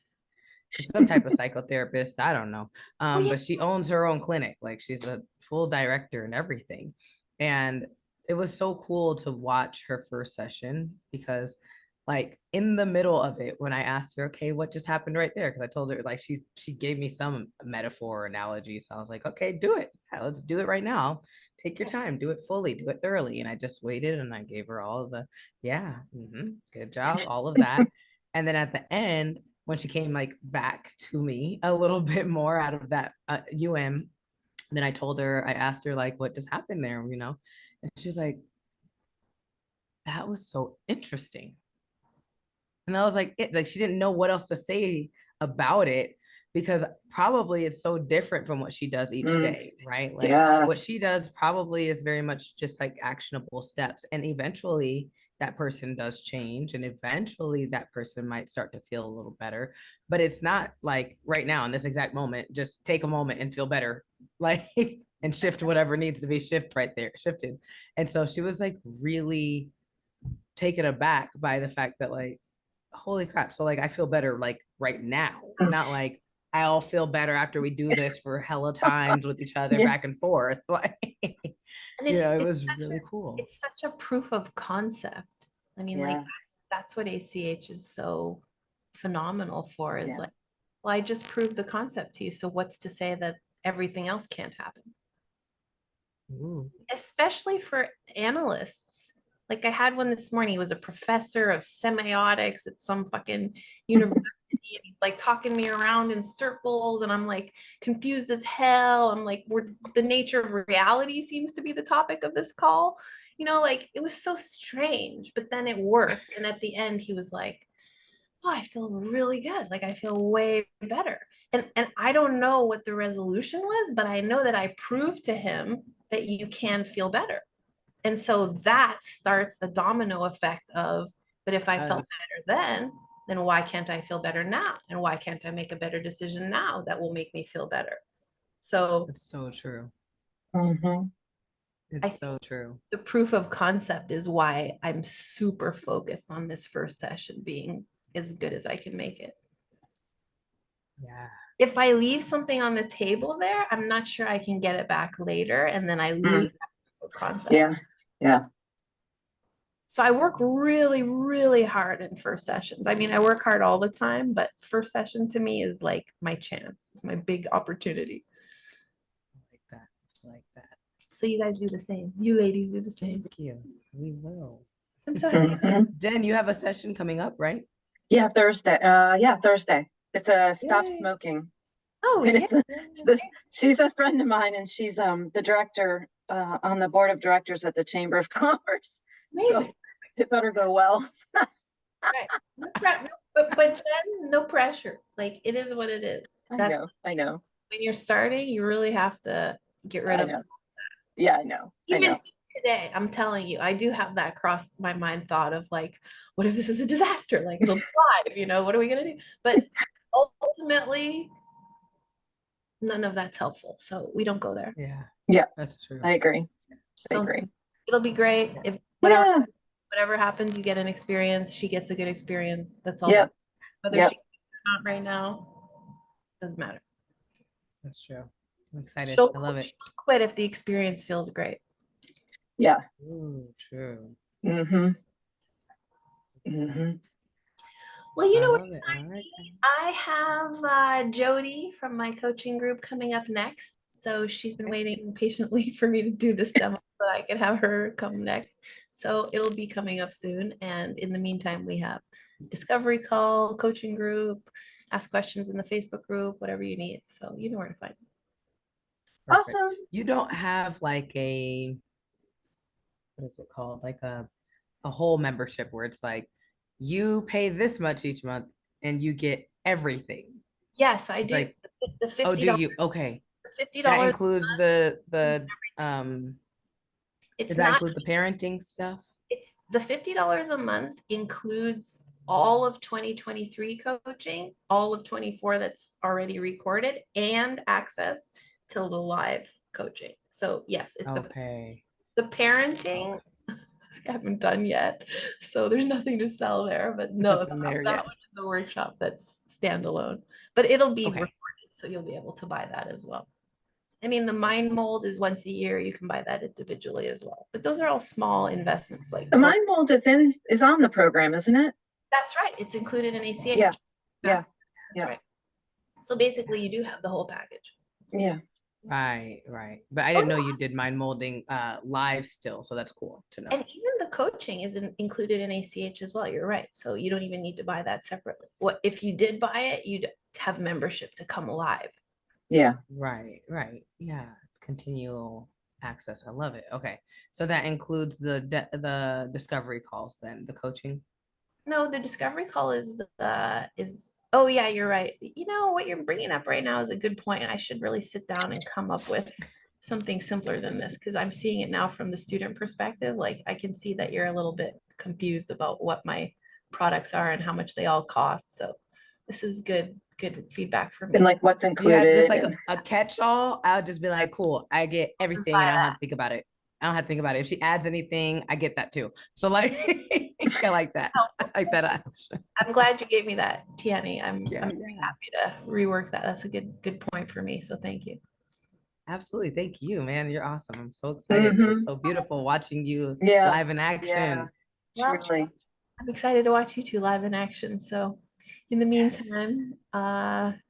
some type of psychotherapist. I don't know. Yeah. But she owns her own clinic. Like she's a full director and everything. And it was so cool to watch her first session because like in the middle of it, when I asked her, okay, what just happened right there? Because I told her like she gave me some metaphor or analogy. So I was like, okay, do it. Yeah, let's do it right now. Take your time, do it fully, do it thoroughly. And I just waited and I gave her all of the, good job, all of that. And then at the end, when she came like back to me a little bit more out of that then I told her, I asked her like, what just happened there, you know? And she was like, that was so interesting. And I was like, like she didn't know what else to say about it because probably it's so different from what she does each day, right? Like what Yes. she does probably is very much just like actionable steps. And eventually that person does change and eventually that person might start to feel a little better. But it's not like right now in this exact moment, just take a moment and feel better, like and shift whatever needs to be shifted. And so she was like really taken aback by the fact that like, holy crap. So like I feel better like right now, not like I'll feel better after we do this for hella times with each other Yeah. back and forth. Like, And you know, it it's was really cool. It's such a proof of concept. I mean, like Yeah. that's what ACH is so phenomenal for, is Yeah. like, well, I just proved the concept to you. So what's to say that everything else can't happen? Ooh. Especially for analysts. Like I had one this morning. He was a professor of semiotics at some fucking university. And he's like talking me around in circles, and I'm like confused as hell. I'm like, the nature of reality seems to be the topic of this call. You know, like it was so strange, but then it worked. And at the end, he was like, oh, I feel really good. Like I feel way better. And I don't know what the resolution was, but I know that I proved to him that you can feel better. And so that starts a domino effect of, but if I felt better then why can't I feel better now? And why can't I make a better decision now that will make me feel better? So It's so true. Mm-hmm. It's so true. the proof of concept is why I'm super focused on this first session being as good as I can make it. Yeah. If I leave something on the table there, I'm not sure I can get it back later, and then I lose that concept. Yeah. Yeah. So I work really, really hard in first sessions. I mean, I work hard all the time, but first session to me is like my chance. It's my big opportunity. I like that. I like that. So you guys do the same. You ladies do the same. Thank you. We will. I'm so happy. Jen, you have a session coming up, right? Yeah, Thursday. Thursday. It's a stop Yay. smoking. Oh, And yeah. she's a friend of mine, and she's the director on the board of directors at the Chamber of Commerce. Amazing. So it better go well. Right. But Jen, no pressure. Like it is what it is. I know. When you're starting, you really have to get rid of Yeah, I know. even today, I'm telling you, I do have that cross my mind thought of like, what if this is a disaster? Like it'll be live, what are we gonna do? But ultimately, none of that's helpful. So we don't go there. Yeah. Yeah. That's true. I agree. Just I don't- agree. It'll be great. If Yeah. whatever happens, you get an experience. She gets a good experience. That's all. Yep. Whether Yep. she or not right now, doesn't matter. That's true. I'm excited. She'll I love it. she'll quit if the experience feels great. Yeah. Ooh, true. Mm-hmm. Mm-hmm. Well, you I know what? love it. All right. I have Jody from my coaching group coming up next. So she's been waiting patiently for me to do this demo so I could have her come next. So it'll be coming up soon. And in the meantime, we have discovery call, coaching group, ask questions in the Facebook group, whatever you need. So you know where to find me. Perfect. Awesome. You don't have like a, what is it called? Like a whole membership where it's like you pay this much each month and you get everything. Yes, I It's do. like, The oh, $50, do you? Okay. $50. That includes the It's does that not, include the parenting stuff? it's the $50 a month includes all of 2023 coaching, all of 24 that's already recorded, and access to the live coaching. So yes, it's Okay. the parenting Okay. I haven't done yet. So there's nothing to sell there, but no, Nothing there that yet. one is a workshop that's standalone, but it'll be Okay. recorded. So you'll be able to buy that as well. I mean, the mind mold is once a year. You can buy that individually as well. But those are all small investments. Like The mind mold is on the program, isn't it? that's right. It's included in ACH. Yeah. Yeah. That's Yeah. right. So basically, you do have the whole package. Yeah. Right, right. But I didn't know you did mind molding live still, so that's cool to know. And even the coaching is included in ACH as well. You're right. So you don't even need to buy that separately. What if you did buy it, you'd have membership to come live. Yeah. Right, right. Yeah, it's continual access. I love it. Okay. So that includes the discovery calls then, the coaching. No, the discovery call is oh yeah, you're right. What you're bringing up right now is a good point. I should really sit down and come up with something simpler than this because I'm seeing it now from the student perspective. Like I can see that you're a little bit confused about what my products are and how much they all cost. So this is good feedback for me. And like what's If you had included. just like a catch-all, I would just be like, cool, I get everything and I don't have to think about it. I don't have to think about it. If she adds anything, I get that too. So like, I like that. I like that option. I'm glad you gave me that, Tiani. I'm Yeah, very happy to rework that. That's a good point for me. So thank you. absolutely. Thank you, man. You're awesome. I'm so excited. It was so beautiful watching you Yeah. live in action. Well, Truly. I'm excited to watch you two live in action. So in the meantime,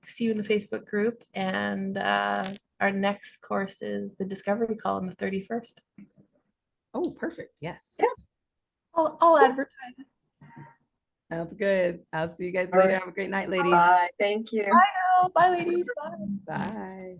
see you in the Facebook group. And our next course is the discovery call on the 31st. Oh, perfect. Yes. Yeah. I'll advertise it. Sounds good. I'll see you guys All later. right. Have a great night, ladies. Bye. Thank you. Bye now. Bye, ladies. Bye. Bye.